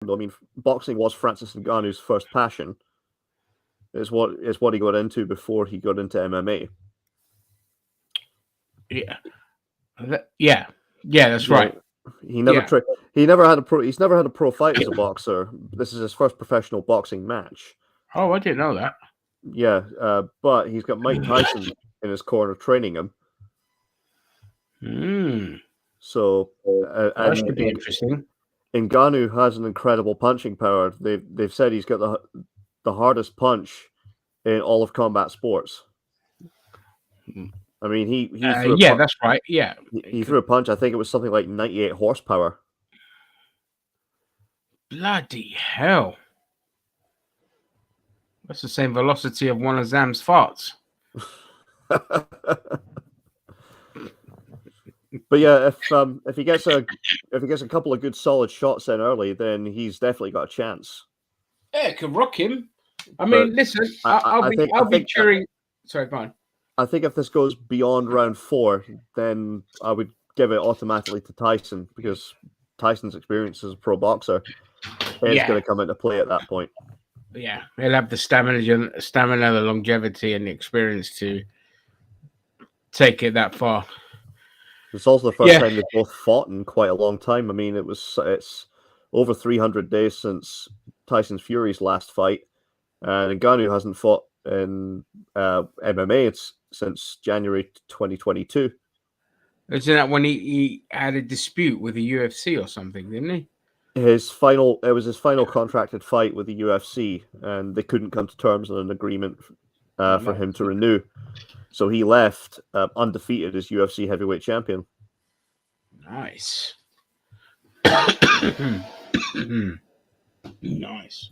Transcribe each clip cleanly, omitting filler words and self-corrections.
I mean, boxing was Francis Ngannou's first passion. It's what he got into before he got into MMA. Yeah, that's right. He never He never had a pro. He's never had a pro fight as a boxer. This is his first professional boxing match. Oh, I didn't know that. Yeah, but he's got Mike Tyson in his corner training him. So that should be interesting. Ngannou has an incredible punching power. They've said he's got the hardest punch in all of combat sports. I mean, he threw a punch, that's right. Yeah, he threw a punch. I think it was something like 98 horsepower. Bloody hell! That's the same velocity of one of Zam's farts. But yeah, if he gets a couple of good solid shots in early, then he's definitely got a chance. Yeah, it could rock him. I mean, listen, I'll be cheering. Sorry, go on. I think if this goes beyond round 4, then I would give it automatically to Tyson, because Tyson's experience as a pro boxer is going to come into play at that point. Yeah, he'll have the stamina, the longevity, and the experience to take it that far. It's also the first time they've both fought in quite a long time. I mean, it's over 300 days since Tyson Fury's last fight, and Ngannou hasn't fought in MMA since January 2022. Isn't that when he had a dispute with the UFC or something, didn't he? It was his final contracted fight with the UFC, and they couldn't come to terms on an agreement for him to renew. So he left undefeated as UFC heavyweight champion. Nice. Nice.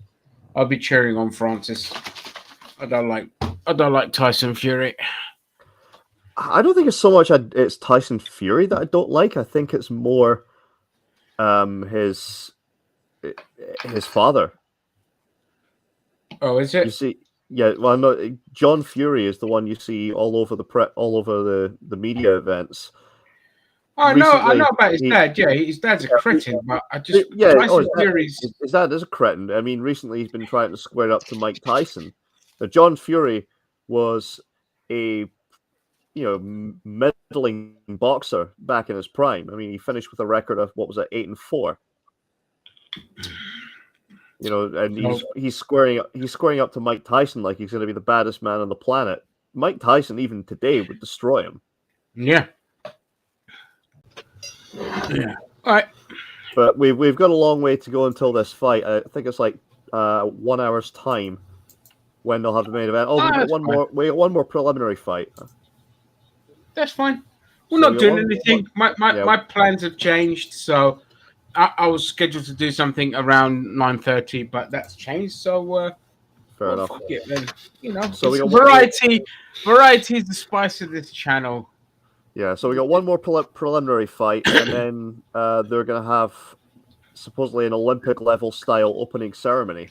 I'll be cheering on Francis. I don't like Tyson Fury. I don't think it's so much it's Tyson Fury that I don't like. I think it's more his father. Oh, is it? You see, yeah. Well, no. John Fury is the one you see all over the media events. Oh no, I know about his dad. Yeah, his dad's a cretin, but I just Tyson Fury's his dad is a cretin. I mean, recently he's been trying to square up to Mike Tyson. But John Fury was a middling boxer back in his prime. I mean, he finished with a record of 8-4. And he's squaring up to Mike Tyson like he's going to be the baddest man on the planet. Mike Tyson, even today, would destroy him. Yeah. Yeah. All right. But we've got a long way to go until this fight. I think it's like 1 hour's time when they'll have the main event. We got one more preliminary fight. That's fine. We're not doing anything. My plans have changed, so I was scheduled to do something around 9:30, but that's changed. So fair enough. Fuck it, then. So we got variety. Variety is the spice of this channel. Yeah. So we got one more preliminary fight, and then they're going to have supposedly an Olympic level style opening ceremony.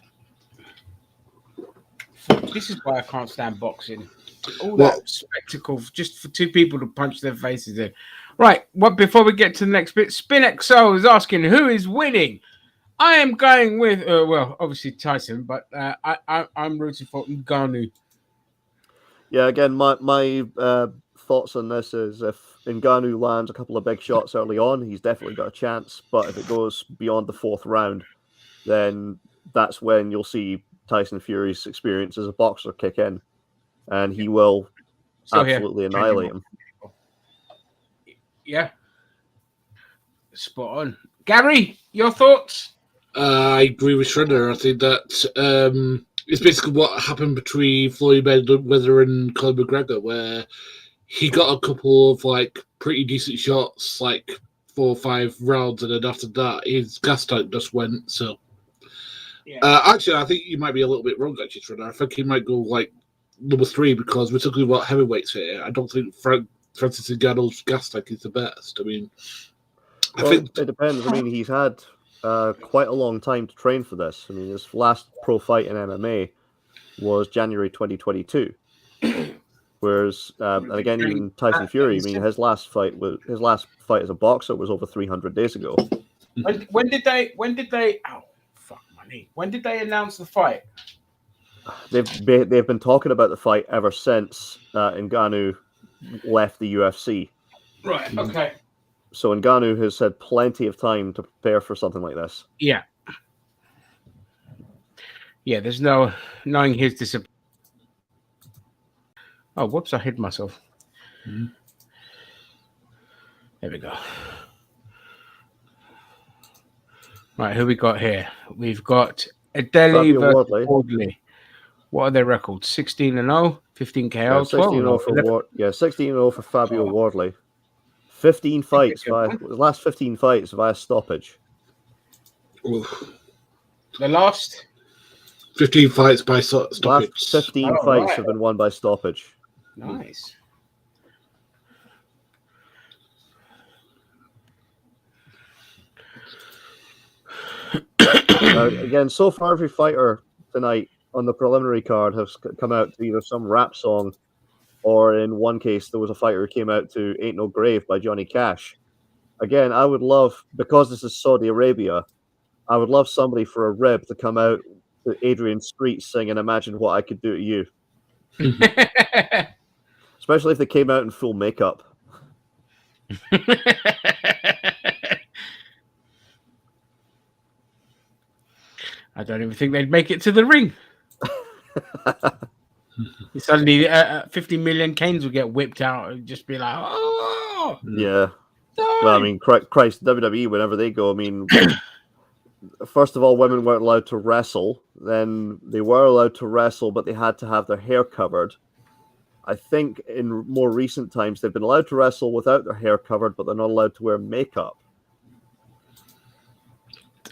This is why I can't stand boxing. All that spectacle just for two people to punch their faces in. Right. Before we get to the next bit, SpinXO is asking who is winning. I am going with obviously Tyson, but I'm rooting for Ngannou. Yeah. Again, my thoughts on this is if Ngannou lands a couple of big shots early on, he's definitely got a chance. But if it goes beyond the 4th round, then that's when you'll see Tyson Fury's experience as a boxer kick in, and he will absolutely annihilate him. Yeah. Spot on. Gary, your thoughts? I agree with Shredder. I think that it's basically what happened between Floyd Mayweather and Conor McGregor, where he got a couple of pretty decent shots, 4 or 5 rounds, and then after that, his gas tank just went. So, actually, I think you might be a little bit wrong, actually, Shredder. I think he might go number 3 because we're talking about heavyweights here. I don't think Francis Ngannou's gas tank is the best. I mean, I think it depends. I mean, he's had quite a long time to train for this. I mean, his last pro fight in MMA was January 2022. Whereas, and again, even Tyson Fury, I mean, his last fight as a boxer was over 300 days ago. When did they? Oh, fuck! recently? When did they announce the fight? They've been talking about the fight ever since Ngannou left the UFC. Right. Okay. So Ngannou has had plenty of time to prepare for something like this. Yeah. Yeah. There's no knowing his discipline. Oh, whoops! I hid myself. Mm-hmm. There we go. Right, who we got here? We've got Adeli Fabio versus Wardley. Wardley. What are their records? 16-0, 15 KO, Yeah, 12 16-0 for 16-0 for Fabio Wardley. 15 fights the last 15 fights via stoppage. Oof. The last 15 fights by stoppage. Last 15 fights have been won by stoppage. Nice. Again, so far every fighter tonight on the preliminary card has come out to either some rap song, or in one case there was a fighter who came out to "Ain't No Grave" by Johnny Cash. Again, I would love, because this is Saudi Arabia, I would love somebody for a rib to come out to Adrian Street singing "Imagine What I Could Do to You," especially if they came out in full makeup. I don't even think they'd make it to the ring. Suddenly, 50 million canes would get whipped out and just be like, oh, yeah. Well, I mean, Christ, WWE, whenever they go, I mean, first of all, women weren't allowed to wrestle. Then they were allowed to wrestle, but they had to have their hair covered. I think in more recent times, they've been allowed to wrestle without their hair covered, but they're not allowed to wear makeup.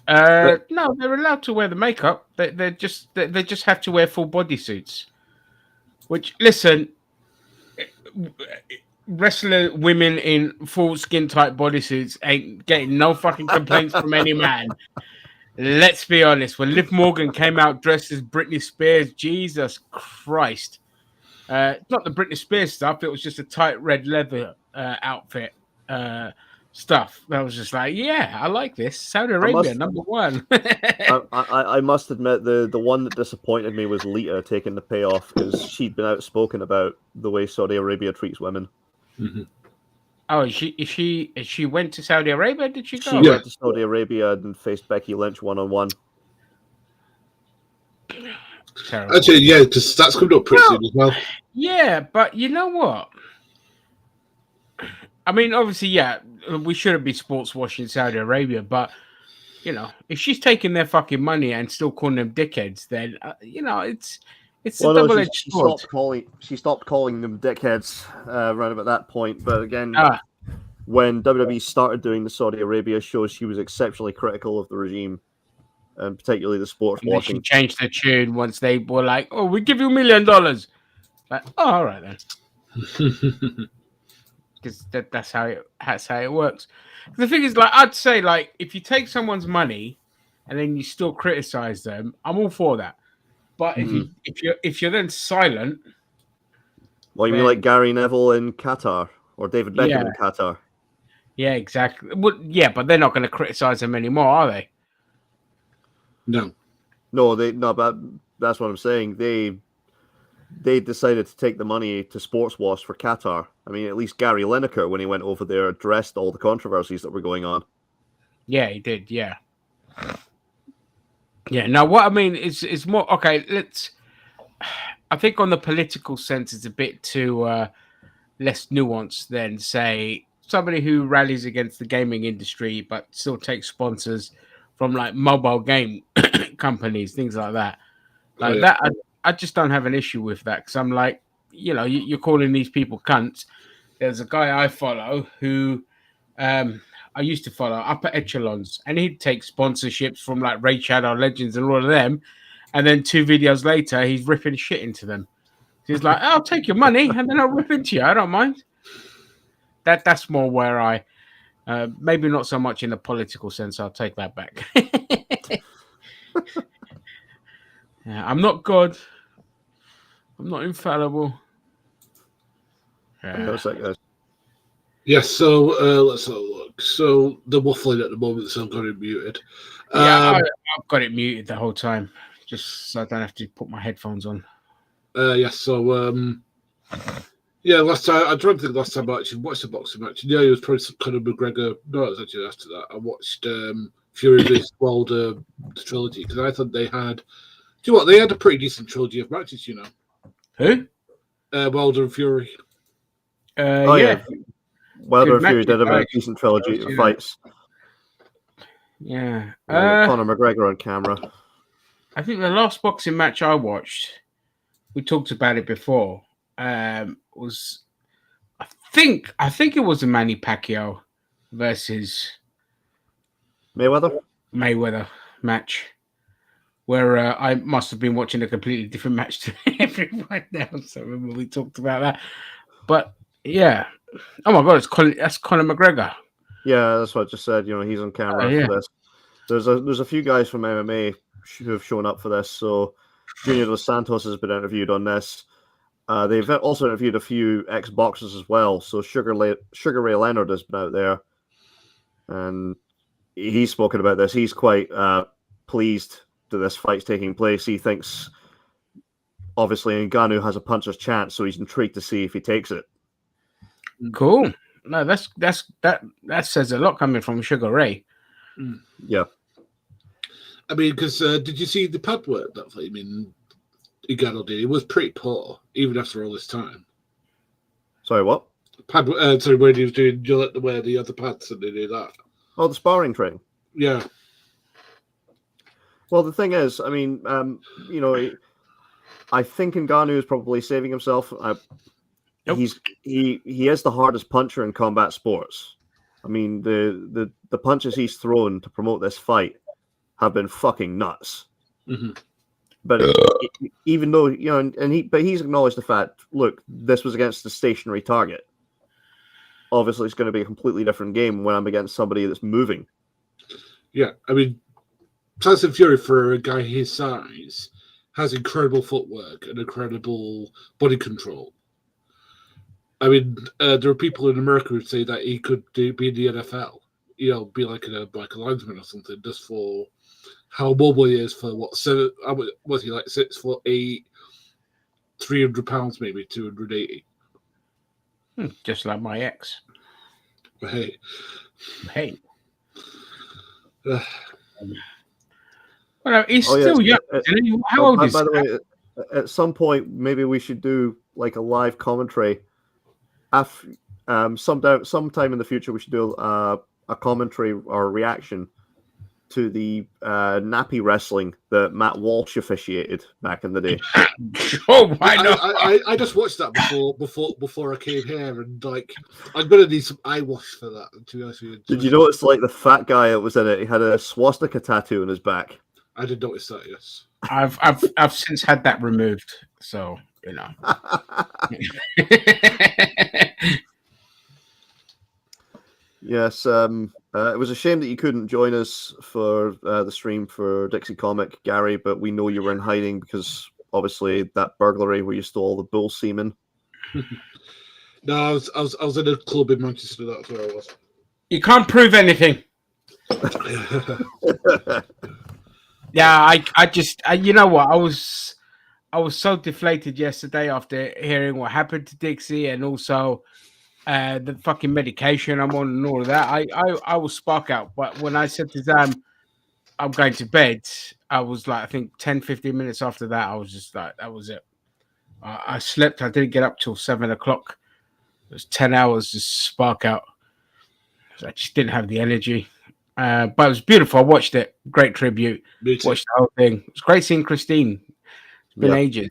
No, they're allowed to wear the makeup. They just have to wear full bodysuits. Which, listen, wrestler women in full skin tight bodysuits ain't getting no fucking complaints from any man. Let's be honest. When Liv Morgan came out dressed as Britney Spears, Jesus Christ. Not the Britney Spears stuff. It was just a tight red leather outfit stuff. I was just like, yeah, I like this. Saudi Arabia, number one. I must admit, the one that disappointed me was Lita taking the payoff, because she'd been outspoken about the way Saudi Arabia treats women. Mm-hmm. Oh, she went to Saudi Arabia? Did she go? She went to Saudi Arabia and faced Becky Lynch 1-on-1. Terrible. Actually, yeah, because that's coming up pretty soon as well. Yeah, but you know what? I mean, obviously, yeah, we shouldn't be sports washing Saudi Arabia, but you know, if she's taking their fucking money and still calling them dickheads, then you know, it's a double-edged sword. She stopped calling them dickheads right about that point. But again, when WWE started doing the Saudi Arabia shows, she was exceptionally critical of the regime, and particularly the sports washing. She changed her tune once they were like, "Oh, we give you $1 million." Like, oh, all right then. Because that's how it works. The thing is, like, I'd say, like, if you take someone's money and then you still criticize them, I'm all for that. But if you're then silent, well, you mean like Gary Neville in Qatar or David Beckham in Qatar? Yeah, exactly. Well, yeah, but they're not going to criticize them anymore, are they? No, but that's what I'm saying. They decided to take the money to sports wash for Qatar. I mean, at least Gary Lineker, when he went over there, addressed all the controversies that were going on. Yeah, he did. Yeah. Yeah. Now, what I mean is more okay. I think on the political sense, it's a bit too less nuanced than, say, somebody who rallies against the gaming industry but still takes sponsors from like mobile game companies, things like that. Like that. I just don't have an issue with that, because I'm like, you know, you're calling these people cunts. There's a guy I follow who I used to follow, upper echelons, and he'd take sponsorships from like Raid Shadow Legends and all of them, and then 2 videos later he's ripping shit into them. He's like, I'll take your money and then I'll rip into you. I don't mind. That's more where I maybe not so much in the political sense. I'll take that back. Yeah, I'm not God. I'm not infallible. No, guys. Yes, so let's have a look. So they're waffling at the moment, so I've got it muted. Yeah, I've got it muted the whole time, just so I don't have to put my headphones on. Yes, so yeah, last time I don't think last time I actually watched the boxing match. Yeah, it was probably some Conor McGregor. No, it was actually after that. I watched Fury vs Wilder the trilogy because I thought they had. Do you know what? They had a pretty decent trilogy of matches. You know, Who? Wilder and Fury. Oh Yeah, yeah, Wilder good and Fury matches. did have a decent trilogy of fights. Yeah. Conor McGregor on camera. I think the last boxing match I watched, we talked about it before, was I think it was a Manny Pacquiao versus Mayweather match, where I must have been watching a completely different match to everyone else. So remember we talked about that. But yeah, oh my god, that's Conor McGregor. Yeah, that's what I just said. You know, he's on camera yeah. for this. There's a few guys from MMA who have shown up for this. So Junior Dos Santos has been interviewed on this. They've also interviewed a few ex-boxers as well. So Sugar Ray Leonard has been out there, and he's spoken about this. He's quite pleased that this fight's taking place. He thinks, obviously, Ngannou has a puncher's chance, so he's intrigued to see if he takes it. Cool. No, that says a lot coming from Sugar Ray. Yeah. I mean, because did you see the pad work that Ngannou did? It was pretty poor, even after all this time. Sorry, what? Sorry, when he was doing where the other pads and they do that. Oh, the sparring training. Yeah. Well, the thing is, I mean, you know, I think Ngannou is probably saving himself. Nope. He is the hardest puncher in combat sports. I mean, the punches he's thrown to promote this fight have been fucking nuts. Mm-hmm. But even though, you know, but he's acknowledged the fact, look, this was against a stationary target. Obviously, it's going to be a completely different game when I'm against somebody that's moving. Yeah, I mean, Tyson Fury, for a guy his size, has incredible footwork and incredible body control. I mean, there are people in America who say that he could be in the NFL, you know, be like a linesman or something, just for how mobile he is for was he like 6'8", 300 pounds, maybe 280. Just like my ex. But hey. Well, he's still young. How old is he? By the way, at some point, maybe we should do like a live commentary. Sometime in the future, we should do a commentary or a reaction to the nappy wrestling that Matt Walsh officiated back in the day. Oh, why not? I just watched that before I came here, and like I'm gonna need some eye wash for that. To be honest with you, did you notice like the fat guy that was in it? He had a swastika tattoo on his back. I did notice that. Yes, I've since had that removed, so you know. Yes, it was a shame that you couldn't join us for the stream for Dixie Comic, Gary, but we know you were in hiding because obviously that burglary where you stole the bull semen. No, I was in a club in Manchester. That's where I was. You can't prove anything. Yeah, I just you know what, I was so deflated yesterday after hearing what happened to Dixie and also the fucking medication I'm on and all of that. I will spark out. But when I said to Zam, I'm going to bed, I was like, I think 10-15 minutes after that, I was just like, that was it. I slept. I didn't get up till 7 o'clock. It was 10 hours to spark out. So I just didn't have the energy. But it was beautiful. I watched it. Great tribute. Watched the whole thing. It was great seeing Christine. It's been ages.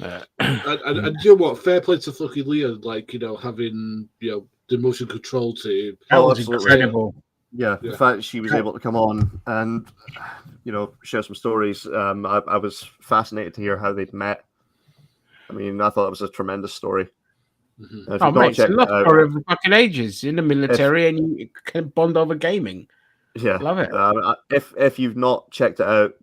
And you know what? Fair play to fucking Leah, like, you know, having, you know, the emotion control to. That was incredible. Yeah, the fact she was able to come on and, you know, share some stories. I was fascinated to hear how they'd met. I mean, I thought it was a tremendous story. Mm-hmm. Oh, mate, it's a love story of fucking ages in the military, and you can bond over gaming. Yeah, love it. If you've not checked it out,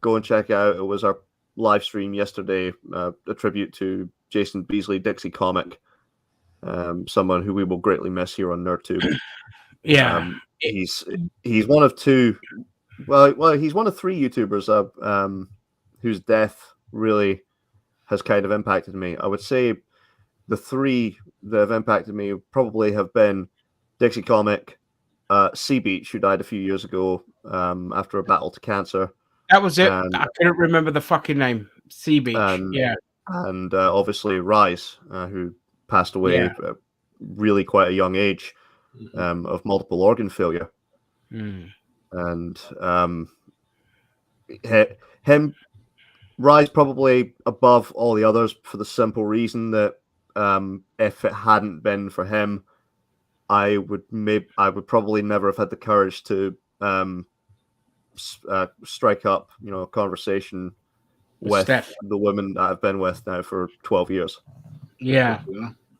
go and check it out. It was our live stream yesterday, a tribute to Jason Beasley, Dixie Comic. someone who we will greatly miss here on NerdTube. Yeah. He's one of two. Well, he's one of three YouTubers whose death really has kind of impacted me. I would say the three that have impacted me probably have been Dixie Comic, Sea Beach, who died a few years ago after a battle to cancer. That was it. I couldn't remember the fucking name. Sea Beach. And obviously Rise, who passed away at really quite a young age of multiple organ failure. And him, Rise, probably above all the others for the simple reason that if it hadn't been for him, I would probably never have had the courage to strike up, a conversation with Steph. the women that I've been with now for 12 years. Yeah.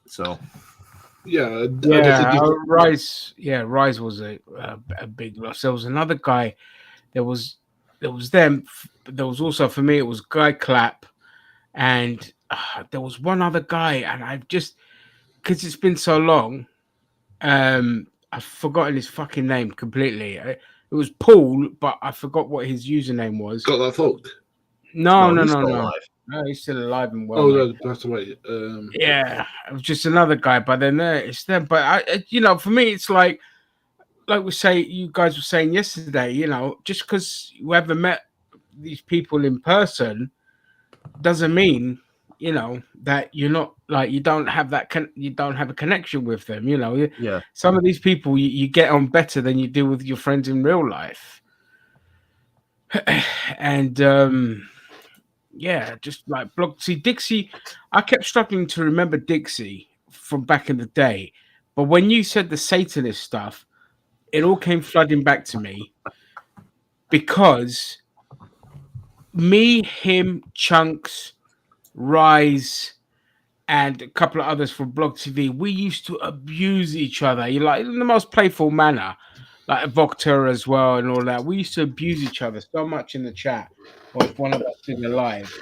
So. Yeah. Rise. Yeah, Rise was a big loss. There was another guy. There was them. There was also, for me, it was Guy Clapp, and there was one other guy, and I've just, because it's been so long, I've forgotten his fucking name completely. It was Paul, but I forgot what his username was. Got that folk? No. Alive. No, he's still alive and well. Oh, no, that's right. Yeah, it was just another guy. But then it's them. But for me, it's like you guys were saying yesterday. Just because you haven't met these people in person doesn't mean that you're not, like, you don't have a connection with them. Yeah. Some of these people you get on better than you do with your friends in real life. And just like Dixie, I kept struggling to remember Dixie from back in the day, but when you said the Satanist stuff, it all came flooding back to me, because me, him, Chunks, Rise, and a couple of others from Blog TV, we used to abuse each other. In the most playful manner, like Vocter as well and all that. We used to abuse each other so much in the chat, or if one of us did a live.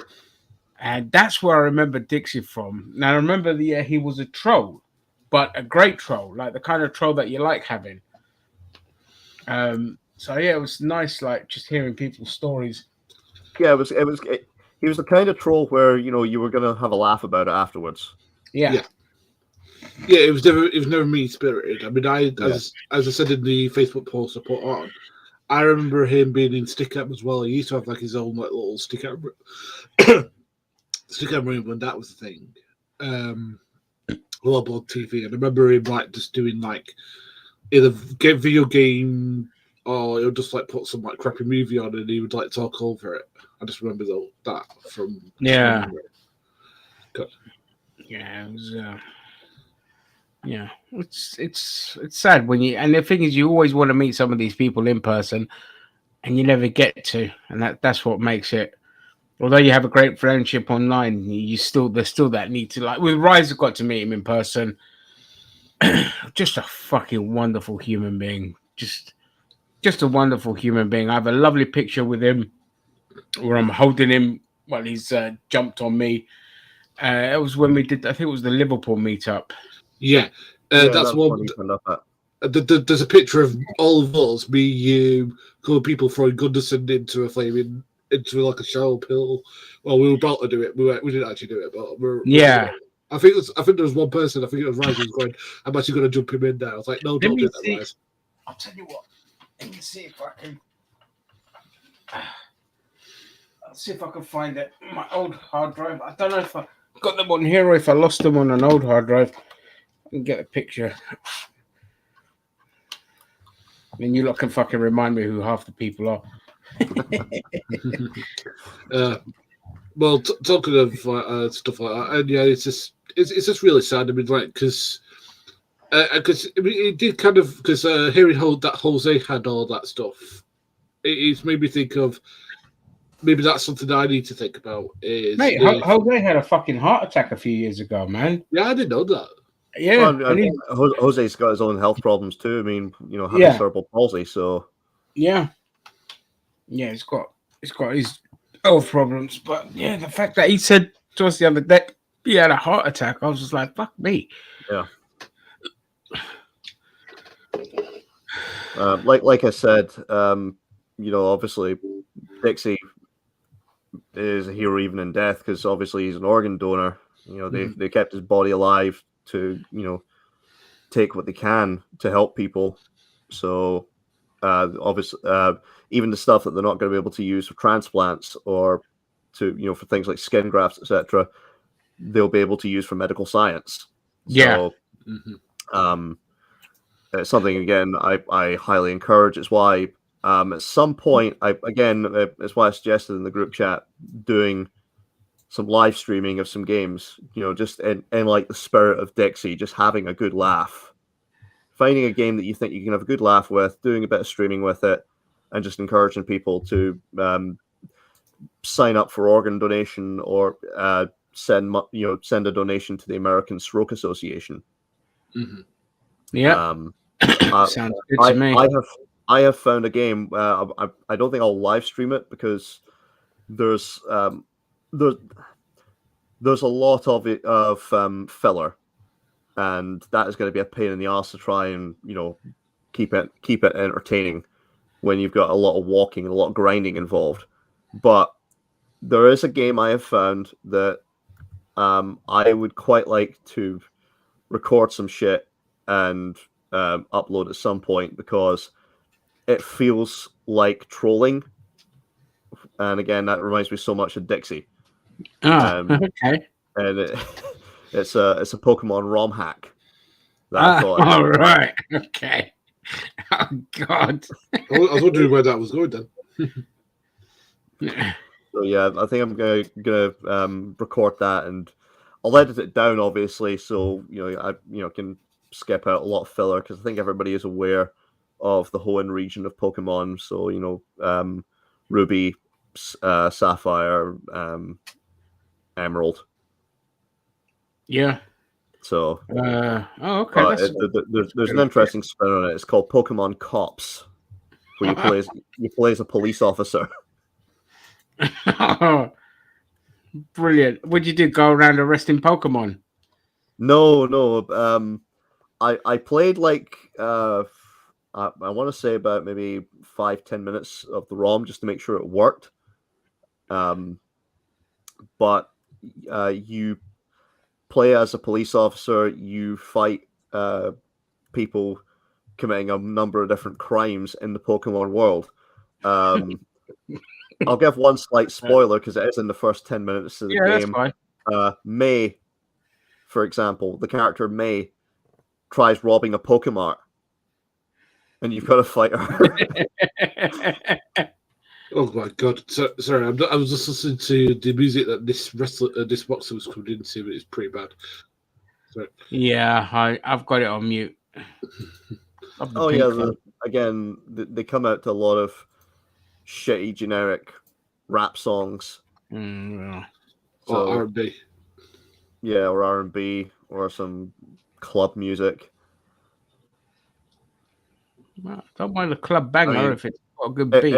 And that's where I remember Dixie from. Now, I remember he was a troll, but a great troll, like the kind of troll that you like having. So yeah, it was nice, like, just hearing people's stories. Yeah, he was the kind of troll where you were gonna have a laugh about it afterwards. Yeah. Yeah, it was never mean spirited. I mean, as I said in the Facebook post I put on, I remember him being in Stick Up as well. He used to have like his own like little Stick Up room when that was the thing. Blog TV, and I remember him like just doing like either video game, or he'll just like put some like crappy movie on and he would like talk over it. I just remember that from Yeah. God. Yeah, it was. It's sad when and the thing is, you always want to meet some of these people in person, and you never get to, and that's what makes it. Although you have a great friendship online, there's still that need to, like with Rise, I got to meet him in person. Just a fucking wonderful human being. Just a wonderful human being. I have a lovely picture with him where I'm holding him while he's jumped on me. It was when we did, I think it was the Liverpool meetup. Yeah, that's one. There's a picture of all of us, me, you, a couple of people throwing Gunderson into like a shower pill. Well, we were about to do it. We didn't actually do it, but I think there was one person. I think it was Rise, who was going, "I'm actually going to jump him in there." I was like, "No, don't do that, Rise." I'll tell you what. Let me see if I can. I'll see if I can find it. My old hard drive. I don't know if I got them on here or if I lost them on an old hard drive. I can get a picture. I mean, you lot can fucking remind me who half the people are. Well, talking of stuff like that, and yeah, it's just really sad. I mean, like, because it did kind of, because hearing that Jose had all that stuff, it's made me think of maybe that's something that I need to think about. Mate, Jose had a fucking heart attack a few years ago, man. Yeah, I didn't know that. Yeah, Jose's got his own health problems too. I mean, having cerebral palsy, so yeah, he's got his health problems. But yeah, the fact that he said to us the other day he had a heart attack, I was just like, fuck me. Yeah. like I said, obviously Dixie is a hero even in death because obviously he's an organ donor. They kept his body alive to take what they can to help people. So obviously, even the stuff that they're not going to be able to use for transplants or to for things like skin grafts, etc., they'll be able to use for medical science. Yeah. So, it's something again I highly encourage. It's why at some point it's why I suggested in the group chat doing some live streaming of some games, just in like the spirit of Dixie, just having a good laugh, finding a game that you think you can have a good laugh with, doing a bit of streaming with it, and just encouraging people to sign up for organ donation or send a donation to the American Stroke Association. Yeah, sounds good to me. I have found a game. I don't think I'll live stream it because there's a lot of it filler, and that is going to be a pain in the ass to try and keep it entertaining when you've got a lot of walking and a lot of grinding involved. But there is a game I have found that I would quite like to record some shit and upload at some point because it feels like trolling. And again, that reminds me so much of Dixie. Okay. And it's a Pokemon ROM hack. All right. Okay. Oh God. I was wondering where that was going then. So yeah, I think I'm gonna record that, and I'll edit it down obviously, so I can skip out a lot of filler because I think everybody is aware of the Hoenn region of Pokemon. So Ruby, Sapphire, Emerald. Yeah. So. Okay. There's an interesting spin on it. It's called Pokemon Cops, where you play as a police officer. Oh, brilliant! What'd you do? Go around arresting Pokemon? No. I played like I want to say about maybe 5-10 minutes of the ROM just to make sure it worked. But you play as a police officer. You fight people committing a number of different crimes in the Pokemon world. I'll give one slight spoiler because it is in the first 10 minutes of the game. That's fine. May, for example, the character May tries robbing a Pokemart, and you've got to fight her. Oh my God! Sorry, I was just listening to the music that this boxer was coming into, but it's pretty bad. Sorry. Yeah, I've got it on mute. Again, they come out to a lot of shitty generic rap songs. Yeah. Or R&B. Yeah, or R&B, or some club music. Well, don't mind the club banger if it's got a good beat.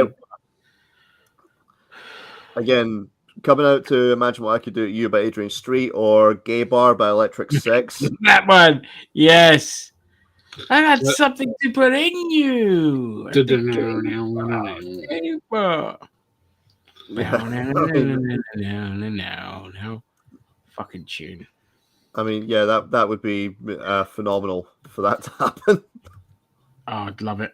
Again, coming out to Imagine What I Could Do to You by Adrian Street or Gay Bar by Electric Six. That one, yes. I got something to put in you. No. Fucking tune. I mean, yeah, that would be phenomenal for that to happen. Oh, I'd love it.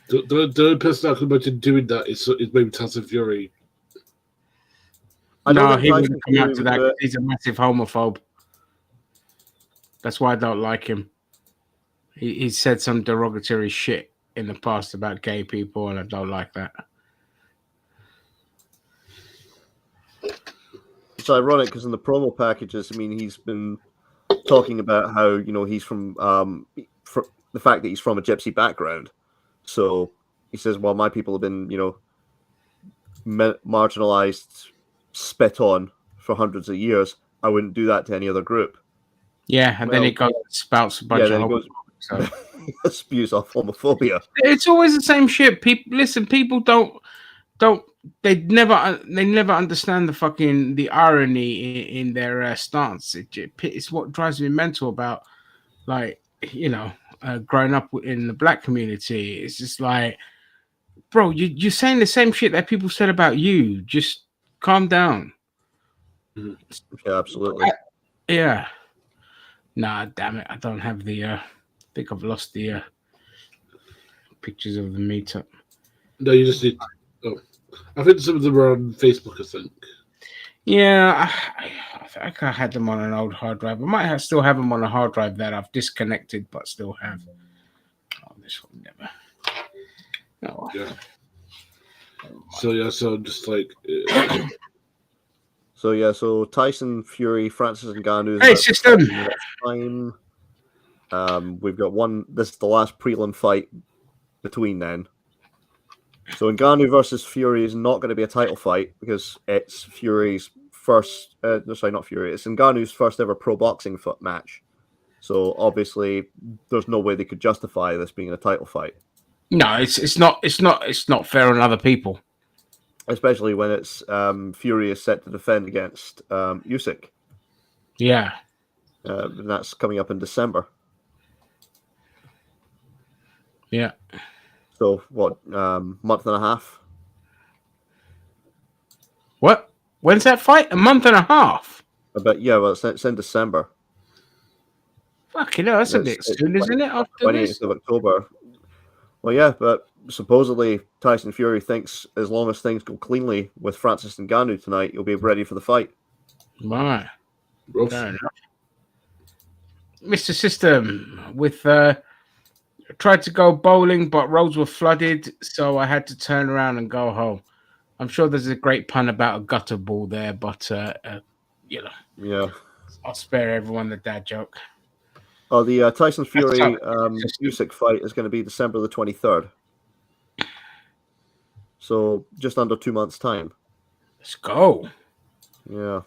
The only person I could imagine doing that is maybe Tyson Fury. No, he wouldn't come out to that. He's a massive homophobe. That's why I don't like him. He said some derogatory shit in the past about gay people, and I don't like that. It's ironic because in the promo packages, I mean, he's been talking about how he's from the fact that he's from a gypsy background. So he says, "Well, my people have been marginalized, spit on for hundreds of years. I wouldn't do that to any other group." Yeah, and then he goes and spouts a bunch of homophobia. So. Spews off homophobia. It's always the same shit. People don't. They never understand the irony in their stance. It's what drives me mental about, like, growing up in the black community, it's just like, bro, you're saying the same shit that people said about you. Just calm down. Yeah, absolutely. Yeah. Nah, damn it. I don't have the I think I've lost the pictures of the meetup. No, you just need. Oh, I think some of them are on Facebook. I think. Yeah, I think I had them on an old hard drive. I might still have them on a hard drive that I've disconnected, but still have. Oh, this one never. Oh. Yeah. So just like. So Tyson, Fury, Francis Ngannou. Hey, system. Time. We've got one. This is the last prelim fight between then. So Ngannou versus Fury is not going to be a title fight because it's Fury's first. Sorry, not Fury. It's Ngannou's first ever pro boxing match. So obviously, there's no way they could justify this being a title fight. No, it's not fair on other people. Especially when it's Fury is set to defend against Usyk. Yeah. And that's coming up in December. Yeah. So what? Month and a half. What? When's that fight? A month and a half. But yeah, well, it's in December. Fucking hell, that's a bit soon, isn't it? After 28th of October. Well, yeah, but supposedly Tyson Fury thinks as long as things go cleanly with Francis Ngannou tonight, he'll be ready for the fight. Right. Rough. Fair enough. Mr. System, with tried to go bowling, but roads were flooded, so I had to turn around and go home. I'm sure there's a great pun about a gutter ball there, but you know, Yeah, I'll spare everyone the dad joke. Oh, the Tyson Fury Usyk fight is going to be December the 23rd. So just under 2 months' time. Let's go. Yeah.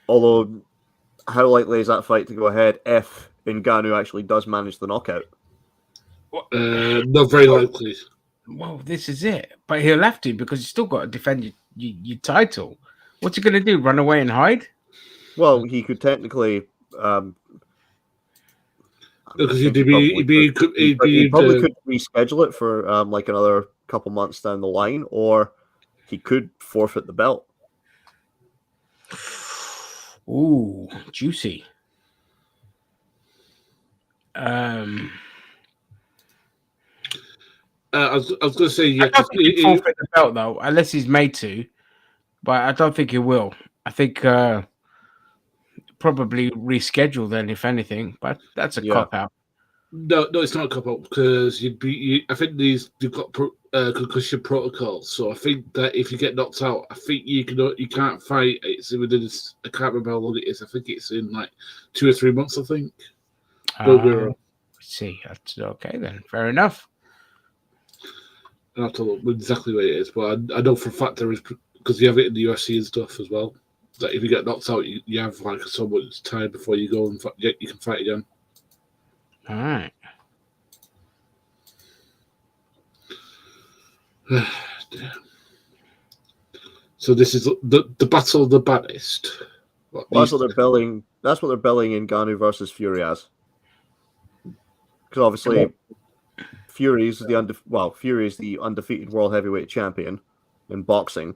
Although, how likely is that fight to go ahead if Ngannou actually does manage the knockout? Not very likely. Well, this is it. But he'll have to because he's still got to defend your title. What's he going to do? Run away and hide? Well, he could technically. Because he probably could reschedule it for like another couple months down the line, or he could forfeit the belt. Ooh, juicy. I was going to say, yeah. I don't think he'll forfeit the belt though, unless he's made to. But I don't think he will. I think probably reschedule then, if anything. But that's a cop out. No, it's not a cop out because I think you've got concussion protocols. So I think that if you get knocked out, I think you can't fight. It's within. I can't remember how long it is. I think it's in like 2 or 3 months. I think. See, that's okay then. Fair enough. I have to look exactly where it is, but I know for a fact there is because you have it in the UFC and stuff as well. That if you get knocked out, you have like so much time before you go and you can fight again. All right. So this is the battle of the baddest. That's what they're billing. That's what they're billing Ngannou versus Fury as. Because obviously, Fury is the undefeated world heavyweight champion in boxing,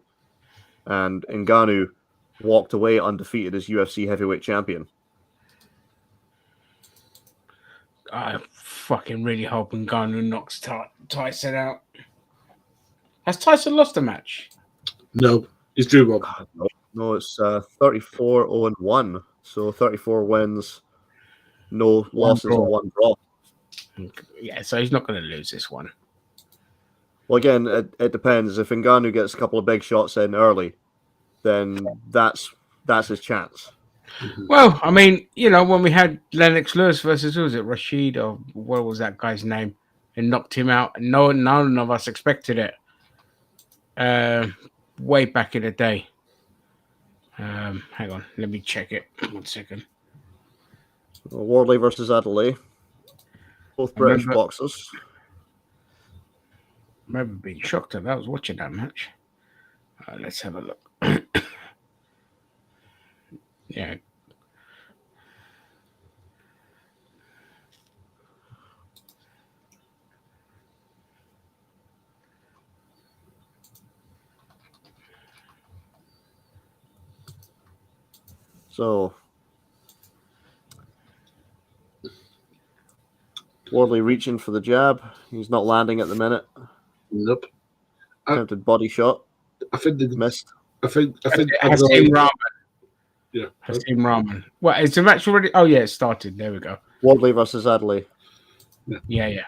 and Ngannou walked away undefeated as UFC heavyweight champion. I fucking really hope Ngannou knocks Tyson out. Has Tyson lost a match? No, he's drew one. No, it's 34-0-1. So 34 wins, no losses, and 1 draw. Yeah, so he's not going to lose this one. Well, again, it depends. If Ngannou gets a couple of big shots in early, then that's his chance. Well, I mean, when we had Lennox Lewis versus, who was it, Rashid, or what was that guy's name, and knocked him out, none of us expected it. Way back in the day. Hang on, let me check it. 1 second. Wardley versus Adelaide. Both British boxers. I remember being shocked that I was watching that match. Let's have a look. Yeah. So Wardley reaching for the jab. He's not landing at the minute. Nope. Attempted body shot. I think they Missed. I think Hasim Rahman. Yeah. Hasim Rahman. What is the match already? Oh yeah, it started. There we go. Wardley versus Adley. Yeah.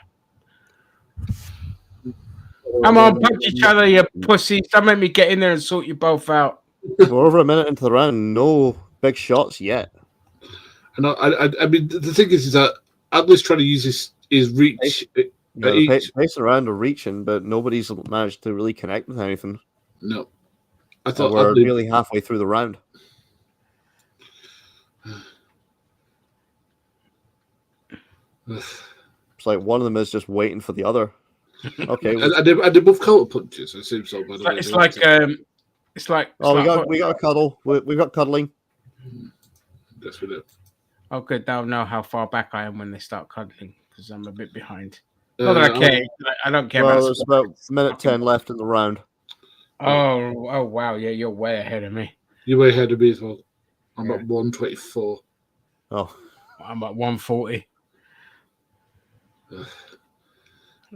Come on, punch each other, you pussies. Don't make me get in there and sort you both out. We're over a minute into the round. No big shots yet. And I mean, the thing is that Adler's trying to use his reach. Pacing around or reaching, but nobody's managed to really connect with anything. No. I thought we're nearly halfway through the round. It's like one of them is just waiting for the other. Okay. And they both counter punches. It seems so. It's like. We got a cuddle. We got cuddling. Yes, we do. Oh, good. They'll know how far back I am when they start cuddling because I'm a bit behind. Not that I care. I don't care. Well, there's about minute 10 left in the round. Oh, wow. Yeah, you're way ahead of me. You're way ahead of me as well. I'm at 124. Oh. I'm at 140.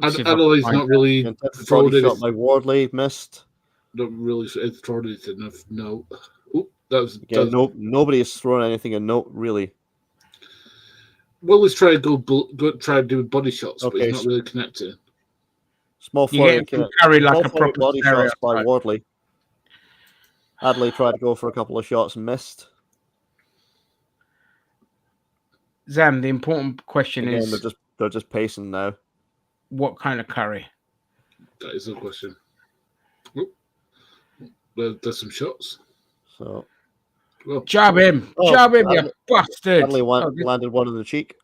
Adelaide's not really thrown shot by Wardley, missed. Not really thrown anything enough. No. Ooh, that was nobody has thrown anything a note really. Well, let's try to go try and do body shots, but he's not really connected. Small flurry carry like a proper body shots by Wardley. Adley tried to go for a couple of shots and missed. Zam, the important question is they're just pacing now. What kind of curry? That is the question. There's some shots. So, jab him, you bastard! Adley landed one in the cheek.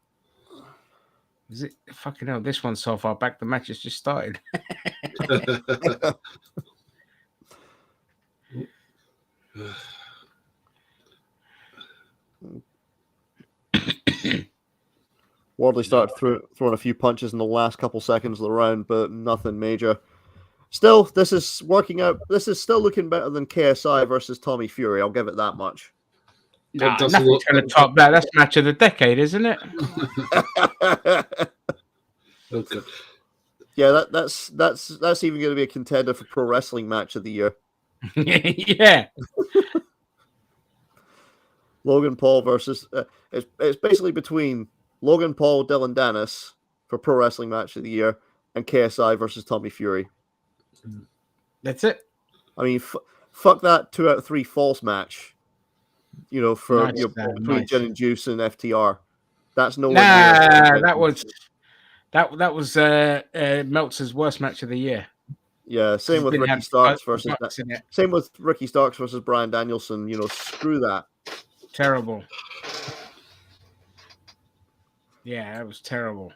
Is it fucking hell? This one's so far back. The match has just started. Wardley started throwing a few punches in the last couple seconds of the round, but nothing major. Still, this is working out. This is still looking better than KSI versus Tommy Fury. I'll give it that much. Nothing's going to top that. That's match of the decade, isn't it? Okay. Yeah, that's even going to be a contender for pro wrestling match of the year. Yeah. Logan Paul versus it's basically between Logan Paul, Dylan Dennis for pro wrestling match of the year, and KSI versus Tommy Fury. That's it. I mean, fuck that 2 out of 3 false match. You know, for between Gin and Juice and FTR. That's no. That was Meltzer's worst match of the year. Yeah, same with Ricky Starks versus Bryan Danielson. You know, screw that. Terrible. Yeah, that was terrible.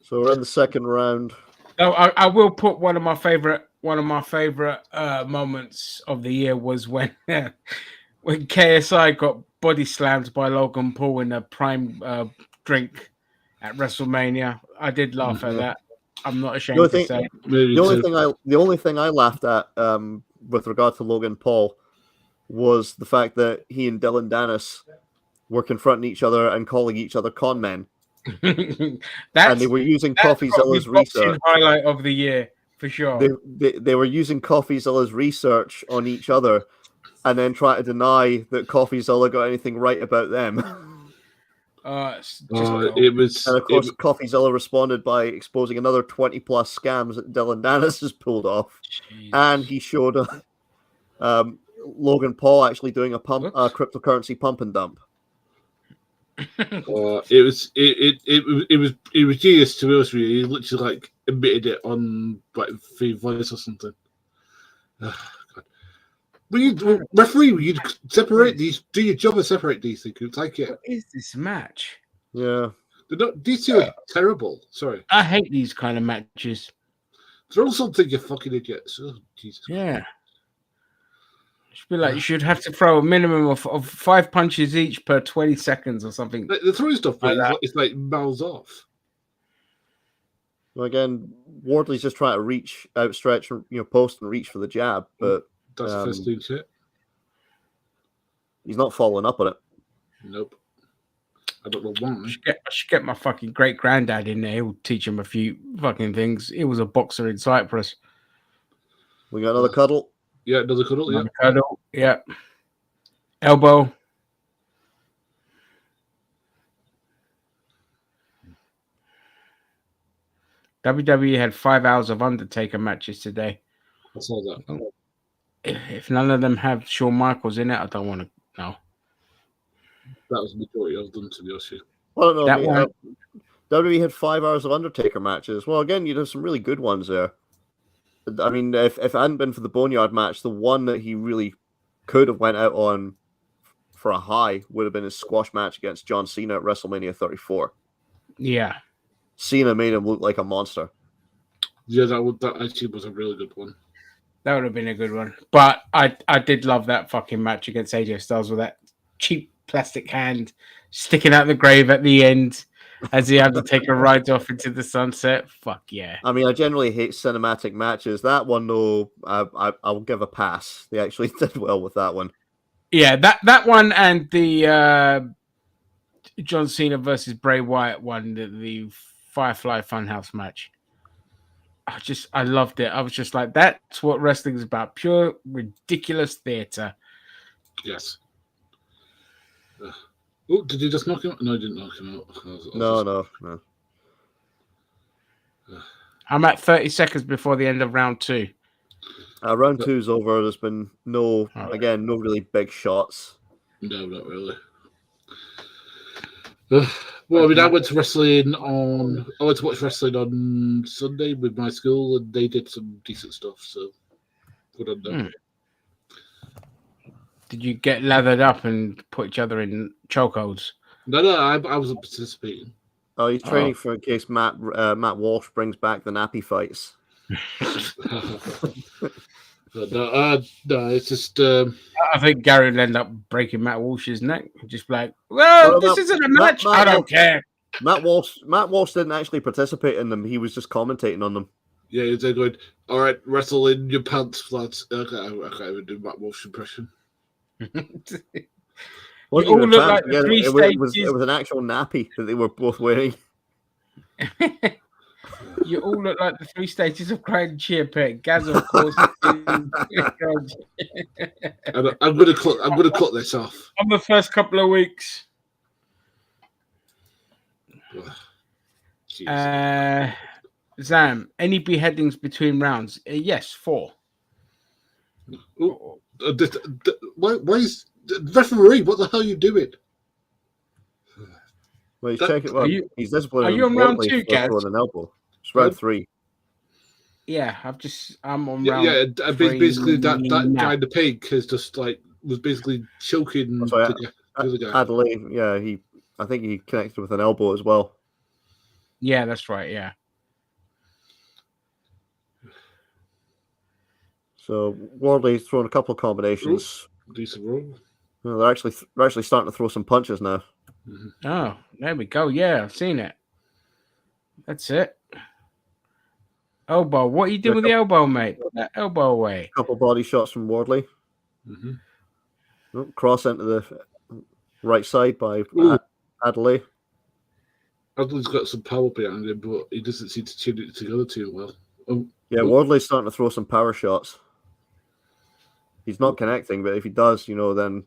So we're in the second round. Oh, I will put one of my favorite moments of the year was when KSI got body slammed by Logan Paul in a prime drink at WrestleMania. I did laugh at that. I'm not ashamed to say. The only thing I laughed at with regard to Logan Paul was the fact that he and Dylan Dennis were confronting each other and calling each other con men. And they were using CoffeeZilla's research. Highlight of the year for sure. They were using CoffeeZilla's research on each other, and then try to deny that CoffeeZilla got anything right about them. It was, and of course, CoffeeZilla responded by exposing another 20+ scams that Dylan Dennis has pulled off, and he showed Logan Paul actually doing a cryptocurrency pump and dump. It was genius, to be honest with you. He literally like admitted it on like Free Voice or something. Referee, you'd separate these. Do your job and separate these things. Like it. What is this match? Yeah, these two are terrible. Sorry, I hate these kind of matches. Throw something, you fucking idiots. Oh, Jesus. Yeah. Should be like you should have to throw a minimum of 5 punches each per 20 seconds or something. The throwing stuff, it's like miles off. Well, again, Wardley's just trying to outstretch, post and reach for the jab, but That's the first thing shit. He's not following up on it. Nope. I don't know why. I should get my fucking great granddad in there. He'll teach him a few fucking things. He was a boxer in Cyprus. We got another cuddle. Yeah, another cuddle. Another cuddle. Yeah. Elbow. WWE had 5 hours of Undertaker matches today. I saw that. If none of them have Shawn Michaels in it, I don't want to know. That was the majority of them, to be honest with you. Well, I don't know. WWE had 5 hours of Undertaker matches. Well, again, you'd have some really good ones there. I mean, if it hadn't been for the Boneyard match, the one that he really could have went out on for a high would have been his squash match against John Cena at WrestleMania 34. Yeah. Cena made him look like a monster. Yeah, that actually was a really good one. That would have been a good one. But I did love that fucking match against AJ Styles with that cheap plastic hand sticking out the grave at the end as the Undertaker rides off into the sunset. Fuck yeah. I mean, I generally hate cinematic matches. That one, though, I'll give a pass. They actually did well with that one. Yeah, that one and the John Cena versus Bray Wyatt one, the Firefly Funhouse match. I loved it. I was just like, that's what wrestling is about. Pure, ridiculous theater. Yes. Oh, did he just knock him out? No, he didn't knock him out. No. I'm at 30 seconds before the end of round 2. Round 2's over. There's been no really big shots. No, not really. Well, I mean, I went to watch wrestling on Sunday with my school, and they did some decent stuff. So, good on them. Did you get lathered up and put each other in chokeholds? No, I wasn't participating. Oh, he's training for in case Matt Walsh brings back the nappy fights. No, it's just. I think Gary will end up breaking Matt Walsh's neck. Just like, this isn't a match. I don't care. Matt Walsh didn't actually participate in them. He was just commentating on them. Yeah, he's going, all right, wrestle in your pants, lads. Okay, I can't even do Matt Walsh impression. It was an actual nappy that they were both wearing. You all look like the 3 stages of crying and cheer pit. Gaz, of course. I'm gonna cut this off. On the first couple of weeks. Zam, any beheadings between rounds? Yes, 4. Why is the referee? What the hell are you doing? Well, he's checking. Well, he's disciplining. Are you on round 2, Gaz? An elbow. It's round 3. Yeah, I'm on round. Yeah, basically that guy in the pink was basically choking the other guy. Adelaide, yeah, I think he connected with an elbow as well. Yeah, that's right. Yeah. So Wardley's throwing a couple of combinations. Decent roll. Well, they're actually starting to throw some punches now. Mm-hmm. Oh, there we go. Yeah, I've seen it. That's it. Elbow. What are you doing with the elbow, mate? Put that elbow away. A couple body shots from Wardley. Mm-hmm. Cross into the right side by Adelaide. Adelaide's got some power behind him, but he doesn't seem to tune it together too well. Yeah, Wardley's starting to throw some power shots. He's not connecting, but if he does, then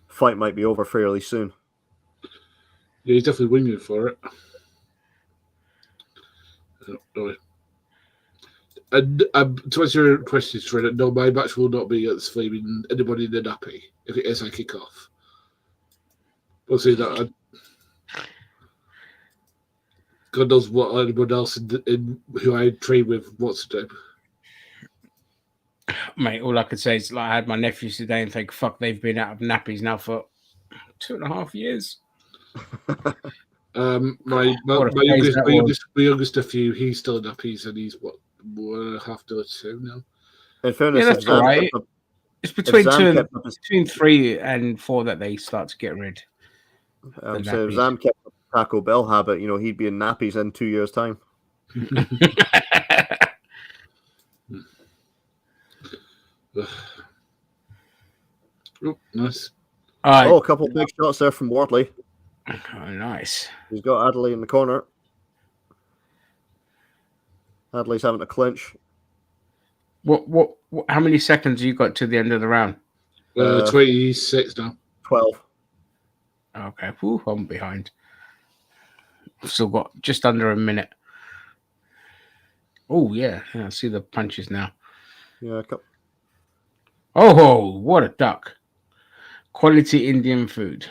fight might be over fairly soon. Yeah, he's definitely winging for it. And to answer your question, Shredder, no, my match will not be against flaming anybody in the nappy if it is I kick off. We'll see that. God knows what anyone else in who I train with wants to do. Mate, all I could say is I had my nephews today and think, fuck, they've been out of nappies now for 2.5 years. My youngest nephew, he's still in nappies and he's 1.5 to 2 now. In fairness, yeah, that's all right. It's between 3 and 4 that they start to get rid. So if Zam kept up the Taco Bell habit, he'd be in nappies in 2 years' time. Oh, nice. Oh, a couple of big shots there from Wardley. Oh, nice. He's got Adley in the corner. Adley's having a clinch. What? How many seconds you got to the end of the round? 26 now. 12. Okay, whew, I'm behind. I've still got just under a minute. Oh yeah, I see the punches now. Yeah. Oh, what a duck! Quality Indian food.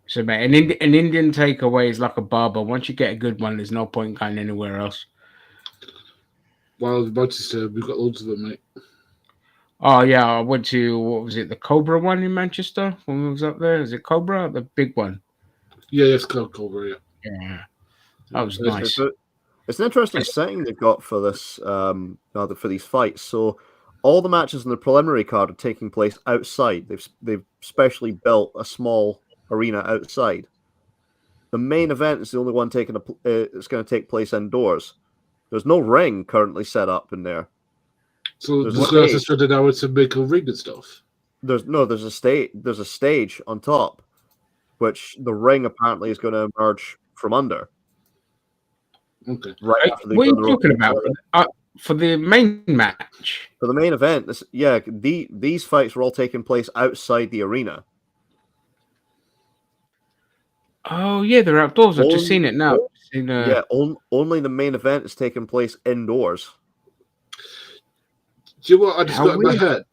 So, mate, an Indian takeaway is like a barber. Once you get a good one, there's no point going anywhere else. Well, Manchester, we've got loads of them, mate. Oh yeah, I went to, what was it, the Cobra one in Manchester when we was up there? Is it Cobra, the big one? Yeah, it's called Cobra. Yeah, that was nice. It's an interesting setting they've got for this, for these fights. So, all the matches in the preliminary card are taking place outside. They've specially built a small arena outside. The main event is the only one it's going to take place indoors. There's no ring currently set up in there. So there's going to study now to make a ring and stuff. There's a stage on top, which the ring apparently is going to emerge from under. Okay. Right. What are you talking about? For the main match? For the main event, these fights were all taking place outside the arena. Oh yeah, they're outdoors. I've just seen it now. Only the main event is taking place indoors. Do you know what I just got in my head?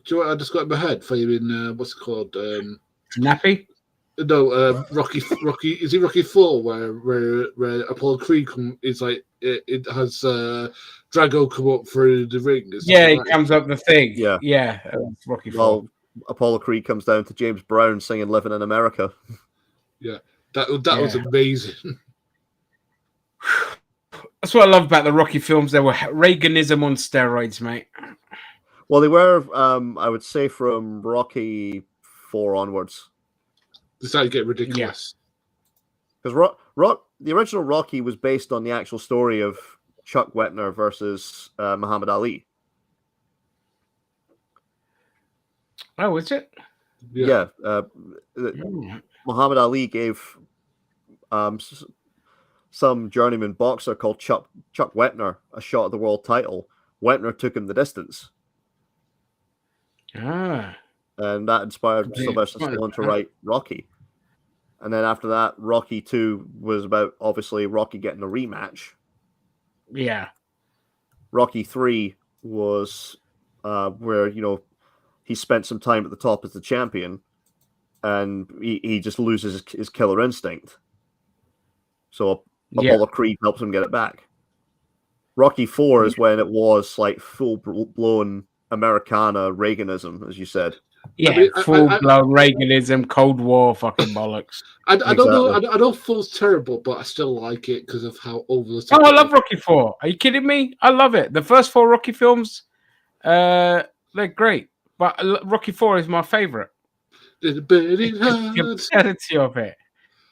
Do you know what I just got in my head for you in what's it called? Nappy? No, Rocky. Is it Rocky 4 where Apollo Creed is like it has Drago come up through the ring? Yeah, he comes up the thing. Yeah. Rocky 4. Well, Apollo Creed comes down to James Brown singing "Living in America." Yeah, that was amazing. That's what I love about the Rocky films. They were Reaganism on steroids, mate. Well, they were, I would say, from Rocky 4 onwards. They started to get ridiculous. Because the original Rocky was based on the actual story of Chuck Wetner versus Muhammad Ali. Oh, is it? Yeah. Muhammad Ali gave some journeyman boxer called Chuck Wetner a shot at the world title. Wetner took him the distance. And that inspired Sylvester Stallone to write Rocky. And then after that, Rocky 2 was about, obviously, Rocky getting a rematch. Yeah. Rocky 3 was where, he spent some time at the top as the champion, and he just loses his killer instinct. So Apollo Creed helps him get it back. Rocky 4 is when it was like full-blown Americana Reaganism, as you said. Yeah, full-blown Reaganism, Cold War fucking bollocks. I don't know. I don't feel it's terrible, but I still like it because of how over the top. Oh, I love Rocky 4. Are you kidding me? I love it. The first 4 Rocky films, they're great. But Rocky 4 is my favorite. The absurdity of it.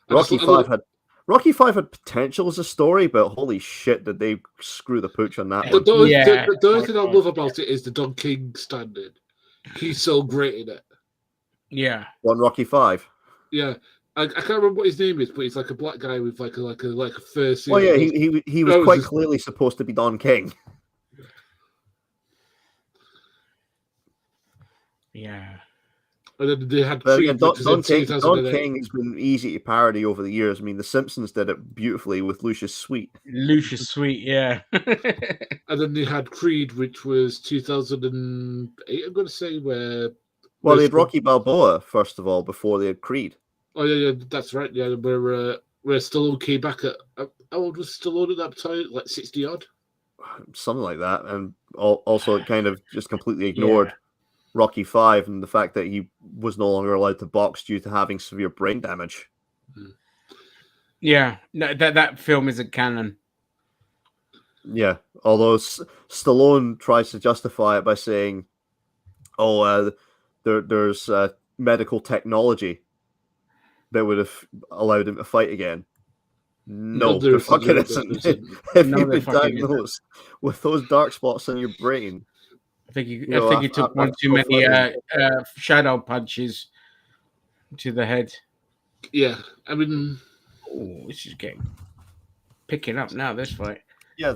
Rocky 5 had potential as a story, but holy shit, did they screw the pooch on that one. The only thing I love about it is the Don King standing. He's so great in it. Yeah. On Rocky 5. Yeah. I can't remember what his name is, but he's like a black guy with like a fur suit. Oh yeah, he was quite clearly supposed to be Don King. Yeah. And then they had Don King has been easy to parody over the years. I mean, The Simpsons did it beautifully with Lucius Sweet. Lucius Sweet, yeah. And then they had Creed, which was 2008, I'm going to say, where... Well, they had Rocky Balboa, first of all, before they had Creed. Oh, yeah, that's right, yeah, where Stallone came back at... How old was Stallone at that time? Like 60-odd? Something like that. And also it kind of just completely ignored... Rocky 5 and the fact that he was no longer allowed to box due to having severe brain damage. Yeah, no, that film isn't canon. Yeah, although Stallone tries to justify it by saying, "Oh, there's medical technology that would have allowed him to fight again? No, there fucking isn't. If you've been diagnosed with those dark spots in your brain, I think he took one too many shadow punches to the head. Yeah, I mean, this is picking up now. This fight. Yeah.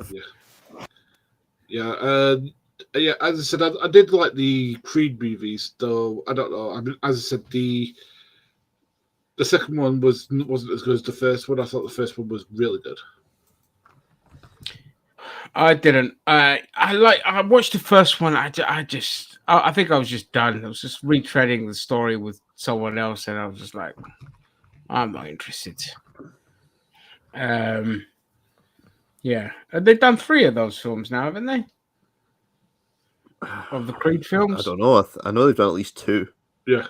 As I said, I did like the Creed movies, though. I don't know. I mean, as I said, the second one wasn't as good as the first one. I thought the first one was really good. I didn't. I watched the first one. I think I was just done. I was just retreading the story with someone else, and I was just like, I'm not interested. Yeah, they've done 3 of those films now, haven't they? Of the Creed films? I don't know. I know they've done at least 2. Yeah.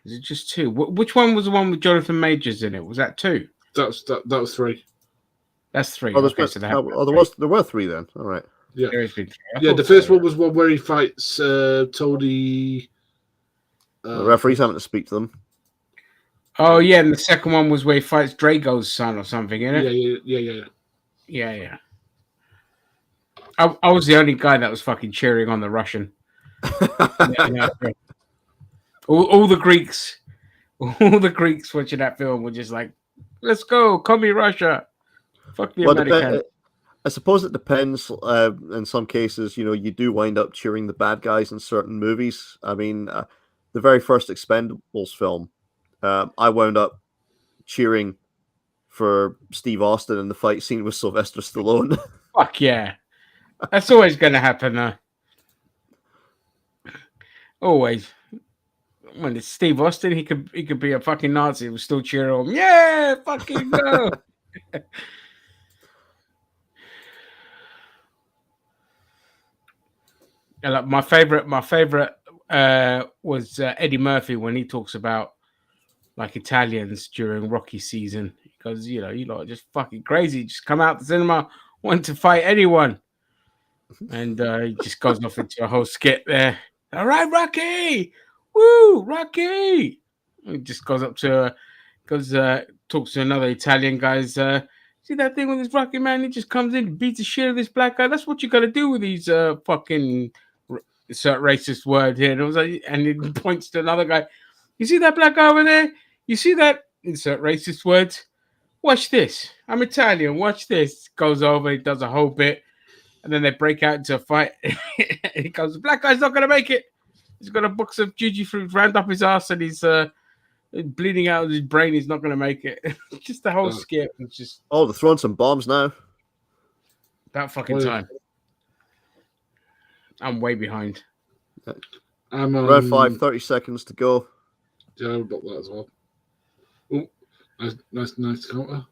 Is it just 2? Which one was the one with Jonathan Majors in it? Was that 2? That was 3. That's 3. Oh, there were 3 then. All right. Yeah. The first one was one where he fights Tony. The referee's having to speak to them. Oh yeah, and the second one was where he fights Drago's son or something, isn't it? Yeah. I was the only guy that was fucking cheering on the Russian. All the Greeks watching that film were just like, "Let's go, call me Russia." Fuck the American. I suppose it depends. In some cases, you do wind up cheering the bad guys in certain movies. I mean, the very first Expendables film, I wound up cheering for Steve Austin in the fight scene with Sylvester Stallone. Fuck yeah. That's always going to happen, though. Always. When it's Steve Austin, he could be a fucking Nazi and still cheer him. Yeah, fucking go. Like my favorite was Eddie Murphy when he talks about like Italians during Rocky season. Because you lot are just fucking crazy. Just come out the cinema, want to fight anyone. And he just goes off into a whole skit there. All right, Rocky! Woo, Rocky! He just goes up to talks to another Italian guys. See that thing with this Rocky man? He just comes in, beats the shit out of this black guy. That's what you got to do with these fucking racist word here. And it was like, and he points to another guy. You see that black guy over there? You see that? Insert racist words. Watch this. I'm Italian. Watch this. Goes over. He does a whole bit. And then they break out into a fight. He goes, the black guy's not going to make it. He's got a box of juju fruit rammed up his ass and he's bleeding out of his brain. He's not going to make it. Just the whole skit. It's just... Oh, they're throwing some bombs now. That fucking time. I'm way behind. Round 5, 30 seconds to go. Yeah, I've got that as well. Oh, nice counter.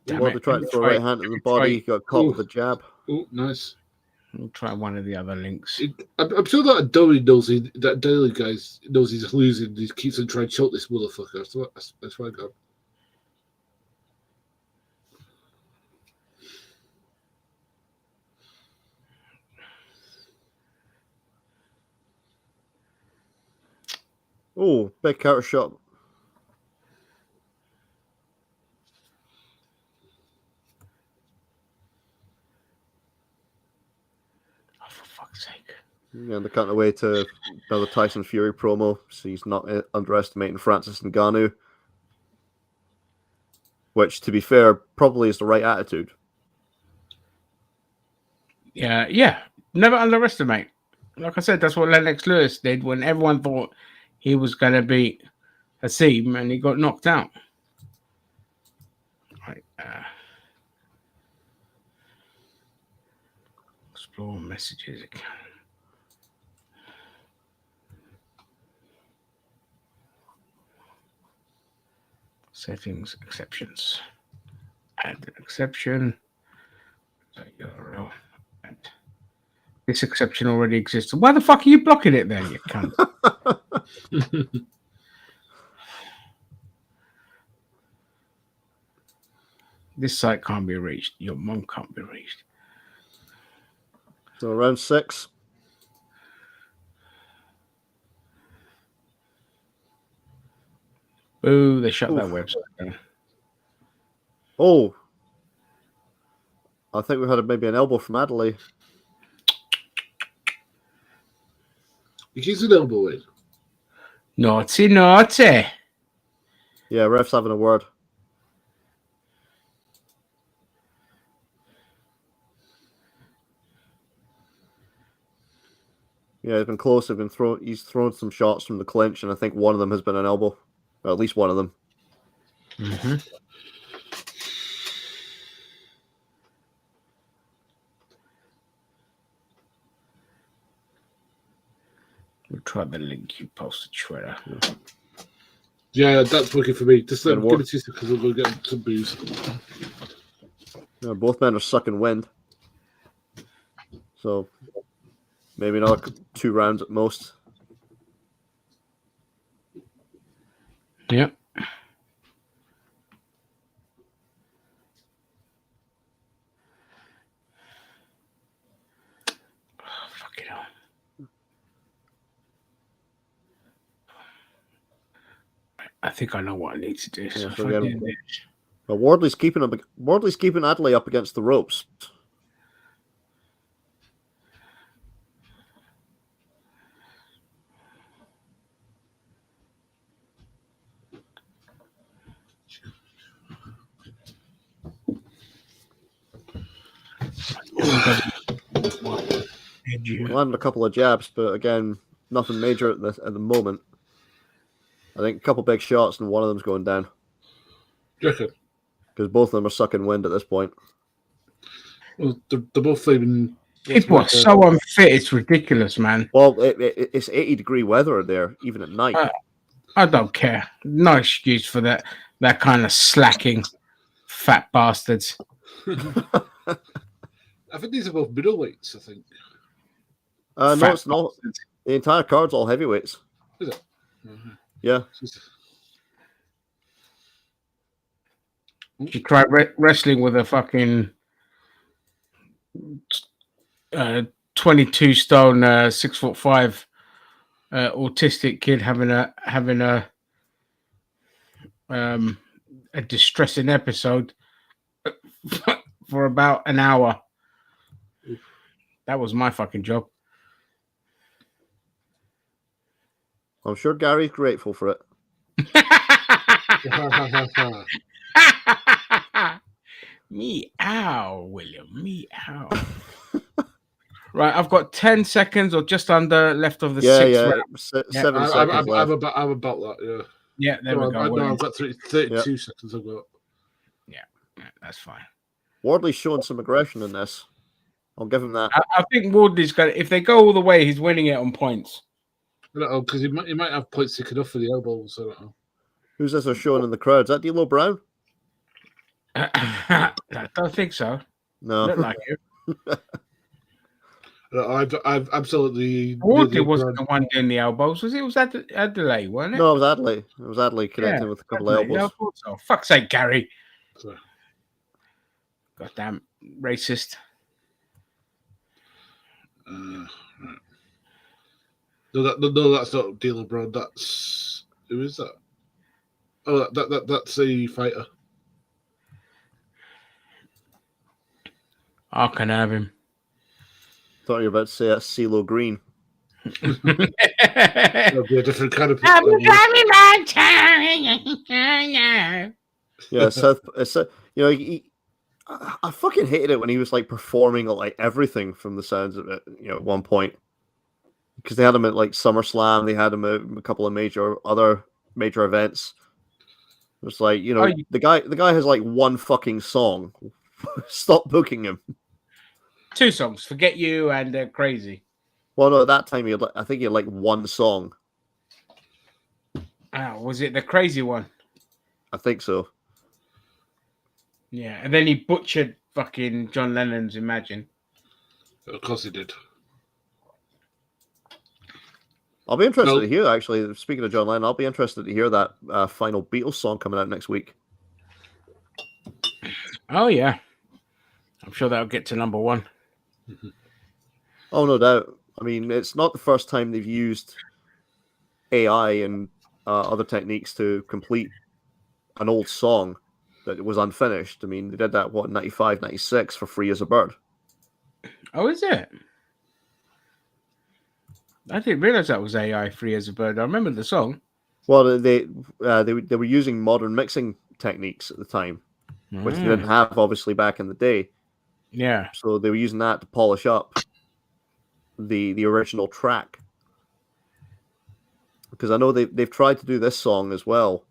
They tried to throw a right hand to the body. Got caught with a jab. Oh, nice. We'll try one of the other links. I'm sure that Dolly knows that Daly guy knows he's losing. He keeps on trying to choke this motherfucker. So that's why I got. Oh, big counter shot. Oh, for fuck's sake. Yeah, they're cutting away to another Tyson Fury promo. So he's not underestimating Francis Ngannou. Which, to be fair, probably is the right attitude. Yeah. Never underestimate. Like I said, that's what Lennox Lewis did when everyone thought he was going to beat Haseem and he got knocked out. Right. Explore messages again. Settings, exceptions. Add an exception. URL. This exception already exists. Why the fuck are you blocking it then, you cunt? This site can't be reached. Your mum can't be reached. So round 6. Ooh, they shut that Oof. website down. Oh, I think we had maybe an elbow from Adelaide. He keeps an elbow in. Naughty, naughty. Yeah, ref's having a word. Yeah, he's been close. He's thrown some shots from the clinch, and I think one of them has been an elbow, or at least one of them. Mm-hmm. We'll try the link you posted, Twitter. Yeah, that's working for me. Just Good give work. me 2 seconds. I'll go get some booze. Yeah, both men are sucking wind, so maybe another 2 rounds at most. Yep. Oh, fuck it all. I think I know what I need to do. So Yeah, if so I again, do this. But Wardley's keeping Adley up against the ropes. Landed a couple of jabs, but again, nothing major at the moment. I think a couple big shots and one of them's going down. Reckon? Because both of them are sucking wind at this point. Well, they're both flaming. People are so unfit, it's ridiculous, man. Well, it's 80-degree weather there, even at night. I don't care. No excuse for that kind of slacking fat bastards. I think these are both middleweights, I think. No, it's not. The entire card's all heavyweights. Is it? Mm-hmm. Yeah. You try wrestling with a fucking 22 stone, 6'5" autistic kid having a distressing episode for about an hour. That was my fucking job. I'm sure Gary's grateful for it. Meow, William. Meow. Right, I've got 10 seconds or just under left of the sixth round. 7 seconds left. I'm about that, yeah. Yeah, there we go. I've got 32 seconds I've got. Yeah, that's fine. Wardley's showing some aggression in this. I'll give him that. I think Wardley's got it. If they go all the way, he's winning it on points. I don't know, because he might have points thick enough for the elbows. I don't know. Who's this are showing in the crowd? Is that D'Lo Brown? I don't think so. No. Look like it. I've absolutely. Wardley wasn't the one doing the elbows, was it? It was Adelaide, wasn't it? No, it was Adelaide. It was Adelaide connecting with a couple of elbows. Yeah, I thought so. Fuck's sake, Gary. Sorry. Goddamn racist. Right. No, that's not D'Lo Brown. That's who is that? Oh, that's a fighter. I can have him. Thought you were about to say that's CeeLo Green. That'll be a different kind of. Yeah, Seth. I fucking hated it when he was like performing like everything from the sounds of it. At one point, because they had him at like SummerSlam, they had him at a couple of other major events. It was like the guy has like one fucking song. Stop booking him. 2 songs, Forget You and Crazy. Well, no, at that time I think he had like one song. Was it the Crazy one? I think so. Yeah, and then he butchered fucking John Lennon's Imagine. Of course he did. I'll be interested to hear, actually, speaking of John Lennon, I'll be interested to hear that final Beatles song coming out next week. Oh, yeah. I'm sure that'll get to number 1. Mm-hmm. Oh, no doubt. I mean, it's not the first time they've used AI and other techniques to complete an old song that was unfinished. I mean, they did that, what, 95, 96 for Free as a Bird. Oh, is it? I didn't realize that was AI, Free as a Bird. I remember the song. Well, they were using modern mixing techniques at the time, which they didn't have, obviously, back in the day. Yeah. So they were using that to polish up the original track. Because I know they've tried to do this song as well.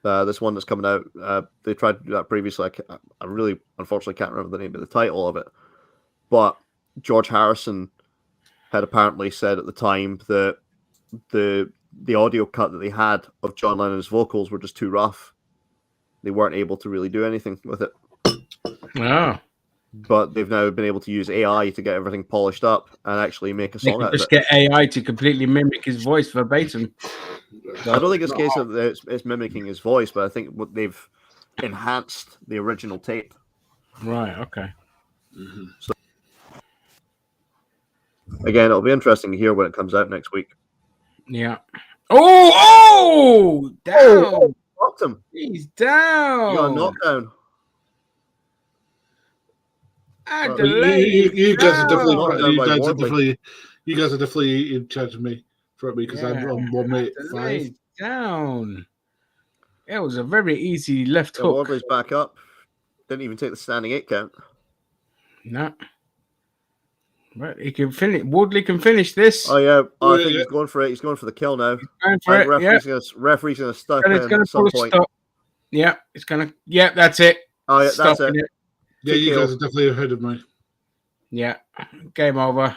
This one that's coming out, they tried to do that previously. I really, unfortunately, can't remember the name of the title of it. But George Harrison had apparently said at the time that the audio cut that they had of John Lennon's vocals were just too rough. They weren't able to really do anything with it. Oh. But they've now been able to use AI to get everything polished up and actually make a song out of it. Just get AI to completely mimic his voice verbatim. I don't think it's a case of it's mimicking his voice, but I think they've enhanced the original tape. Right, okay. Mm-hmm. So, again, it'll be interesting to hear when it comes out next week. Yeah. Oh, down. Oh, knocked him. He's down. You got a knockdown. You guys are definitely in charge of me for me because I'm on 1-5. Down. It was a very easy left hook. Wardley's back up. Didn't even take the standing 8 count. No. But he can finish. Woodley can finish this. Oh yeah, I think he's going for it. He's going for the kill now. He's going for it. Referee's gonna stop him at some point. Stop. Yeah, it's gonna. Yeah, that's it. Oh yeah, that's it. Yeah, you guys are definitely ahead of me. Yeah, game over.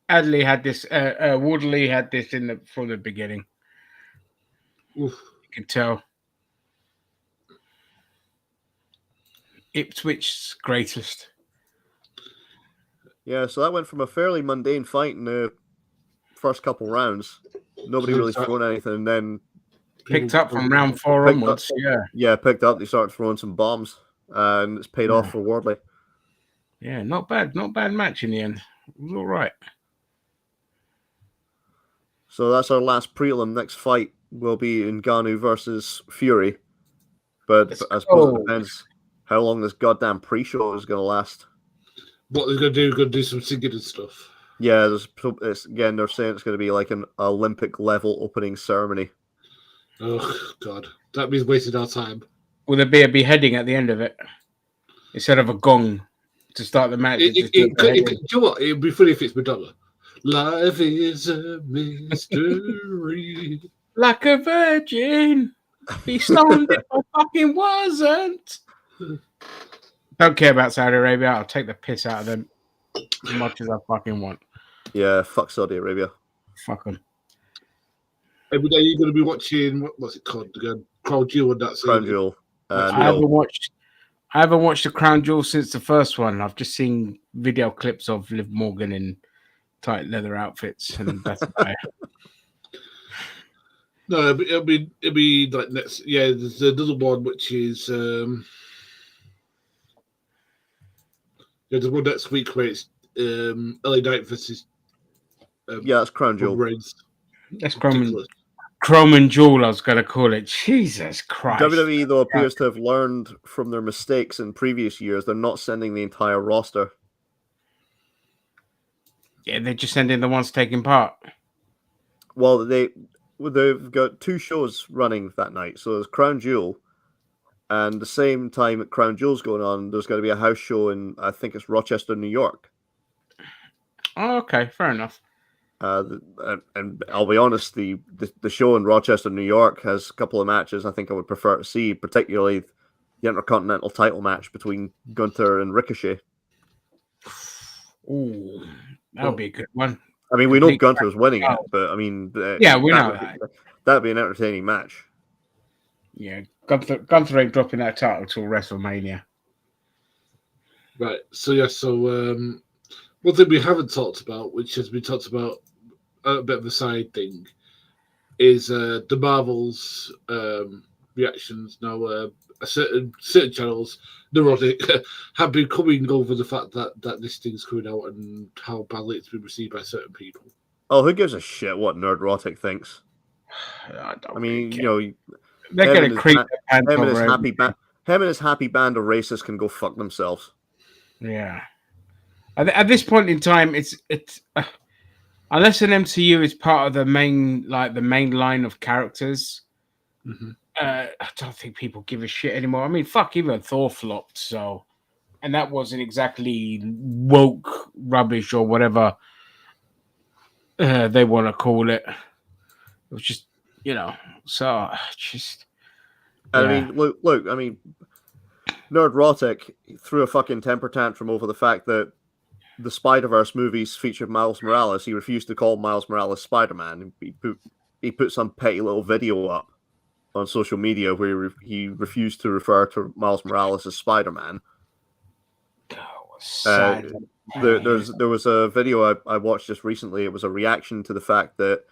Adley had this. Woodley had this from the beginning. Oof. You can tell. Ipswich's greatest. Yeah, so that went from a fairly mundane fight in the first couple rounds. Nobody really thrown anything, and then picked up from round 4 onwards. Yeah, picked up. They started throwing some bombs, and it's paid off for Wardley. Yeah, not bad match in the end. It was all right. So that's our last prelim. Next fight will be Ngannou versus Fury, but I suppose it depends how long this goddamn pre-show is going to last. What they're going to do some singing and stuff. Yeah, they're saying it's going to be like an Olympic level opening ceremony. Oh God, that means wasting our time. Will there be a beheading at the end of it instead of a gong to start the match? Do you know what? It'd be funny if it's Madonna. Life is a mystery. Like a virgin, be stoned if I fucking wasn't. Don't care about Saudi Arabia. I'll take the piss out of them as much as I fucking want. Yeah, fuck Saudi Arabia. Fuck them. Every day you're going to be watching, what's it called again? Crown Jewel and that's Crown Jewel. I haven't watched the Crown Jewel since the first one. I've just seen video clips of Liv Morgan in tight leather outfits, and that's about it. No, it'll be like next. Yeah, there's another one which is there's one next week where it's LA Knight versus that's Crown Jewel. That's Chrome and Jewel, I was going to call it. Jesus Christ. WWE, though, appears to have learned from their mistakes in previous years. They're not sending the entire roster. Yeah, they're just sending the ones taking part. Well, they've got 2 shows running that night. So there's Crown Jewel, and the same time that Crown Jewel's going on, there's going to be a house show in, I think it's Rochester, New York. Oh, okay, fair enough. And I'll be honest, the show in Rochester, New York has a couple of matches I think I would prefer to see, particularly the Intercontinental title match between Gunther and Ricochet. Ooh, that would be a good one. I mean, we know Gunther's winning it, but I mean, yeah, we know that. That'd be an entertaining match. Yeah, Gunther ain't dropping that title till WrestleMania. Right. So one thing we haven't talked about, which has been talked about a bit of a side thing, is the Marvel's reactions. Now, certain channels, Neurotic, have been coming over the fact that this thing's coming out and how badly it's been received by certain people. Oh, who gives a shit what Nerdrotic thinks? don't I really mean, care. you know, They're him going and to his creep ba- the pants him and his over happy everything. him and his happy band of racists can go fuck themselves. Yeah. At this point in time, it's unless an MCU is part of the main line of characters. Mm-hmm. I don't think people give a shit anymore. I mean, fuck, even Thor flopped, so, and that wasn't exactly woke rubbish or whatever they want to call it. It was just, so just And I yeah. mean, look. I mean, Nerdrotic threw a fucking temper tantrum over the fact that the Spider-Verse movies featured Miles Morales. He refused to call Miles Morales Spider-Man. He put some petty little video up on social media where he refused to refer to Miles Morales as Spider-Man. Sad. There was a video I watched just recently. It was a reaction to the fact that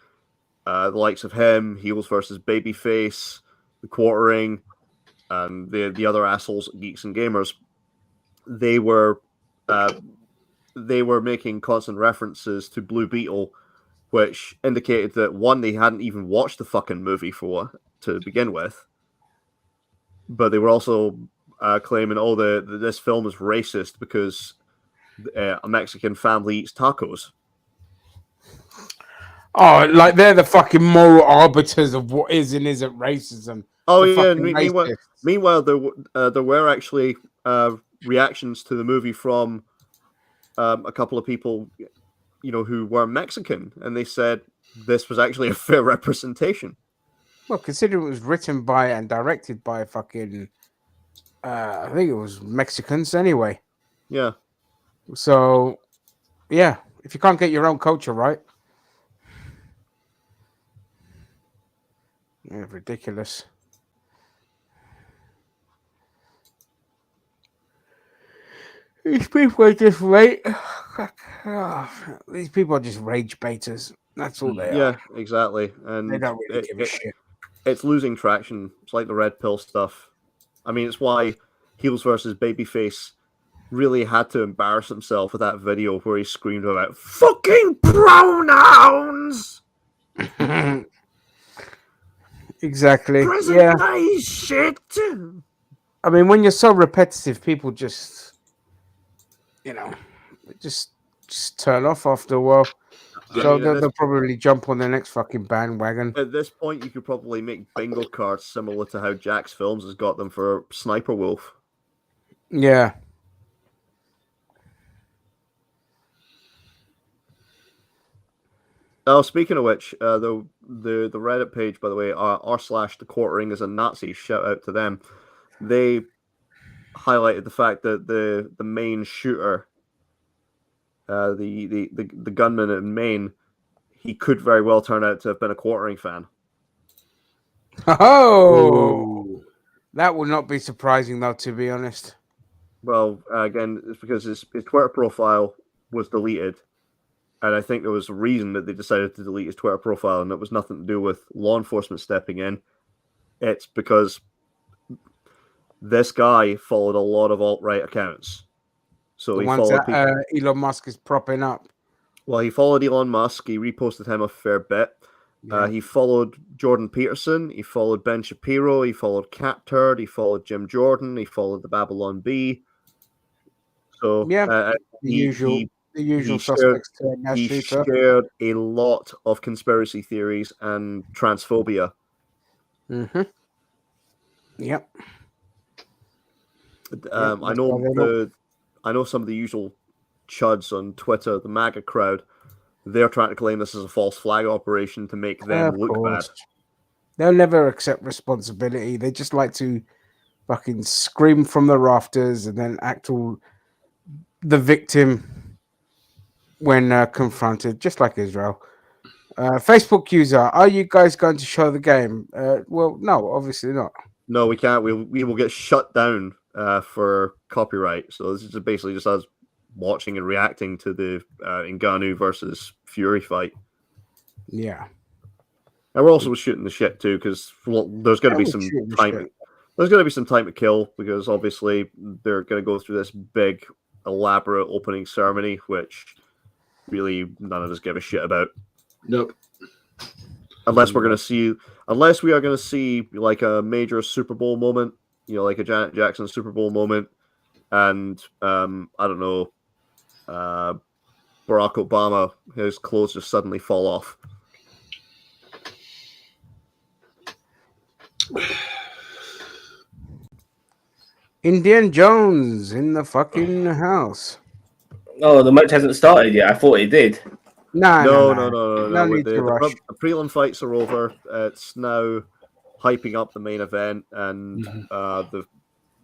the likes of him, Heels versus Babyface, the Quartering, and the other assholes, Geeks and Gamers, they were uh, making constant references to Blue Beetle, which indicated that one, they hadn't even watched the fucking movie to begin with, but they were also claiming, oh, this film is racist because a Mexican family eats tacos. Oh, like they're the fucking moral arbiters of what is and isn't racism. Oh The yeah, fucking meanwhile there were actually reactions to the movie from a couple of people, who were Mexican, and they said this was actually a fair representation. Well, considering it was written by and directed by fucking, I think it was Mexicans anyway. Yeah. So, yeah, if you can't get your own culture right, yeah, ridiculous. These people are just these people are just rage baiters. That's all they Yeah, are. exactly. They And don't really give a shit. it's losing traction. It's like the red pill stuff. I mean, it's why Heels versus Babyface really had to embarrass himself with that video where he screamed about fucking pronouns. Exactly. Present day shit. I mean, when you're so repetitive, people just, just turn off after a while. I So mean, they'll probably jump on the next fucking bandwagon. at this point, you could probably make bingo cards similar to how Jax Films has got them for Sniper Wolf. Yeah. Oh, speaking of which, the Reddit page, by the way, r/the Quartering is a Nazi. Shout out to them. They highlighted the fact that the main shooter, the gunman in Maine, he could very well turn out to have been a Quartering fan. Oh, that would not be surprising, though, to be honest. Well, again, it's because his Twitter profile was deleted. And I think there was a reason that they decided to delete his Twitter profile, and it was nothing to do with law enforcement stepping in. It's because this guy followed a lot of alt-right accounts. So The he ones followed that Elon Musk is propping up. Well, he followed Elon Musk. He reposted him a fair bit. Yeah. He followed Jordan Peterson. He followed Ben Shapiro. He followed Cat Turd. He followed Jim Jordan. He followed the Babylon Bee. So the he usual shared, suspects. he shared a lot of conspiracy theories and transphobia. Mm-hmm. Yep. I know some of the usual chuds on Twitter, the MAGA crowd. They're trying to claim this is a false flag operation to make them look bad. They'll never accept responsibility. They just like to fucking scream from the rafters and then act all the victim when confronted, just like Israel. Facebook user, are you guys going to show the game? Well, no, obviously not. No, we can't. We will get shut down for copyright. So this is basically just us watching and reacting to the Ngannou versus Fury fight. Yeah. And we're also shooting the shit too, because there's going to be some time. There's going to be some time to kill, because obviously they're going to go through this big, elaborate opening ceremony, which really none of us give a shit about. Nope. unless we are going to see like a major Super Bowl moment, like a Janet Jackson Super Bowl moment, and I don't know, Barack Obama, his clothes just suddenly fall off. Indian Jones in the fucking house. Oh, the match hasn't started yet. I thought it did. No. Need to rush. The prelim fights are over. It's now hyping up the main event, and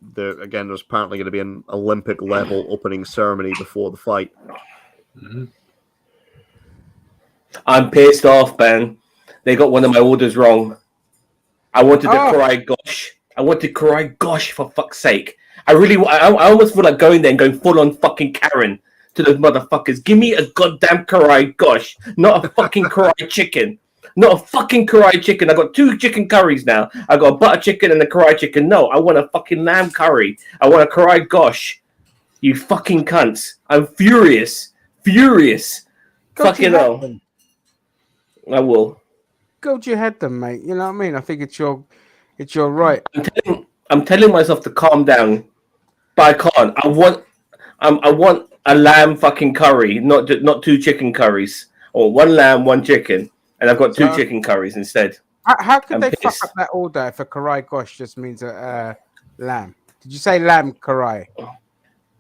there's apparently going to be an Olympic level opening ceremony before the fight. Mm-hmm. I'm pissed off, man. They got one of my orders wrong. I wanted to cry gosh. I wanted to cry gosh, for fuck's sake. I almost feel like going there and going full on fucking Karen to those motherfuckers. Give me a goddamn karai gosh, not a fucking karai chicken. Not a fucking karai chicken. I got 2 chicken curries now. I got a butter chicken and a karai chicken. No, I want a fucking lamb curry. I want a karai gosh. You fucking cunts. I'm furious. Fucking hell. I will. Go to your head then, mate. You know what I mean? I think it's your right. I'm telling myself to calm down, but I can't. I want a lamb fucking curry, not 2 chicken curries. Or 1 lamb, 1 chicken, and I've got 2 chicken curries instead. How could they fuck up that order if a karai gosh just means a lamb? Did you say lamb karai?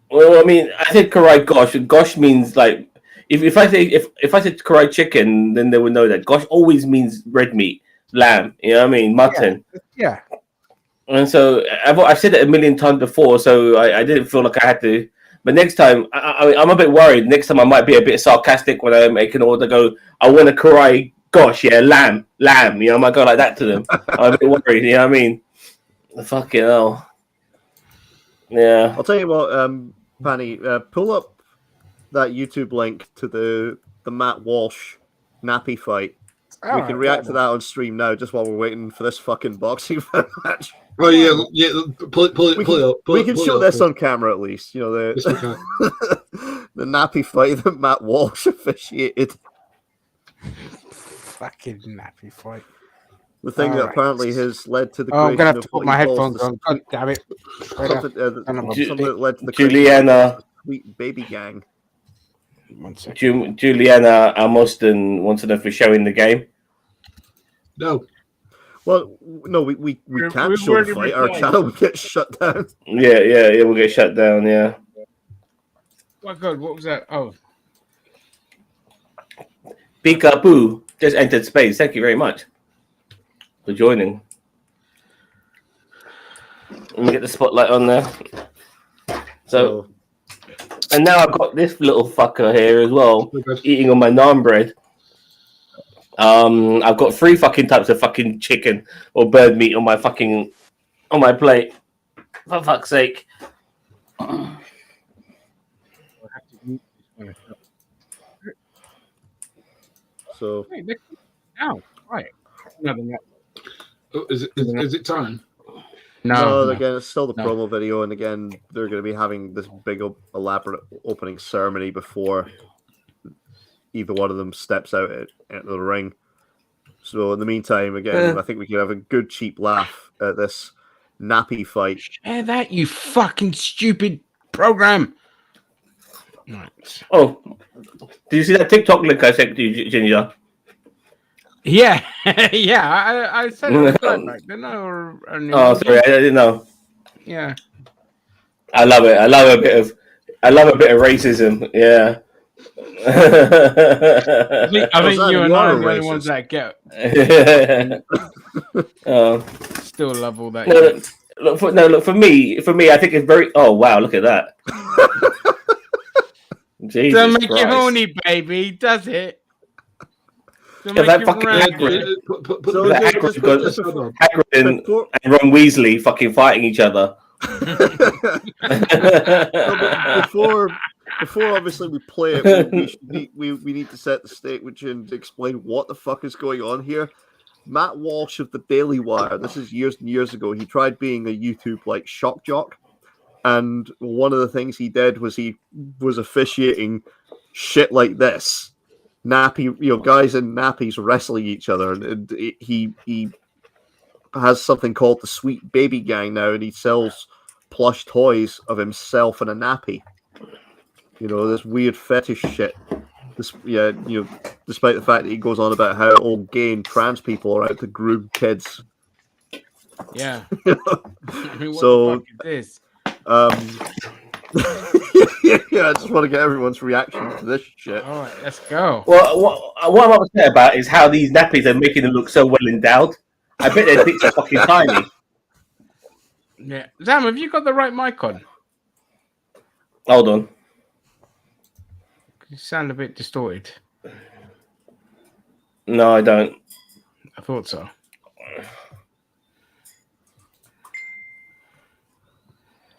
Well, I mean, I said karai gosh. Gosh means like if I said karai chicken, then they would know that gosh always means red meat, lamb. You know what I mean, mutton. Yeah. And so I've said it a million times before, so I didn't feel like I had to. But next time, I'm a bit worried. Next time, I might be a bit sarcastic when I make an order. Go, I want a karai gosh, yeah, lamb. You know, I might go like that to them. I'm a bit worried. You know what I mean? Fucking hell. Yeah. I'll tell you what, Panny, pull up that YouTube link to the Matt Walsh Nappy fight. We can react to that on stream now, just while we're waiting for this fucking boxing match. Oh yeah. Pull it up. We can show this on camera at least. You know the the nappy fight that Matt Walsh officiated. Fucking nappy fight. The thing that apparently has led to the creation I'm gonna have to of put my headphones on. God damn it! Something that led to the Juliana, sweet baby gang. Juliana Almoston wants to know if we're showing the game. No. Well, no, we can't show the fight. Our channel will get shut down. Yeah, we'll get shut down, yeah. Oh, God, what was that? Oh. Peekaboo just entered space. Thank you very much for joining. Let me get the spotlight on there. So, and now I've got this little fucker here as well, eating on my naan bread. I've got 3 fucking types of fucking chicken or bird meat on my plate. For fuck's sake. So now, right? Is it time? No, again, it's still the promo video, and again, they're going to be having this big, elaborate opening ceremony before either one of them steps out into the ring. So, in the meantime, again, I think we can have a good, cheap laugh at this nappy fight. Share that, you fucking stupid program. Right. Oh, did you see that TikTok link I sent to you, Ginger? Yeah, yeah, I said it back then. Oh, sorry, I didn't know. Yeah, I love it. I love a bit of racism. Yeah. I think you and I are the only ones that get. Still love all that. Look for me. I think it's very. Oh wow! Look at that. Jesus Doesn't make Christ. you horny, baby, does it? That fucking Hagrid and Ron Weasley fucking fighting each other. Before obviously we play it, we need to set the stage and explain what the fuck is going on here. Matt Walsh of the Daily Wire, this is years and years ago, he tried being a YouTube like shock jock, and one of the things he did was he was officiating shit like this guys in nappies wrestling each other, and he has something called the Sweet Baby Gang now, and he sells plush toys of himself in a nappy. This weird fetish shit. Despite the fact that he goes on about how old gay and trans people are out to groom kids. Yeah. I mean, what So, the fuck is this? I just want to get everyone's reaction to this shit. All right, let's go. Well, what I'm upset about is how these nappies are making them look so well endowed. I bet their dicks are fucking tiny. Yeah. Zam, have you got the right mic on? Hold on. You sound a bit distorted. No, I don't. I thought so.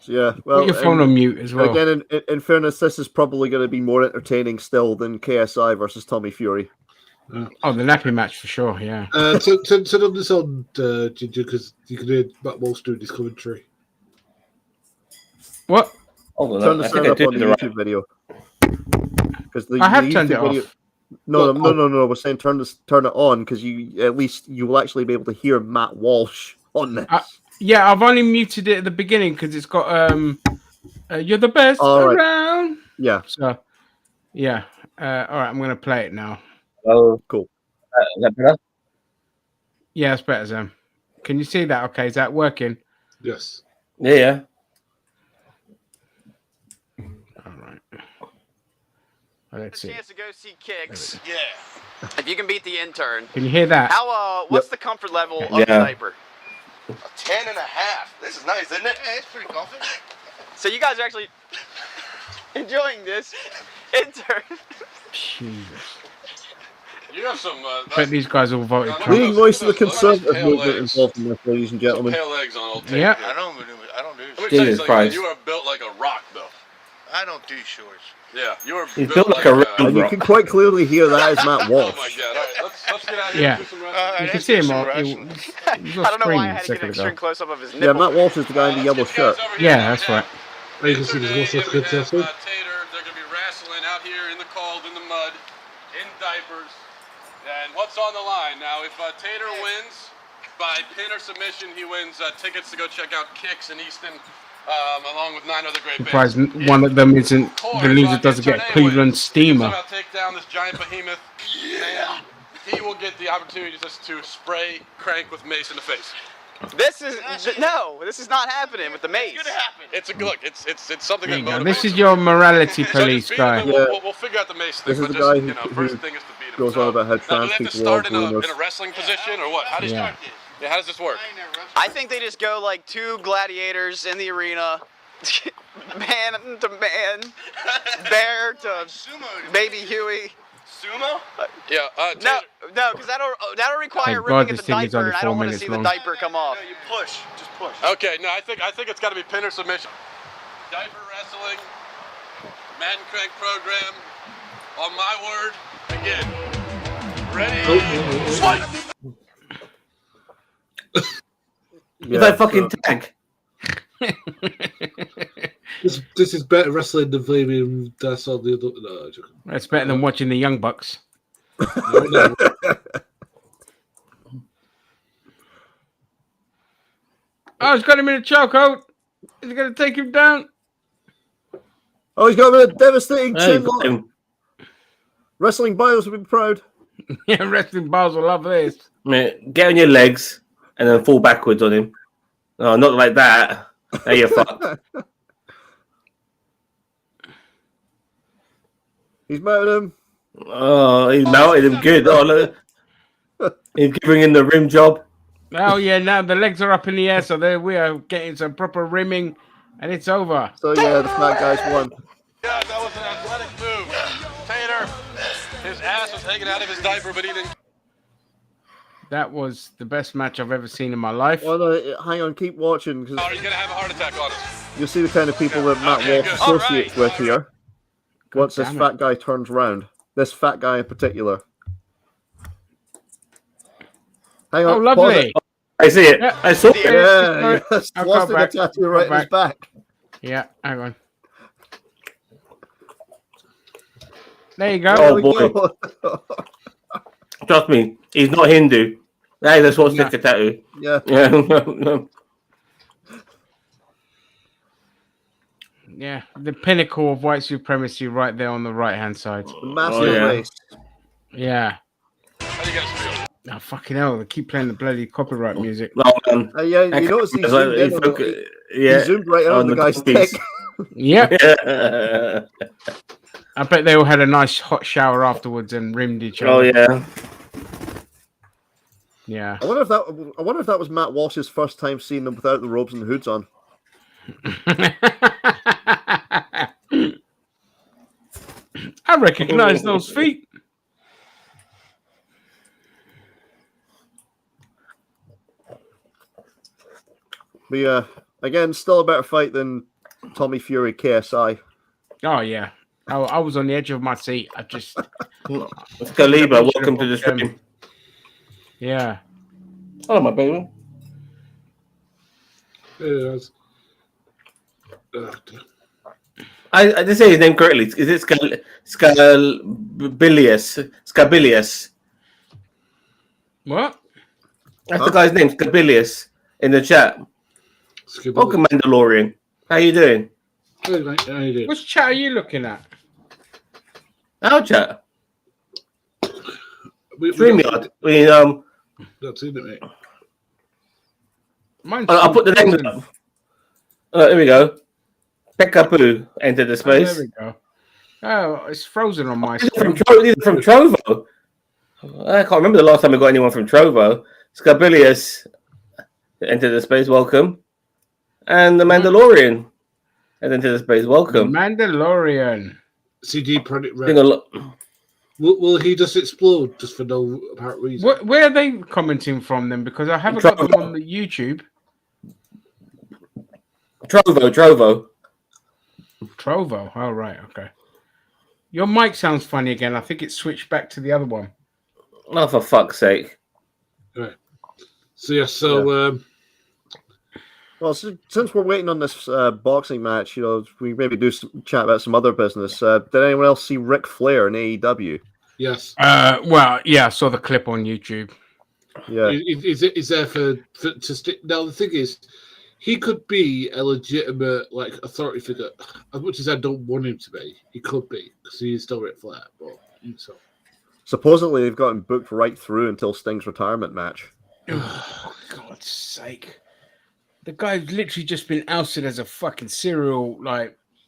Yeah, well, put your phone on mute as well. Again, in fairness, this is probably going to be more entertaining still than KSI versus Tommy Fury. Oh, the nappy match for sure. Yeah. Turn on this on, Ginger, because you can hear Matt Walsh doing his commentary. What? Hold Turn on. the I think sound I up on did the the right. YouTube video. Because I have turned it video... off. No. We're saying turn it on because you will actually be able to hear Matt Walsh on this. Yeah, I've only muted it at the beginning because it's got "You're the best around." Yeah. So, yeah. All right, I'm gonna play it now. Oh, cool. Is that better? Yeah, it's better, Sam. Can you see that? Okay, is that working? Yes. Yeah. All right. Let's see. Chance to go see Kicks. Yeah. If you can beat the intern. Can you hear that? How? What's the comfort level of the diaper? A 10.5. This is nice, isn't it? Yeah, it's pretty comfy. So you guys are actually enjoying this intern. Jesus. You have some. Bet these guys all voted Trump. Leading voice of the conservative movement involved in this, ladies and gentlemen. Pale legs on old tape. Yeah. I don't do. Let me tell you Jesus something, Christ. man. You are built like a rock, though. I don't do shorts. Yeah, you are He's built like a And round you rock. can quite clearly hear that is Matt Oh Walsh. my god! All right, let's get out of here. Yeah. And do some wrestling. You can see him all. I don't know why I had to get an extreme close up of his Yeah, nipple. Matt Walsh is the guy in the yellow Let's get shirt. guys over here. Yeah, that's right. You can see there's also good Tater, stuff. they're going to be wrestling out here in the cold, in the mud, in diapers. And what's on the line? Now, if Tater wins by pin or submission, he wins tickets to go check out Kicks in Easton, along with 9 other great Surprised bands. one of them isn't the loser doesn't get Cleveland Steamer. Somehow take down this giant behemoth. Yeah. He will get the opportunity just to spray Crank with mace in the face. This is not happening with the mace. It's gonna happen. It's a look. It's something There you that go. motivates. This is your morality So police just beat guy. him, and we'll figure out the mace thing. This is but the just, guy you know, first who thing is to beat him. goes on about how now, do trans they have to people are start groomers. in a wrestling position or what? How does Yeah. yeah, how does this work? I think they just go like 2 gladiators in the arena, man to man, bear to baby Huey. Sumo? Yeah. No, because that'll require Thank God ripping at this the thing is diaper, only and I 4 don't want to minutes see long. the diaper come off. No, you push. Just push. Okay. No, I think it's got to be pin or submission. Diaper wrestling, Madden Crank program. On my word, again. Ready? Fight! If I fucking tag. This is better wrestling than Flaming That's on the other. No, I'm joking. That's better than watching the Young Bucks. No. Oh, he's got him in a chokehold. He's going to take him down. Oh, he's got a devastating Hey, chin lock. fucking- Wrestling bios will be proud. Yeah, wrestling balls will love this. Man, get on your legs and then fall backwards on him. No, not like that. Now you're fucked. He's mounted him. Oh, he's melted him good. Oh, look. He's giving him the rim job. Oh, yeah, now the legs are up in the air, so there we are getting some proper rimming, and it's over. So yeah, the fat guy's won. Yeah, that was an athletic move. Tater, his ass was hanging out of his diaper, but he didn't. That was the best match I've ever seen in my life. Well, no, hang on, keep watching because Oh, he's gonna have a heart attack on us. you'll see the kind of people that Matt Okay, Walsh good. associates with here. Once this damn it. fat guy turns round, this fat guy in particular. Hang on, Oh, pause lovely. it. I see it. Yeah. I saw it. Yeah, yes. I'll Lost go in a back. tattoo right Go in his back. Yeah, hang on. There you go. Oh boy, trust me, he's not Hindu. That is a swastika tattoo. Yeah. Yeah, the pinnacle of white supremacy right there on the right-hand side. The massive yeah. race. Yeah. How do you guys feel? Oh, fucking hell. They keep playing the bloody copyright music. Oh, Yeah, you notice he zoomed in on he zoomed right in on the guy's dick. Yep. Yeah. I bet they all had a nice hot shower afterwards and rimmed each other. Oh yeah. Yeah. I wonder if that was Matt Walsh's first time seeing them without the robes and the hoods on. I recognize those feet. But yeah, again, still a better fight than Tommy Fury KSI. Oh, yeah. I was on the edge of my seat. I just... Kaliba, welcome to the stream. Yeah. Hello, my baby. I did say his name correctly. Is it Scabilius? What? That's the guy's name, Scabilius, in the chat. Welcome, Mandalorian. How you doing? Good, mate. How you doing? Which chat are you looking at? Our chat. StreamYard. That's it, mate. I'll put the name up. There we go. Peekaboo entered the space. There we go. Oh, it's frozen on my These screen. are from Trovo. I can't remember the last time we got anyone from Trovo. Scabilius entered the space. Welcome. And the Mandalorian entered the space. Welcome. Mandalorian. CD Projekt Red. Will he just explode just for no apparent reason? Where are they commenting from then? Because I haven't got them on the YouTube. Trovo. Oh, right. Okay. Your mic sounds funny again. I think it switched back to the other one. Oh, for fuck's sake. Right. So, yeah, Well, since we're waiting on this boxing match, we maybe do chat about some other business. Did anyone else see Ric Flair in AEW? yes. Well, yeah, I saw the clip on YouTube. Yeah. Is there to stick? Now, the thing is, he could be a legitimate authority figure. As much as I don't want him to be, he could be because he is still Ric Flair. But so. Supposedly, they've got him booked right through until Sting's retirement match. Oh, God's sake. The guy's literally just been ousted as a fucking serial,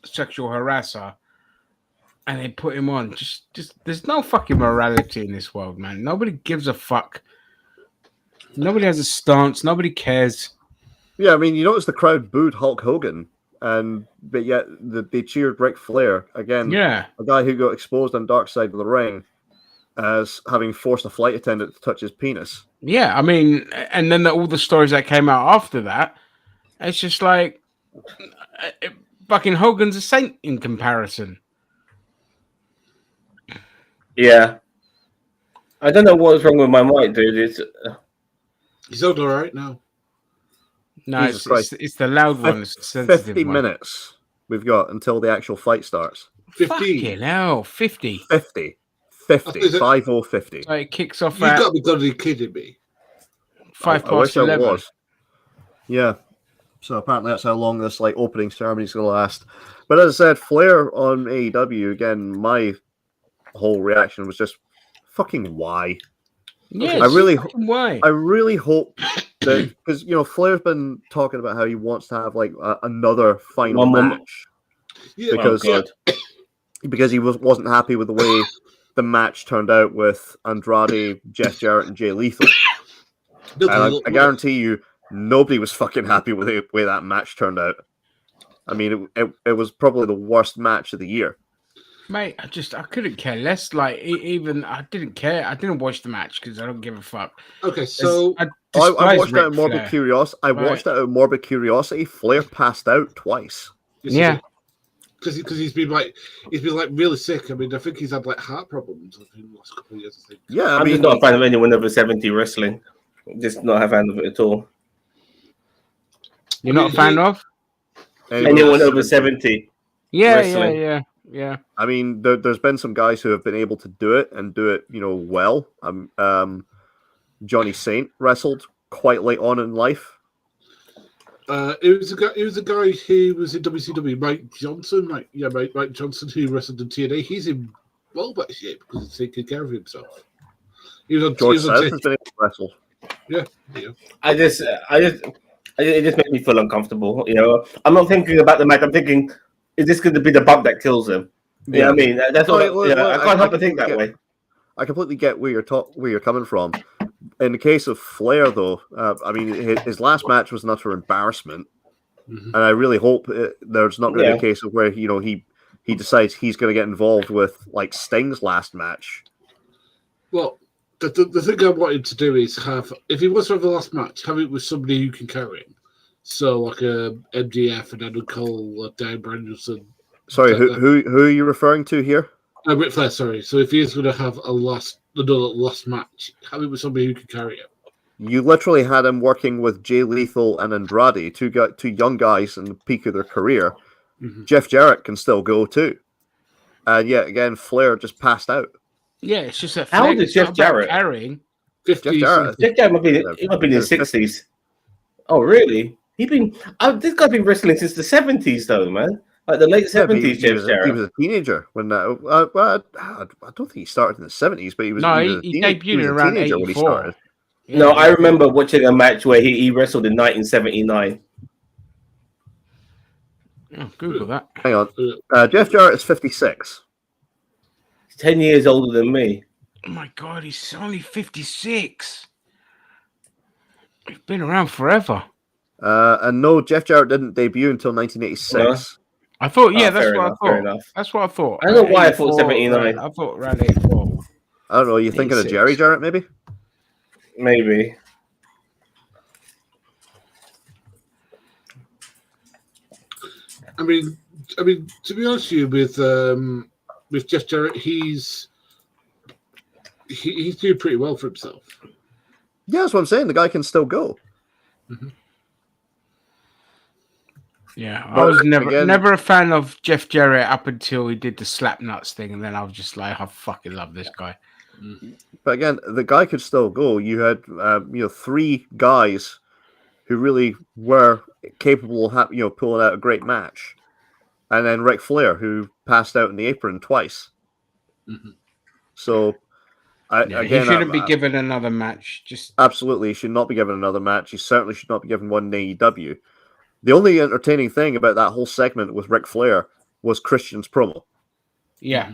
sexual harasser. And they put him on. Just there's no fucking morality in this world, man. Nobody gives a fuck. Nobody has a stance. Nobody cares. Yeah, I mean, you notice the crowd booed Hulk Hogan, but yet they cheered Ric Flair. Again, Yeah. a guy who got exposed on Dark Side of the Ring as having forced a flight attendant to touch his penis. Yeah, I mean, and then all the stories that came out after that, it's just like fucking Hogan's a saint in comparison. Yeah. I don't know what's wrong with my mic, dude. He's all right now. No, Jesus Christ. it's the loud one. It's the sensitive 50 one. minutes we've got until the actual fight starts. 15. Fucking hell, 50. 50. Is it- 50. So it kicks off You've at got to be bloody kidding me. 5 I wish past I 11. was. Yeah. So apparently that's how long this opening ceremony is going to last. But as I said, Flair on AEW, again, my whole reaction was just fucking why? Yeah, I really why? I really hope that, because Flair's been talking about how he wants to have another final One more match Yeah, because he wasn't happy with the way the match turned out with Andrade, Jeff Jarrett, and Jay Lethal. And I guarantee you, nobody was fucking happy with the way that match turned out. I mean, it was probably the worst match of the year. Mate, I couldn't care less. Even I didn't care. I didn't watch the match because I don't give a fuck. Okay, so I watched that out of morbid curiosity. Watched that out of morbid curiosity. Flair passed out twice. Yeah, because he's been really sick. I mean, I think he's had heart problems in the last couple of years. I think. Yeah, I'm just not a fan of anyone over 70 wrestling. Just not a fan of it at all. you're not a fan of Anyone over 70 Yeah, wrestling. yeah. Yeah. I mean, there's been some guys who have been able to do it and do it, well. Johnny Saint wrestled quite late on in life. It was a guy who was in WCW, Mike Johnson. Mike Johnson, who wrestled in TNA. He's in well better shape because he's taking care of himself. George South has been able to wrestle. Yeah. It just makes me feel uncomfortable. I'm not thinking about the match. I'm thinking, is this going to be the bump that kills him? You know what I mean? That's all. I can't help but think that way. I completely get where you're coming from. In the case of Flair, though, I mean, his last match was an utter embarrassment, and I really hope there's not going to be a case of where he decides he's going to get involved with like Sting's last match. Well, the thing I wanted to do is if he was to have the last match, have it with somebody who can carry him. So like a MDF and Adam Cole, or Dan Brandon. Sorry, who are you referring to here? Ric Flair, sorry. So if he is going to have another last match, have it with somebody who can carry him. You literally had him working with Jay Lethal and Andrade, two young guys in the peak of their career. Mm-hmm. Jeff Jarrett can still go too. And yet again, Flair just passed out. Yeah, it's just how old is Jeff Jarrett? Carrying. 50s. Jeff Jarrett might be in his 60s. Oh, really? This guy's been wrestling since the 70s, though, man. Like the late 70s, Jeff Jarrett. He was a teenager when I don't think he started in the 70s, but he debuted around 84. When he started. Yeah, no, I remember watching a match where he wrestled in 1979. Oh, Google that. Hang on. Jeff Jarrett is 56. He's 10 years older than me. Oh my God, he's only 56. He's been around forever. And no, Jeff Jarrett didn't debut until 1986. I thought, that's what enough, I thought. Fair enough. That's what I thought. I don't know why I thought 79. I thought around 84. I don't know. You thinking of Jerry Jarrett, maybe? Maybe. I mean, to be honest with you, with Jeff Jarrett, he's doing pretty well for himself. Yeah, that's what I'm saying. The guy can still go. Mm-hmm. Yeah, I was never a fan of Jeff Jarrett up until he did the slap nuts thing, and then I was just like, I fucking love this guy. But again, the guy could still go. You had three guys who really were capable of pulling out a great match, and then Ric Flair, who passed out in the apron twice. Mm-hmm. So, he shouldn't be given another match. Absolutely, he should not be given another match. He certainly should not be given one in AEW. The only entertaining thing about that whole segment with Ric Flair was Christian's promo. Yeah.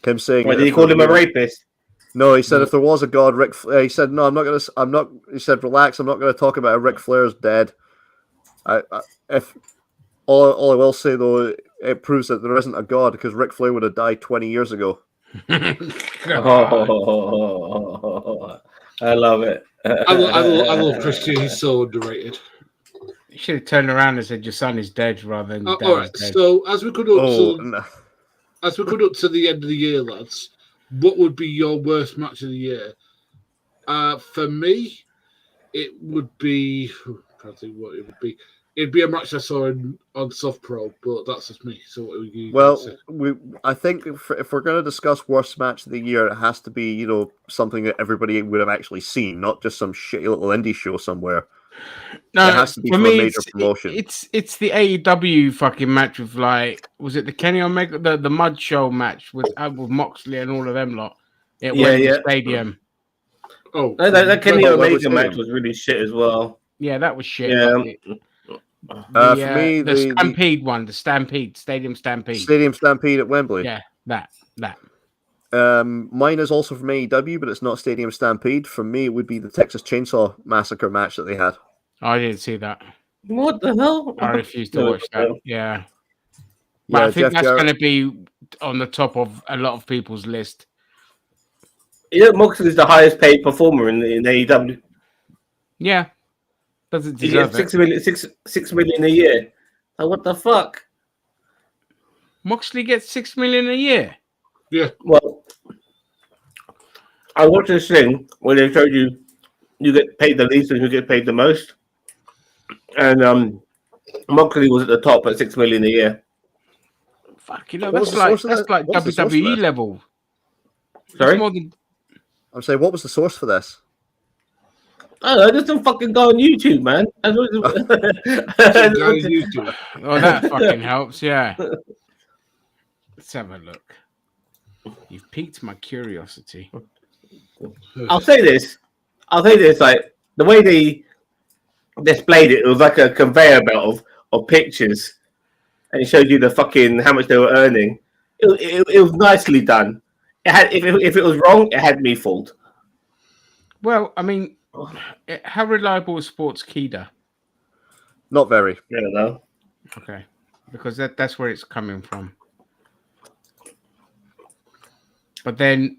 Him saying, why did he call him a rapist? No, he said if there was a god, he said no. He said relax. I'm not going to talk about Ric Flair's dead. If all I will say though, it proves that there isn't a god because Ric Flair would have died 20 years ago. I love it. I love Christian. He's so underrated. You should have turned around and said your son is dead rather than all right. Dead. So as we come up to the end of the year, lads, what would be your worst match of the year? For me, it would be. I can't think what it would be. It'd be a match I saw on Soft Pro, but that's just me. So what would you I think if we're going to discuss worst match of the year, it has to be something that everybody would have actually seen, not just some shitty little indie show somewhere. No, it has to be for a me, major promotion. It's the AEW fucking match with was it the Kenny Omega the Mud Show match with Moxley and all of them lot at Wembley Stadium. Oh, that Kenny Omega match was really shit as well. Yeah, that was shit. Yeah. For me, the Stampede one, the Stadium Stampede at Wembley. Yeah, that. Mine is also from AEW, but it's not Stadium Stampede. For me, it would be the Texas Chainsaw Massacre match that they had. I didn't see that. What the hell? I refuse to watch that. Yeah. But I think that's going to be on the top of a lot of people's list. Moxley is the highest paid performer in AEW. Yeah. Doesn't deserve it. 6 million a year. Like, what the fuck? Moxley gets 6 million a year. Yeah. Well, I watched this thing where they showed you get paid the least and you get paid the most. And Moxley was at the top at 6 million a year. Fuck, you know, What was that's the source of that's that? like What was the source of WWE this? level. Sorry? That's more than I'm saying, what was the source for this? I don't know, just don't fucking go on YouTube, man. Some guys used to. oh, that fucking helps. Yeah. Let's have a look. You've piqued my curiosity. I'll say this. Like the way they displayed it, it was like a conveyor belt of pictures, and it showed you the fucking how much they were earning. It was nicely done. It had if it was wrong, it had me fooled. Well, I mean, how reliable is Sportskeeda? Not very. I don't know. Okay, because that's where it's coming from. But then,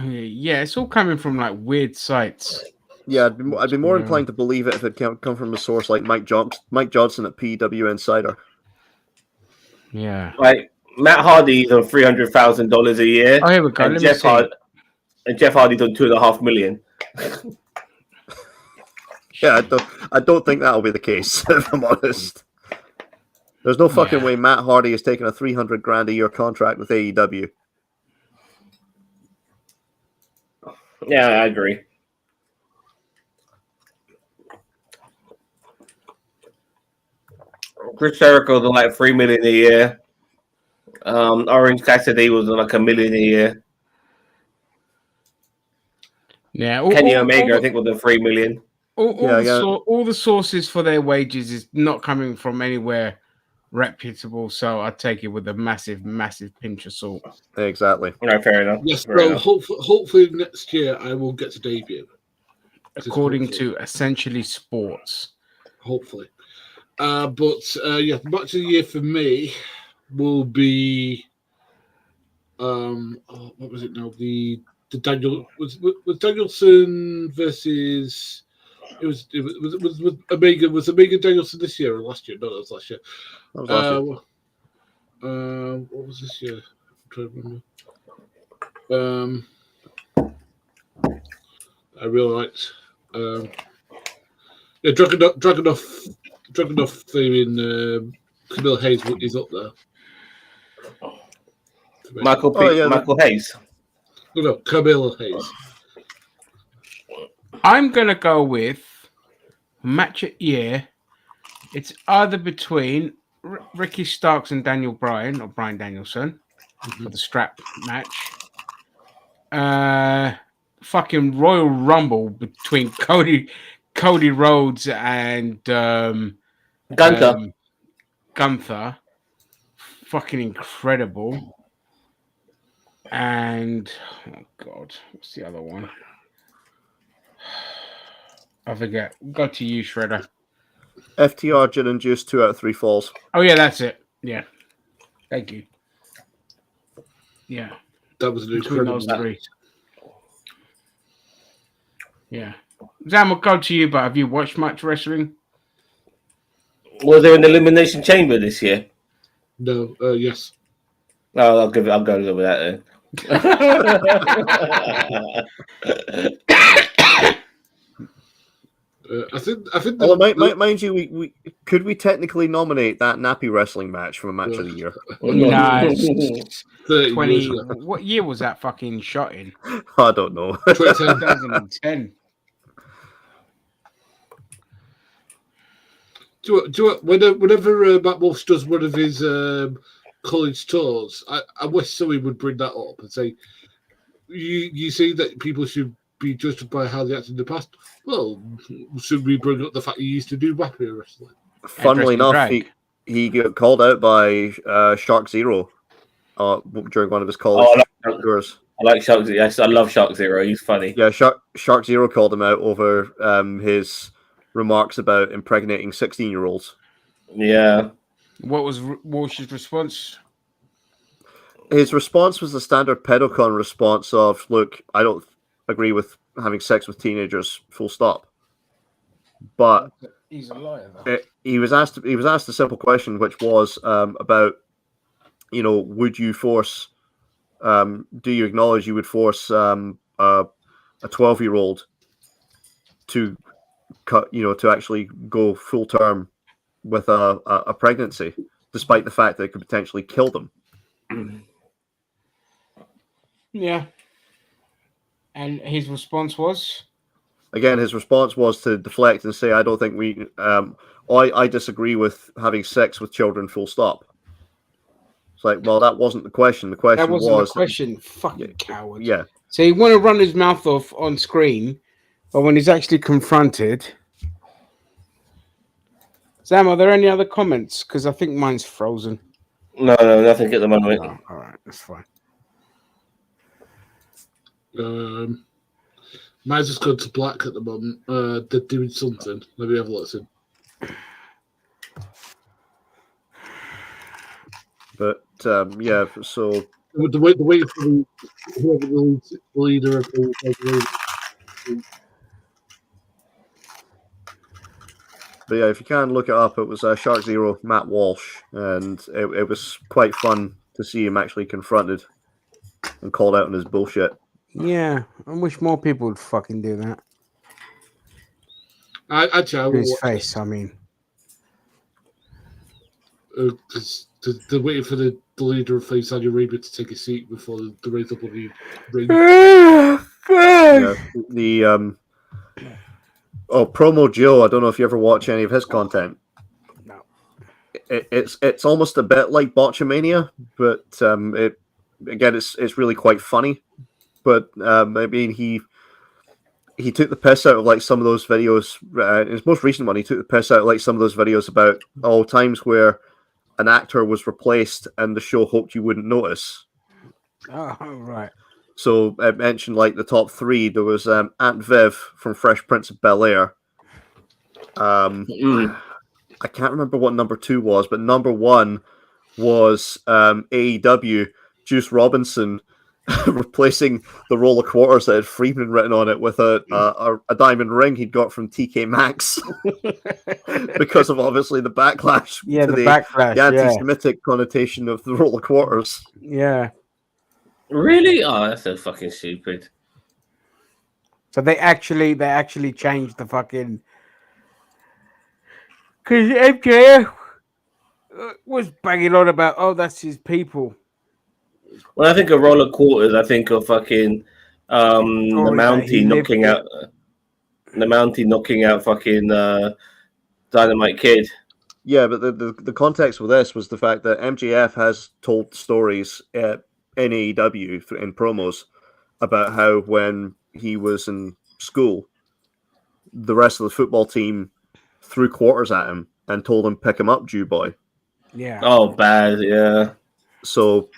yeah, it's all coming from like weird sites. Yeah, I'd be more inclined to believe it if it come from a source like Mike Johnson at PW Insider. Yeah. Like Matt Hardy's on $300,000 a year. Oh, here we go. And Let me see. Jeff Hardy's on $2.5 million. Yeah, I don't think that'll be the case, if I'm honest. There's no fucking way Matt Hardy is taking a $300,000 a year contract with AEW. Yeah, I agree. Chris Jericho's on like $3 million a year. Orange Cassidy was on like $1 million a year. Yeah. Kenny Omega, I think, was on $3 million. All the sources for their wages is not coming from anywhere reputable, so I take it with a massive, massive pinch of salt. Exactly. No, fair enough. Yes, fair well, enough. hopefully next year I will get to debut. According to Essentially Sports. Hopefully. Yeah, match of the year for me will be what was it now? The Daniel was Danielson versus was Omega Danielson this year or last year? No, that was last year. That was last year. What was this year? I'm trying to remember. I really liked Dragunov theme Camille Hayes is up there. Michael Hayes. No, Camille Hayes. I'm gonna go with match of year. It's either between Ricky Starks and Daniel Bryan or Bryan Danielson for the strap match. Fucking Royal Rumble between Cody Rhodes and Gunther. Gunther. Fucking incredible. And oh god, what's the other one? I forget. Go to you, Shredder. FTR Gin and Juice 2 out of 3 falls. Oh yeah, that's it. Yeah. Thank you. Yeah. That was an Between incredible those three. Yeah. Zam, I'll go to you, but have you watched much wrestling? Was there an Elimination Chamber this year? No, yes. No, I'll go with that then. I think. Although, mind you, we could we technically nominate that nappy wrestling match from a match of the year? Nah, 30 20. years ago. What year was that fucking shot in? I don't know. 2010. Whenever Matt Wolf does one of his college tours, I wish somebody would bring that up and say, you see that people should be judged by how they acted in the past. Well, should we bring up the fact he used to do rapid wrestling? Funnily enough, he got called out by Shark Zero during one of his calls. I like Shark Zero. Yes, I love Shark Zero. He's funny. Yeah, Shark Zero called him out over his remarks about impregnating 16-year-olds. Yeah. What was Walsh's response? His response was the standard pedocon response of, look, I don't agree with having sex with teenagers, full stop. But he's a liar, though. He was asked a simple question, which was about, would you force, do you acknowledge you would force a 12-year-old to to actually go full term with a pregnancy, despite the fact that it could potentially kill them? Yeah. And his response was? Again, his response was to deflect and say, "I don't think we. I disagree with having sex with children. Full stop." It's like, well, that wasn't the question. The question That wasn't was, the question. Fucking coward. yeah. So he want to run his mouth off on screen, but when he's actually confronted. Sam, are there any other comments? Because I think mine's frozen. No, nothing at the moment. Oh, all right, that's fine. Mine's just gone to black at the moment. They're doing something. Let me have a listen. But yeah, so The way for whoever the leader of the but yeah, if you can look it up, it was Shark Zero Matt Walsh, and it was quite fun to see him actually confronted and called out on his bullshit. Yeah, I wish more people would fucking do that. Actually, His face, I mean. Because they're waiting for the leader of Saudi Arabia to take a seat before the raise up of the ring. Yeah, the Promo Joe. I don't know if you ever watch any of his content. No. It's almost a bit like Botchamania, but it's really quite funny. But I mean, he took the piss out of like some of those videos. His most recent one, he took the piss out of like some of those videos about all times where an actor was replaced and the show hoped you wouldn't notice. Oh, right. So I mentioned like the top three. There was Aunt Viv from Fresh Prince of Bel-Air. I can't remember what number 2 was, but number 1 was AEW Juice Robinson replacing the roll of quarters that had Friedman written on it with a diamond ring he'd got from TK Maxx because of obviously the backlash. Yeah, to the backlash. the anti-Semitic connotation of the roll of quarters. Yeah. Really? Oh, that's so fucking stupid. So they actually changed the fucking. Because MJF was banging on about, oh, that's his people. When I think of roller quarters, I think of fucking the Mountie knocking out fucking Dynamite Kid. Yeah, but the context with this was the fact that MJF has told stories in AEW in promos about how when he was in school, the rest of the football team threw quarters at him and told him, "Pick him up, Jew boy." Yeah. Oh, bad. Yeah. So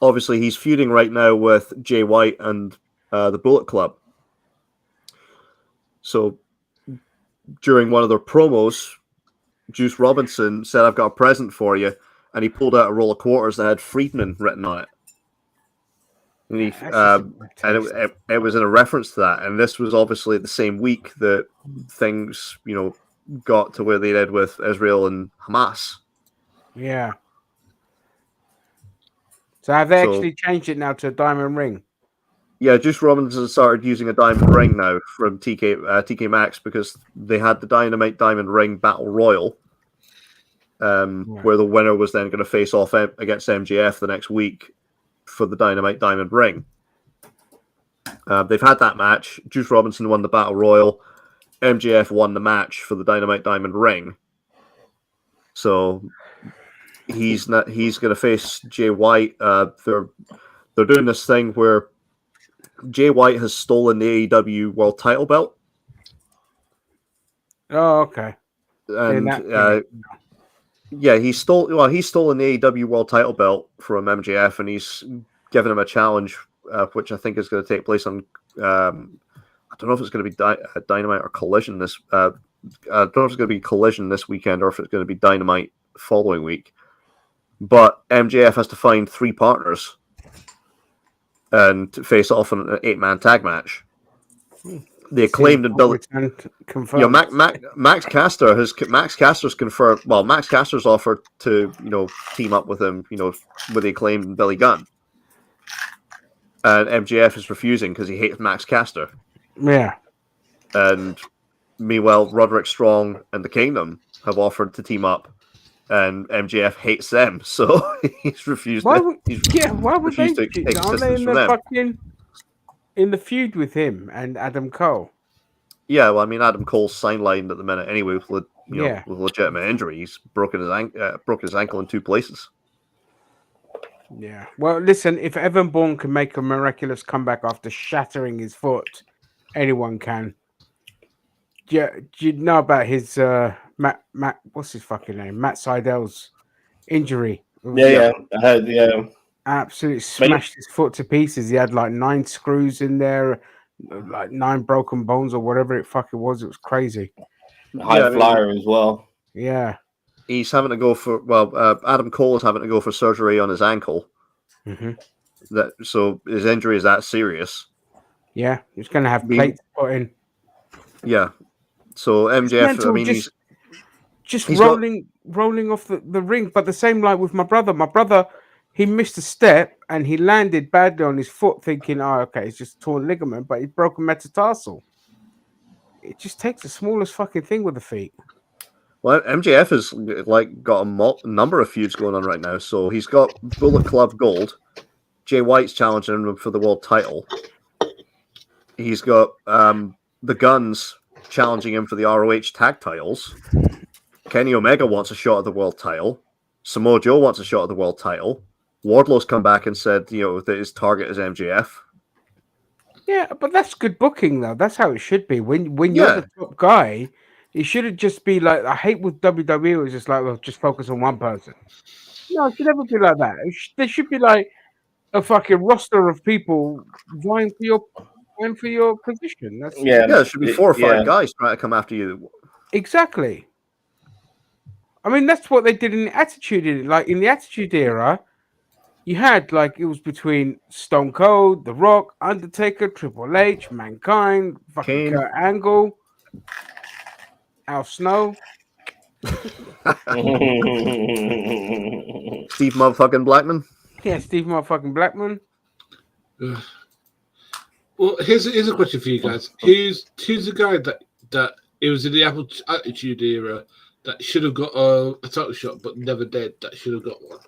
obviously he's feuding right now with Jay White and the Bullet Club. So during one of their promos, Juice Robinson said, "I've got a present for you," and he pulled out a roll of quarters that had Friedman written on it. And, it was in a reference to that. And this was obviously the same week that things, got to where they did with Israel and Hamas. Yeah. So have they actually changed it now to a diamond ring? Yeah, Juice Robinson started using a diamond ring now from TK Maxx because they had the Dynamite Diamond Ring Battle Royal, where the winner was then going to face off against MJF the next week for the Dynamite Diamond Ring. They've had that match. Juice Robinson won the Battle Royal. MJF won the match for the Dynamite Diamond Ring. So he's going to face Jay White. They're doing this thing where Jay White has stolen the AEW World Title belt. Oh, okay. And he's stolen the AEW World Title belt from MJF, and he's given him a challenge, which I think is going to take place on. I don't know if it's going to be Dynamite or Collision this. I don't know if it's going to be Collision this weekend or if it's going to be Dynamite the following week. But MJF has to find 3 partners and to face off in an 8-man tag match. The Acclaimed and Billy. Max Caster's confirmed. Well, Max Caster's offered to team up with him, with the Acclaimed and Billy Gunn, and MJF is refusing because he hates Max Caster. Yeah. And meanwhile, Roderick Strong and the Kingdom have offered to team up and MJF hates them, so he's refused. Why would refused they? to take Aren't they assistance in from the them. fucking in the feud with him and Adam Cole? Yeah, well, I mean, Adam Cole's sidelined at the minute anyway with with legitimate injury. He's broken his ankle in 2 places. Yeah. Well, listen, if Evan Bourne can make a miraculous comeback after shattering his foot, anyone can. Do you know about his Matt? What's his fucking name? Matt Seidel's injury. Yeah, I heard. Yeah, Absolutely smashed his foot to pieces. He had like 9 screws in there, like 9 broken bones or whatever it fucking was. It was crazy. High flyer as well. Yeah. He's having to go for Adam Cole is having to go for surgery on his ankle. So his injury is that serious. Yeah, he's going to have plates put in. Yeah. So MJF, I mean, he's rolling off the ring, but the same like with my brother. My brother, he missed a step and he landed badly on his foot, thinking, "Oh, okay, it's just torn ligament," but he broke a metatarsal. It just takes the smallest fucking thing with the feet. Well, MJF has like got a number of feuds going on right now. So he's got Bullet Club Gold. Jay White's challenging him for the world title. He's got the Guns challenging him for the ROH tag titles. Kenny Omega wants a shot at the world title. Samoa Joe wants a shot at the world title. Wardlow's come back and said, that his target is MJF. Yeah, but that's good booking, though. That's how it should be. When you're the top guy, it shouldn't just be like, I hate with WWE, it's just like, well, just focus on one person. No, it should never be like that. There should be like a fucking roster of people vying for your position. There should be 4 or 5 guys trying to come after you. Exactly. I mean, that's what they did in the Attitude Era. Like in the Attitude Era, you had it was between Stone Cold, The Rock, Undertaker, Triple H, Mankind, fucking Kurt Angle, Al Snow, Steve motherfucking Blackman. Yeah, Steve motherfucking Blackman. Well, here's a question for you guys. Who's the guy that it was in the Attitude Era that should have got a title shot but never did? That should have got one.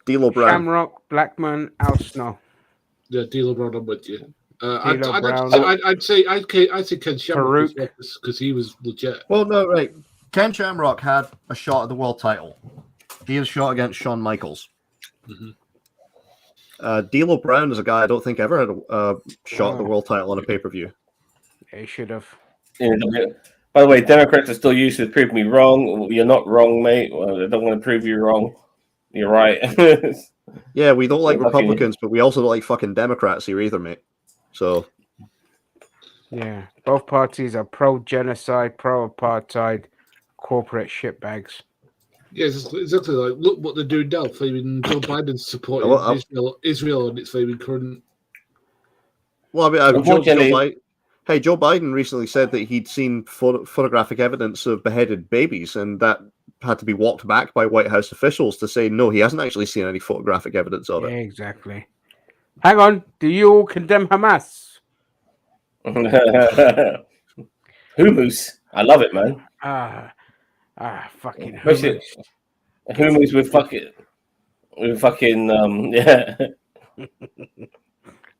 D'Lo Brown, Shamrock, Blackman, Al Snow. Yeah, D'Lo Brown. I'm with you. I'd say Ken Shamrock because he was legit. Well, no, right. Ken Shamrock had a shot at the world title. He had a shot against Shawn Michaels. D'Lo Brown is a guy I don't think ever had a shot at the world title on a pay-per-view. He should have. Yeah, by the way, Democrats are still used to prove me wrong. You're not wrong, mate. Well, I don't want to prove you wrong. You're right. Yeah, we don't like Republicans, but we also don't like fucking Democrats here either, mate. So, yeah, both parties are pro-genocide, pro-apartheid, corporate shitbags. Yeah, exactly. Like, look what they're doing now. Flaming Joe Biden's supporting Israel and its flaming current. Well, I mean, Joe Biden recently said that he'd seen photographic evidence of beheaded babies, and that had to be walked back by White House officials to say no, he hasn't actually seen any photographic evidence of it. Exactly. Hang on, do you all condemn Hamas? Hummus, I love it, man. Fucking hummus. Hummus with fucking yeah.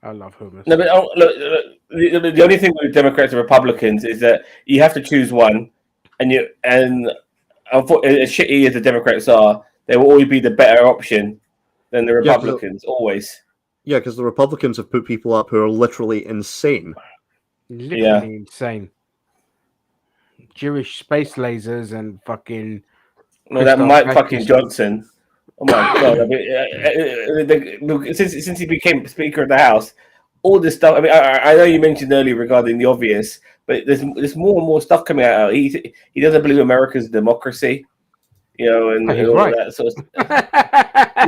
I love hummus. No, but look, the only thing with Democrats and Republicans is that you have to choose one, and as shitty as the Democrats are, they will always be the better option than the Republicans, always. Yeah, because the Republicans have put people up who are literally insane. Literally insane. Jewish space lasers and fucking. No, that Mike fucking Johnson. Oh my god! I mean, since he became Speaker of the House, all this stuff. I mean, I know you mentioned earlier regarding the obvious, but there's more and more stuff coming out. He doesn't believe America's democracy, and all right. that sort of stuff.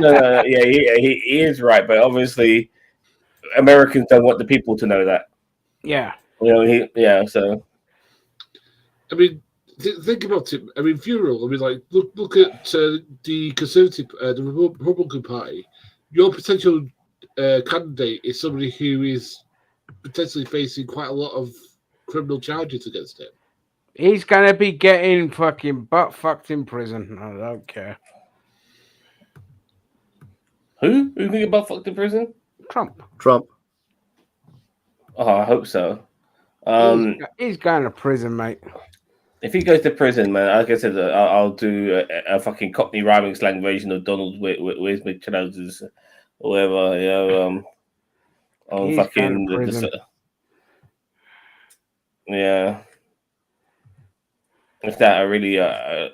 No, yeah, he is right, but obviously Americans don't want the people to know that. Yeah. So. I mean, think about it. I mean, funeral. I mean, like, look at the Conservative, the Republican Party. Your potential candidate is somebody who is potentially facing quite a lot of criminal charges against him. He's gonna be getting fucking butt fucked in prison. I don't care. Who? Who can get butt fucked in prison? Trump. Oh, I hope so. He's going to prison, mate. If he goes to prison, man, like I said, I'll do a fucking Cockney rhyming slang version of Donald's "Where's my trousers?" or whatever. You know, on He's fucking going to prison. Yeah. If that, I really, I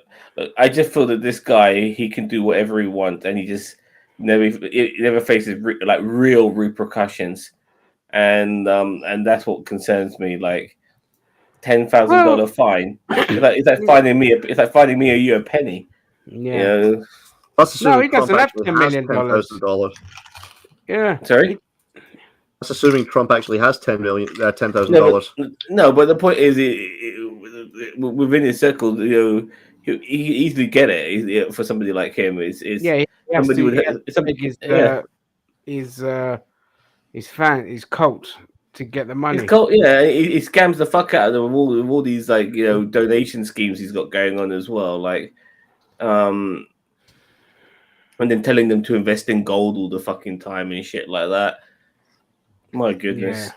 just feel that this guy, he can do whatever he wants, and he just never faces real repercussions, and that's what concerns me. Like $10,000 fine. It's like finding me. It's like finding me or you a penny. Yeah. You know? That's assuming He doesn't Trump have actually $10 has million. $10,000. Yeah. Sorry. That's assuming Trump actually has $10,000. No, but the point is, within his circle, you know, he easily get it for somebody like him. Somebody would his cult to get the money. His cult, yeah, he scams the fuck out of them with all these donation schemes he's got going on as well, and then telling them to invest in gold all the fucking time and shit like that. My goodness. Yeah.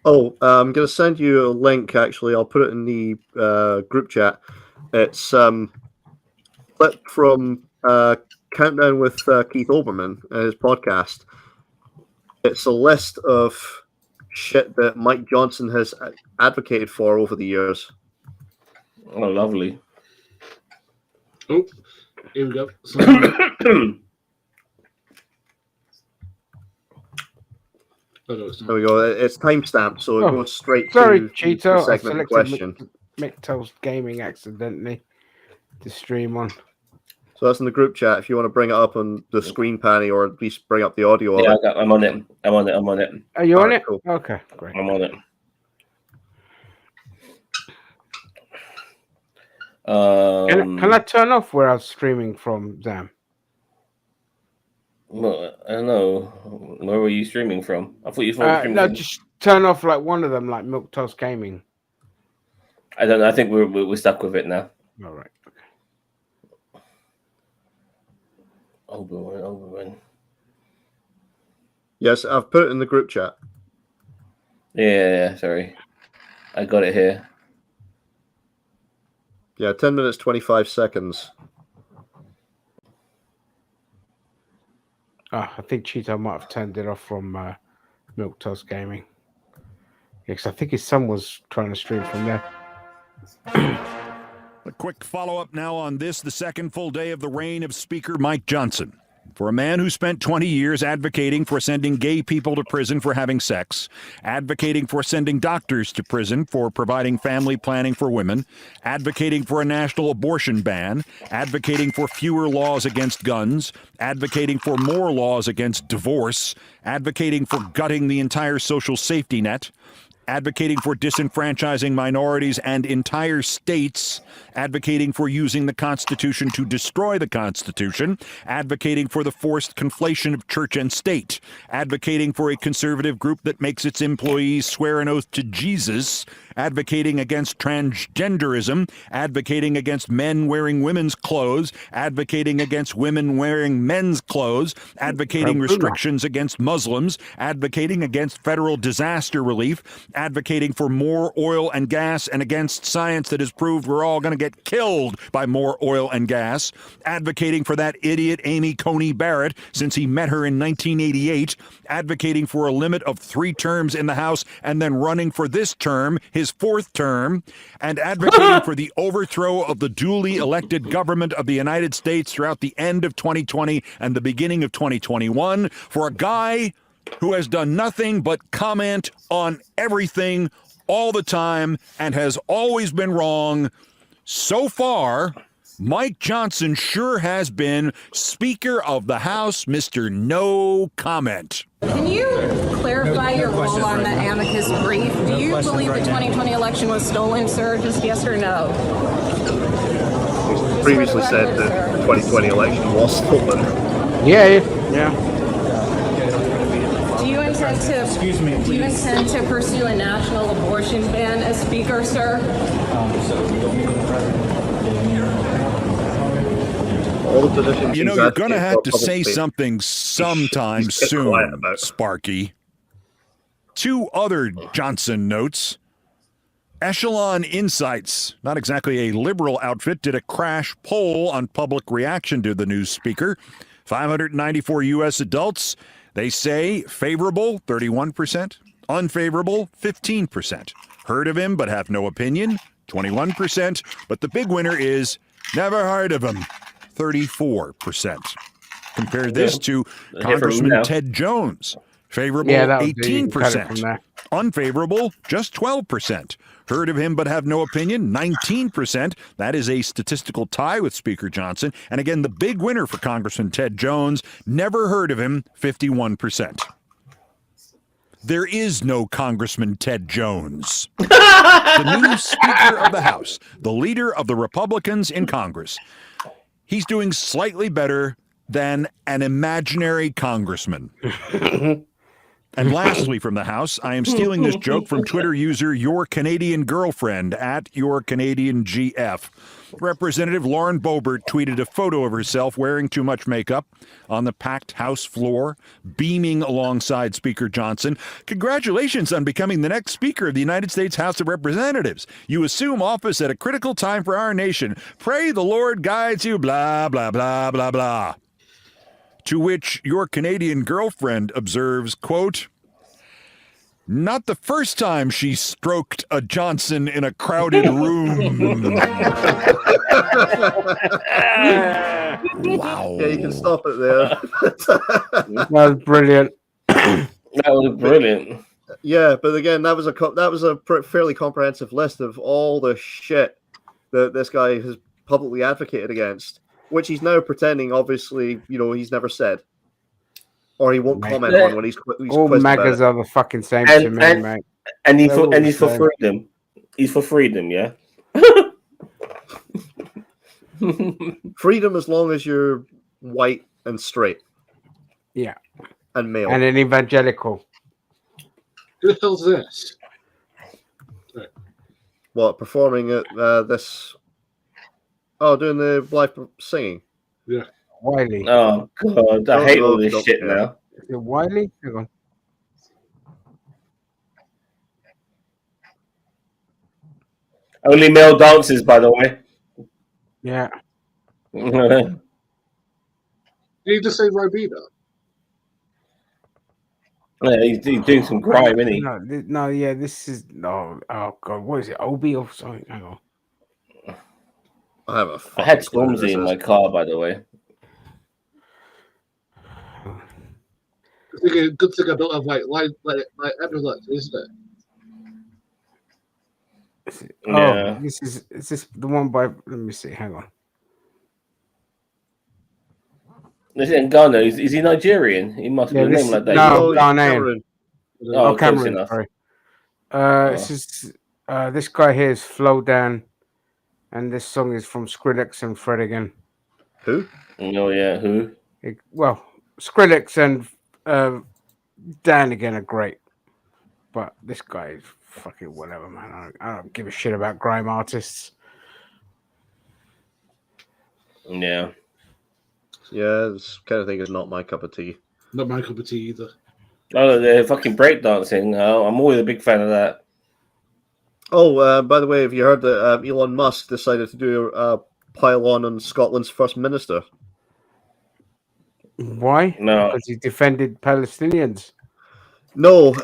Oh, I'm going to send you a link, actually. I'll put it in the group chat. It's clip from Countdown with Keith Olbermann, his podcast. It's a list of shit that Mike Johnson has advocated for over the years. Oh, lovely. Oh, here we go. There we go. It's timestamped, so it goes straight to Cheeto, the segment in question. McToast Gaming accidentally to stream on. So that's in the group chat. If you want to bring it up on the screen, Panny, or at least bring up the audio. Yeah, I'm on it. I'm on it. Are you on it? Cool. Okay, great. I'm on it. Can I turn off where I was streaming from, Zam? Well, I don't know. Where were you streaming from? I thought you were streaming from... just turn off like one of them, like Milk Toast Gaming. I don't know. I think we're stuck with it now. All right. Okay. Oberman. Yes, I've put it in the group chat. Yeah, sorry. I got it here. Yeah, 10 minutes, 25 seconds. I think Cheeto might have turned it off from Milk Toast Gaming. Because I think his son was trying to stream from there. A quick follow-up now on this, the second full day of the reign of Speaker Mike Johnson. For a man who spent 20 years advocating for sending gay people to prison for having sex, advocating for sending doctors to prison for providing family planning for women, advocating for a national abortion ban, advocating for fewer laws against guns, advocating for more laws against divorce, advocating for gutting the entire social safety net, advocating for disenfranchising minorities and entire states, advocating for using the Constitution to destroy the Constitution, advocating for the forced conflation of church and state, advocating for a conservative group that makes its employees swear an oath to Jesus, advocating against transgenderism, advocating against men wearing women's clothes, advocating against women wearing men's clothes, advocating restrictions against Muslims, advocating against federal disaster relief, advocating for more oil and gas and against science that has proved we're all going to get killed by more oil and gas, advocating for that idiot Amy Coney Barrett since he met her in 1988, advocating for a limit of 3 terms in the House and then running for this term, his 4th term, and advocating for the overthrow of the duly elected government of the United States throughout the end of 2020 and the beginning of 2021 for a guy who has done nothing but comment on everything all the time and has always been wrong. So far, Mike Johnson sure has been Speaker of the House, Mr. No Comment. Can you clarify your role on the amicus brief? Do you believe the 2020 election was stolen, sir? Just yes or no? Previously said that the 2020 election was stolen. Yeah. Do you intend Excuse me, do you intend to pursue a national abortion ban as Speaker, sir? All the positions You know, he's you're going to advocated have for to say publicly, something sometime he's kept quiet soon, about. Sparky. Two other Johnson notes. Echelon Insights, not exactly a liberal outfit, did a crash poll on public reaction to the new speaker. 594 U.S. adults, they say favorable, 31%, unfavorable, 15%. Heard of him but have no opinion, 21%. But the big winner is never heard of him, 34%. Compare this to Congressman Ted Jones. Favorable, 18%. Unfavorable, just 12%. Heard of him but have no opinion, 19%. That is a statistical tie with Speaker Johnson. And again, the big winner for Congressman Ted Jones, never heard of him, 51%. There is no Congressman Ted Jones. The new Speaker of the House, the leader of the Republicans in Congress. He's doing slightly better than an imaginary congressman. And lastly from the House, I am stealing this joke from Twitter user Your Canadian Girlfriend at Your Canadian GF. Representative Lauren Boebert tweeted a photo of herself wearing too much makeup on the packed House floor, beaming alongside Speaker Johnson. Congratulations on becoming the next Speaker of the United States House of Representatives. You assume office at a critical time for our nation. Pray the Lord guides you, blah, blah, blah, blah, blah. To which Your Canadian Girlfriend observes, quote, not the first time she stroked a Johnson in a crowded room. Wow. Yeah, you can stop it there. That was brilliant. That was brilliant. Yeah, but again, that was a fairly comprehensive list of all the shit that this guy has publicly advocated against, which he's now pretending, obviously, he's never said, or he won't comment on when he's all quizzed MAGAs about are the fucking same to me, mate. And he's for freedom. He's for freedom, yeah. Freedom as long as you're white and straight. Yeah. And male. And an evangelical. Who the hell's this? What, performing at this? Oh, doing the live singing. Yeah. Wiley. Oh God, I hate all this shit now. Is it Wiley? Hang on. Only male dancers, by the way. Yeah. Did you just say Ribena? Yeah, he's doing some crime, isn't he? No, yeah, this is oh God, what is it? Obi or something? Hang on. I had Stormzy in my car, by the way. Good thing I don't have like epilepsy, isn't it? Oh, is this the one by? Let me see. Hang on. Is it Ngannou? Is he Nigerian? He must be a name like that. No, Ghanaian. Oh, Cameron. Sorry. This guy here is Flow Dan, and this song is from Skrillex and Fred again. Who? Oh yeah, who? Well, Skrillex and Dan again are great, but this guy is fucking whatever, man. I don't give a shit about grime artists. Yeah. Yeah, this kind of thing is not my cup of tea. Not my cup of tea either. Oh, they're fucking breakdancing. Oh, I'm always a big fan of that. Oh, by the way, have you heard that Elon Musk decided to do a pile-on Scotland's first minister? Why? No. Because he defended Palestinians. No.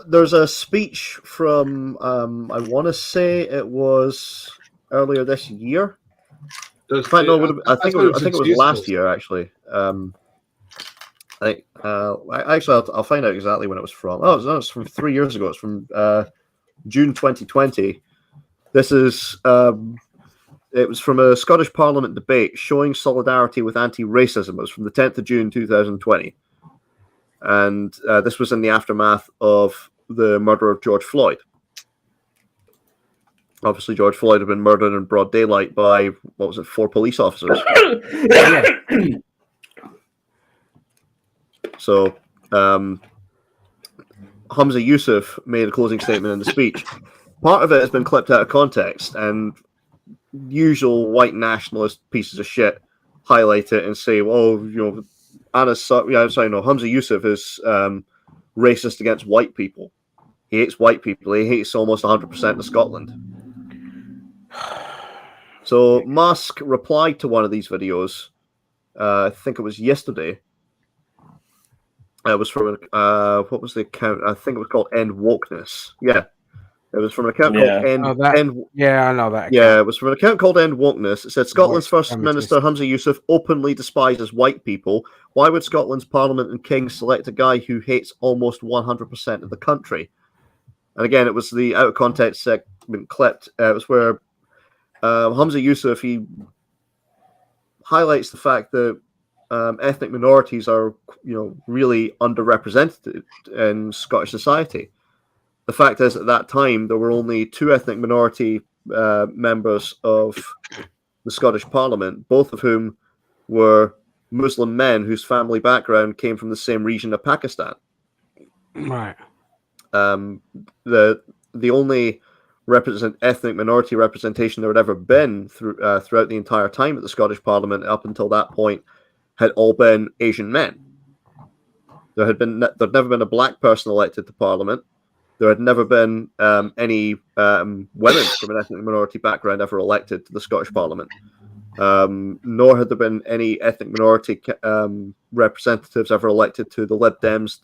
There's a speech from, I want to say it was earlier this year. I think it was last year, actually. I'll find out exactly when it was from. Oh, no, it's from 3 years ago. It's from June 2020. This is it was from a Scottish Parliament debate showing solidarity with anti-racism. It was from the 10th of June 2020, and this was in the aftermath of the murder of George Floyd. Obviously, George Floyd had been murdered in broad daylight by, 4 police officers. So, Hamza Yusuf made a closing statement in the speech. Part of it has been clipped out of context, and usual white nationalist pieces of shit highlight it and say, "Oh, Hamza Yusuf is racist against white people. He hates white people. He hates almost 100% of Scotland." So Musk replied to one of these videos. I think it was yesterday. It was from what was the account? I think it was called End Wokeness. Yeah, it was from an account called End. Yeah, I know that. Yeah, it was from an account called End Wokeness. It said Scotland's First Minister Hamza Yusuf openly despises white people. Why would Scotland's Parliament and King select a guy who hates almost 100% of the country? And again, it was the out of context segment clipped. It was where Hamza Yusuf, he highlights the fact that ethnic minorities are, really underrepresented in Scottish society. The fact is, at that time, there were only 2 ethnic minority members of the Scottish Parliament, both of whom were Muslim men whose family background came from the same region of Pakistan. Right. The only ethnic minority representation there had ever been throughout the entire time at the Scottish Parliament up until that point had all been Asian men. There'd never been a black person elected to Parliament. There had never been any women from an ethnic minority background ever elected to the Scottish Parliament. Nor had there been any ethnic minority representatives ever elected to the Lib Dems,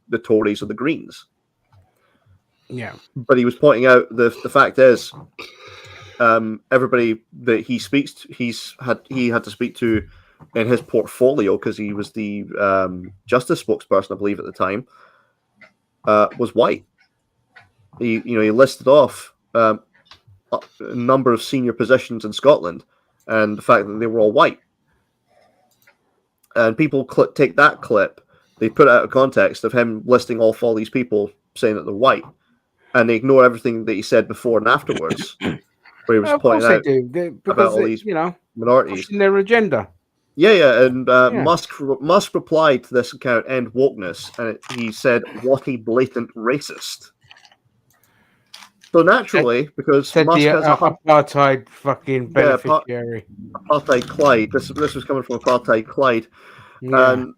the Tories, or the Greens. Yeah. But he was pointing out the fact is, everybody that he speaks to, he had to speak to in his portfolio, because he was the justice spokesperson, I believe, at the time, was white. He listed off a number of senior positions in Scotland, and the fact that they were all white. And people take that clip, they put it out of context of him listing off all these people saying that they're white, and they ignore everything that he said before and afterwards, where he was pointing out about all these minorities pushing their agenda. Yeah, and Musk replied to this account, End Wokeness, and he said, "What a blatant racist." So naturally, because said Musk the has apartheid fucking beneficiary. Apartheid Clyde. This was coming from Apartheid Clyde. Yeah. And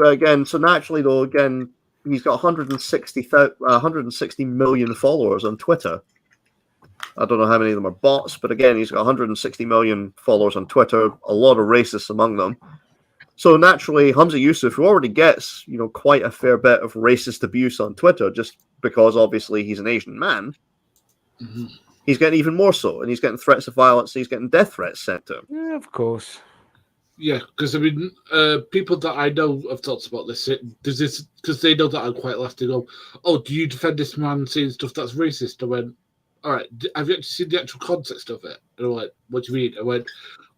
again, so naturally, though, again, he's got 160 million followers on Twitter. I don't know how many of them are bots, but again, he's got 160 million followers on Twitter, a lot of racists among them. So naturally, Hamza Yusuf, who already gets, quite a fair bit of racist abuse on Twitter, just because obviously he's an Asian man, he's getting even more so, and he's getting threats of violence, he's getting death threats sent to him. Yeah, of course. Yeah, because people that I know have talked about this, because they know that I'm quite left. They go, "Oh, do you defend this man saying stuff that's racist?" I went, "All right, have you actually seen the actual context of it?" And I went, "What do you mean?" I went,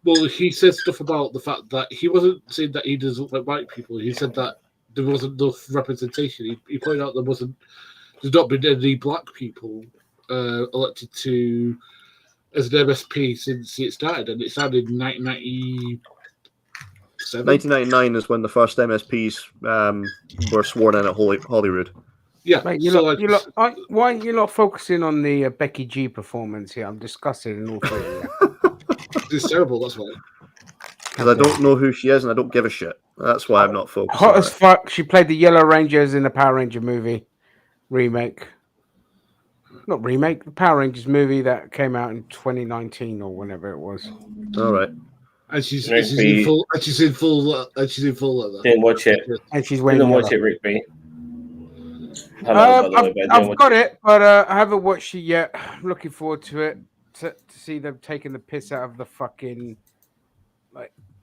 "Well, he said stuff about the fact that he wasn't saying that he doesn't look like white people. He said that there wasn't enough representation. He pointed out there's not been any black people elected to as an MSP since it started, and it started in 1997. 1999 is when the first MSPs were sworn in at Holyrood. Yeah. Mate, why aren't you not focusing on the Becky G performance here? I'm disgusted in all three of you. It's terrible, that's why. Because I don't know who she is and I don't give a shit. That's why I'm not focused. Hot as fuck. She played the Yellow Rangers in the Power Ranger movie remake. Not remake, the Power Rangers movie that came out in 2019 or whenever it was. All right. And she's in full. Didn't watch it. And she's wearing. Didn't watch it, Rigby. I've got it, but I haven't watched it yet. I'm looking forward to it to see them taking the piss out of the fucking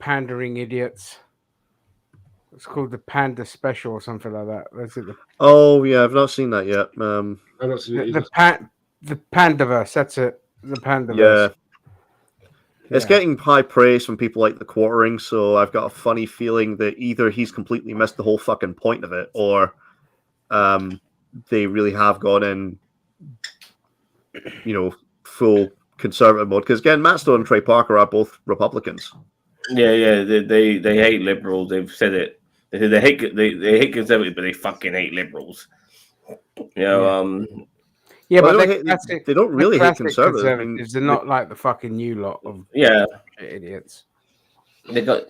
pandering idiots. It's called the Panda Special or something like that. That's it. Oh yeah, I've not seen that yet. I've not seen it the Pandaverse. That's it. The Pandaverse. Yeah. It's getting high praise from people like the Quartering, so I've got a funny feeling that either he's completely missed the whole fucking point of it, or they really have gone in, full conservative mode. Because again, Matt Stone and Trey Parker are both Republicans. Yeah, they hate liberals. They've said it. They hate conservatives, but they fucking hate liberals. Yeah, Well, but they don't really hate conservatives. I mean, they're not like the fucking new lot of idiots. They got.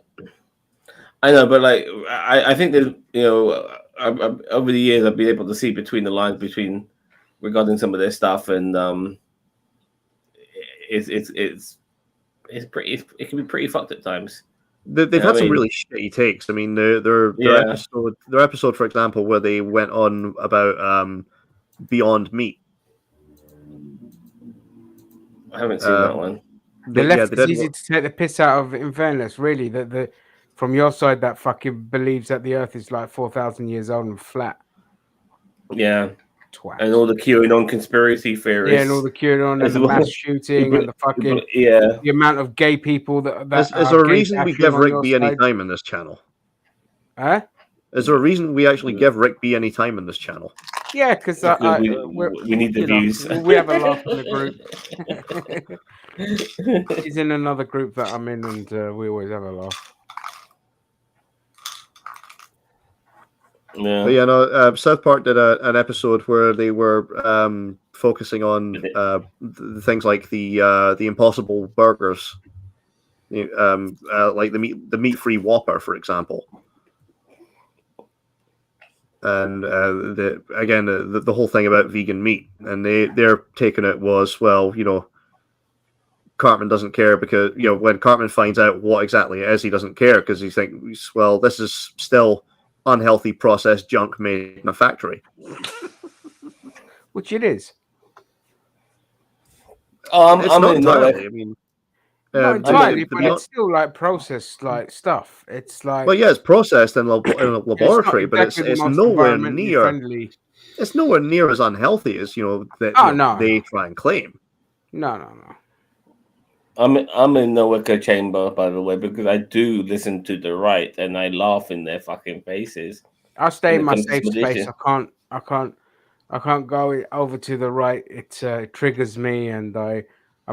I know, but like I think that over the years I've been able to see between the lines regarding some of their stuff, and it's pretty. It can be pretty fucked at times. They've had some really shitty takes. I mean, their episode, for example, where they went on about Beyond Meat. I haven't seen that one. The left is easy to take the piss out of. In fairness, really, that from your side that fucking believes that the Earth is like 4,000 years old and flat. Yeah. Twat. And all the QAnon conspiracy theories. Yeah, and all the QAnon and the mass shooting and the fucking the amount of gay people that is there a reason we give Rick B any time in this channel? Huh? Is there a reason we actually give Rick B any time in this channel? Yeah, because we need the views. We have a laugh in the group. He's in another group that I'm in, and we always have a laugh. Yeah. But yeah, no. South Park did an episode where they were focusing on things like the Impossible burgers, like the meat-free Whopper, for example. And the whole thing about vegan meat, and their take on it was, well, Cartman doesn't care because when Cartman finds out what exactly it is, he doesn't care because he thinks, well, this is still unhealthy processed junk made in a factory, which it is. It's not entirely. I mean, not entirely, but it's still like processed like stuff. It's like, well, yeah, it's processed in a laboratory, but it's nowhere near friendly. It's nowhere near as unhealthy as they try and claim. No. I'm in no echo chamber, by the way, because I do listen to the right and I laugh in their fucking faces. I stay in my safe space. I can't go over to the right. It triggers me, and I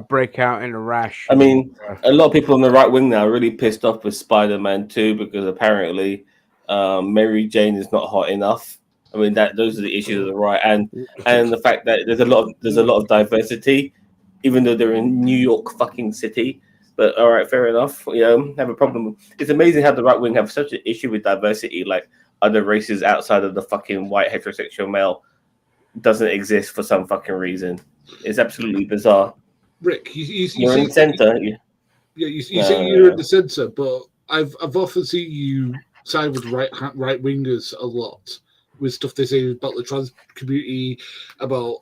break out in a rash. I mean, a lot of people on the right wing now are really pissed off with Spider-Man 2 because apparently Mary Jane is not hot enough. I mean, those are the issues of the right, and the fact that there's a lot of diversity, even though they're in New York fucking city. But all right, fair enough. Have a problem. It's amazing how the right wing have such an issue with diversity, like other races outside of the fucking white heterosexual male doesn't exist for some fucking reason. It's absolutely bizarre. Rick, you're in the center. You say you're in the center, but I've often seen you side with right wingers a lot with stuff they say about the trans community, about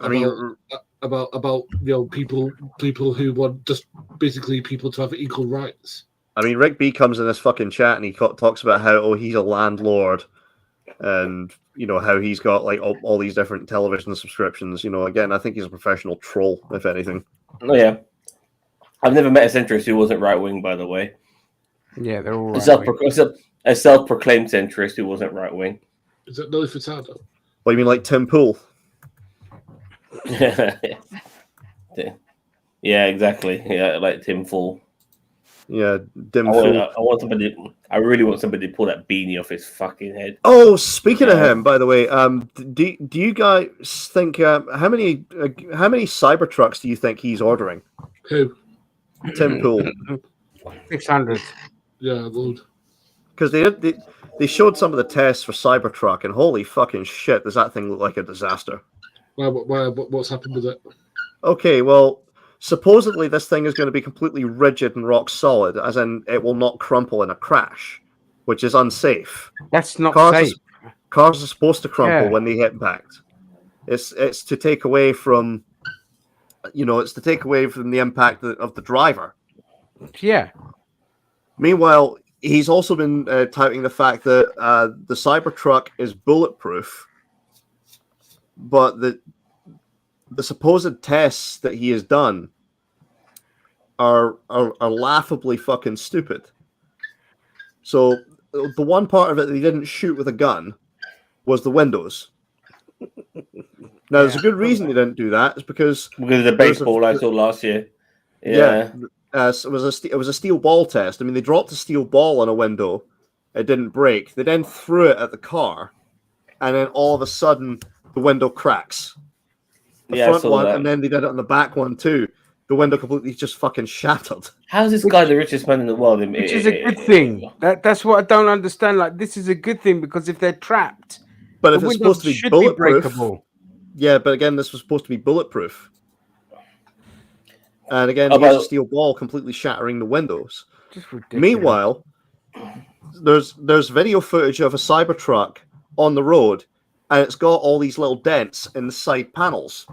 people who want just basically people to have equal rights. I mean, Rick B comes in this fucking chat and he talks about how he's a landlord, and how he's got like all these different television subscriptions. Again, I think he's a professional troll, if anything. Oh yeah, I've never met a centrist who wasn't right wing. By the way, yeah, they're all a self-proclaimed centrist who wasn't right wing. Is that Nelly Furtado? What, you mean like Tim Pool? Yeah, exactly. Yeah, like Tim Pool. Yeah, I really want somebody to pull that beanie off his fucking head. Oh, speaking of him, by the way, do you guys think how many Cybertrucks do you think he's ordering? Who? Tim Pool. 600. Yeah, load. Because they showed some of the tests for Cybertruck, and holy fucking shit, does that thing look like a disaster? What's happened with it? Okay, well, supposedly this thing is going to be completely rigid and rock solid, as in it will not crumple in a crash, which is unsafe. That's not safe. Cars are supposed to crumple when they hit impact. It's to take away from, the impact of the driver. Yeah. Meanwhile, he's also been touting the fact that the Cybertruck is bulletproof, but the supposed tests that he has done are laughably fucking stupid. So the one part of it that he didn't shoot with a gun was the windows. Now, there's a good reason he didn't do that. It's because of the baseball I saw last year. Yeah. It was a steel ball test. I mean, they dropped a steel ball on a window. It didn't break. They then threw it at the car, and then all of a sudden, the window cracks. The Yeah, I front saw one, that. and then they did it on the back one too. The window completely just fucking shattered. How's this guy the richest man in the world? Which is a good thing. That's what I don't understand. Like, this is a good thing because if they're trapped, But the if it's windows supposed to be should be bulletproof, breakable. yeah. But again, this was supposed to be bulletproof. And again, How here's a about- steel ball completely shattering the windows. Just ridiculous. Meanwhile, there's video footage of a Cybertruck on the road, and it's got all these little dents in the side panels.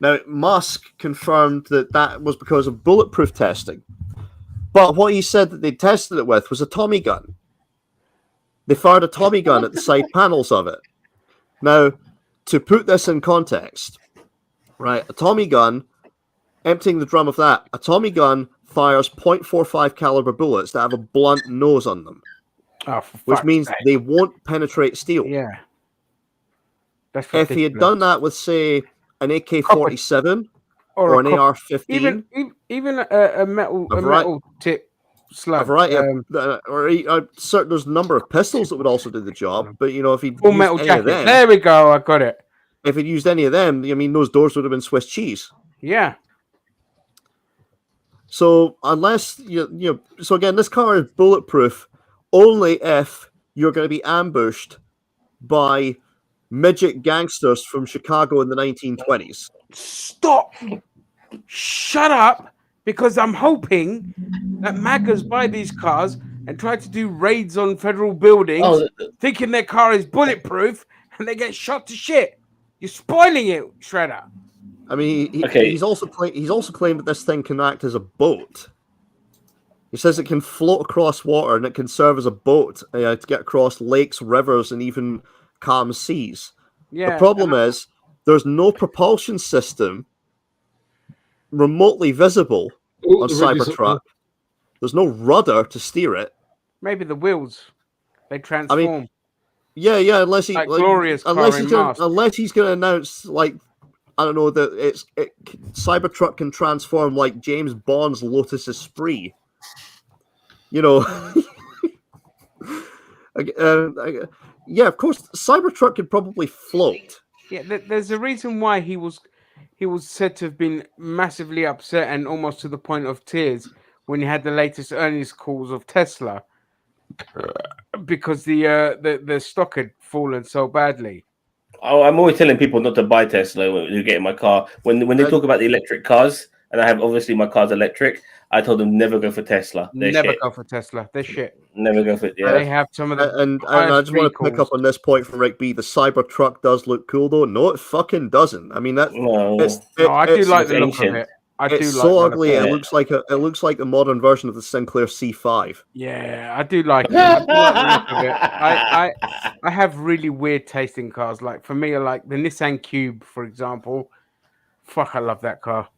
Now, Musk confirmed that that was because of bulletproof testing. But what he said that they tested it with was a Tommy gun. They fired a Tommy gun at the side panels of it. Now, to put this in context, right, a Tommy gun, emptying the drum of that, a Tommy gun fires .45 caliber bullets that have a blunt nose on them. Oh, for which fuck's means sake. they won't penetrate steel. Yeah. That's if he had ridiculous. done that with, say, an AK-47 or an AR-15, even a metal tip slug, a variety certain there's a number of pistols that would also do the job. But if he full used metal any jacket. of them, There we go. I got it. if he'd used any of them, I mean, those doors would have been Swiss cheese. Yeah. So unless so again, this car is bulletproof only if you're going to be ambushed by midget gangsters from Chicago in the 1920s. Stop! Shut up! Because I'm hoping that MAGAs buy these cars and try to do raids on federal buildings, thinking their car is bulletproof, and they get shot to shit. You're spoiling it, Shredder. I mean, he's also claimed that this thing can act as a boat. He says it can float across water and it can serve as a boat to get across lakes, rivers, and even calm seas. Yeah, the problem is there's no propulsion system remotely visible on Cybertruck. There's no rudder to steer it. Maybe the wheels they transform. I mean, yeah, unless he unless he's going to announce I don't know that Cybertruck can transform like James Bond's Lotus Esprit. Yeah, of course, Cybertruck could probably float. Yeah, there's a reason why he was said to have been massively upset and almost to the point of tears when he had the latest earnings calls of Tesla, because the stock had fallen so badly. Oh, I'm always telling people not to buy Tesla when they get in my car. When they talk about the electric cars, and I have obviously my car's electric, I told them never go for Tesla. Never go for Tesla. They're shit. Never go for it. Yeah. They have some of the and I just want to pick up on this point from Rick B. The Cybertruck does look cool though. No, it fucking doesn't. I mean I do like the look of it. It's so ugly. It looks like a modern version of the Sinclair C5. Yeah, I do like it. I do like the look of it. I have really weird taste in cars. Like for me, I like the Nissan Cube, for example. Fuck, I love that car.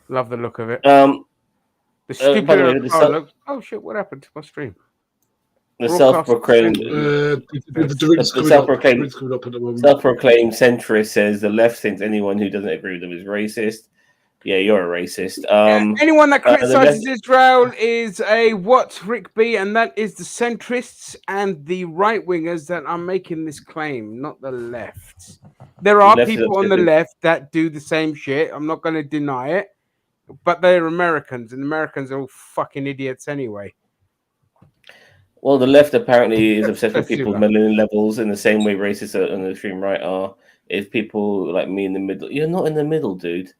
Love the look of it. The stupid car looks. Oh shit! What happened to my stream? The self-proclaimed centrist says the left thinks anyone who doesn't agree with them is racist. Yeah, you're a racist. Anyone that criticizes Israel is a what, Rick B? And that is the centrists and the right-wingers that are making this claim, not the left. There are people on the left that do the same shit. I'm not going to deny it. But they're Americans, and Americans are all fucking idiots anyway. Well, the left apparently is obsessed with people's melanin levels in the same way racists on the extreme right are. If people like me in the middle, you're not in the middle, dude.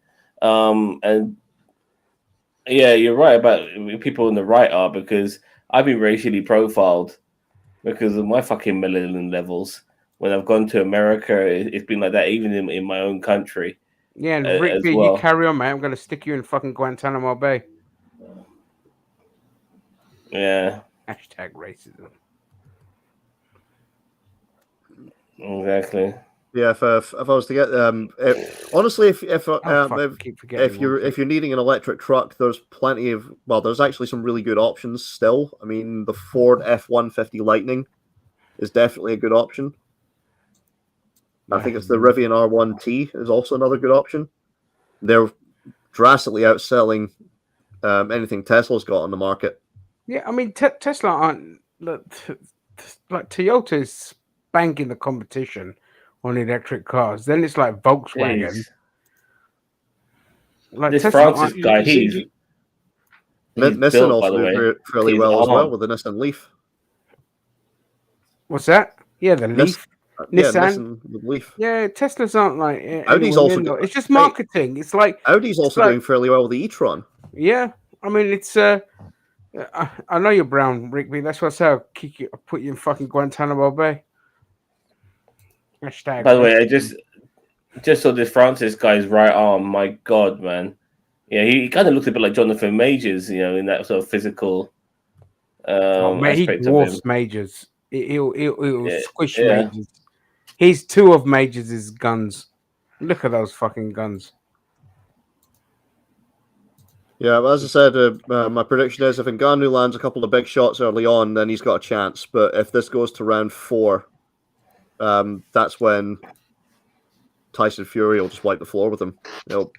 And yeah, you're right about people on the right are, because I've been racially profiled because of my fucking melanin levels. When I've gone to America, it's been like that, even in my own country. Yeah, and Rick B, you carry on, mate. I'm going to stick you in fucking Guantanamo Bay. Yeah. Hashtag racism. Exactly. Yeah, if I was to get honestly, if you're needing an electric truck, there's plenty of there's actually some really good options still. I mean, the Ford F-150 Lightning is definitely a good option. I think it's the Rivian R1T is also another good option. They're drastically outselling anything Tesla's got on the market. Yeah, I mean, Tesla aren't like Toyota's banging the competition on electric cars. Then it's like Volkswagen. Jeez. Like This Tesla, Francis guy, he's Nissan built, by also the way. do fairly He's well as well armed. with the Nissan Leaf. What's that? Yeah, the Leaf. Yeah, Nissan. Nissan with Leaf. Yeah, Teslas aren't like Audi's also good. it's just marketing. It's like Audi's also doing fairly well with the e-tron. Yeah, I mean it's I know you're brown, Rigby. That's why I say I'll kick you. I'll put you in fucking Guantanamo Bay. Hashtag. By the way, I just saw this Francis guy's right arm. My God, man. Yeah, he kind of looks a bit like Jonathan Majors, you know, in that sort of physical Mate, he aspect of dwarfs him. Majors. He'll Yeah, squish yeah. Majors. He's two of Majors' guns. Look at those fucking guns. Yeah, well, as I said, my prediction is if Ngannou lands a couple of big shots early on, then he's got a chance. But if this goes to round 4, that's when Tyson Fury will just wipe the floor with him. You know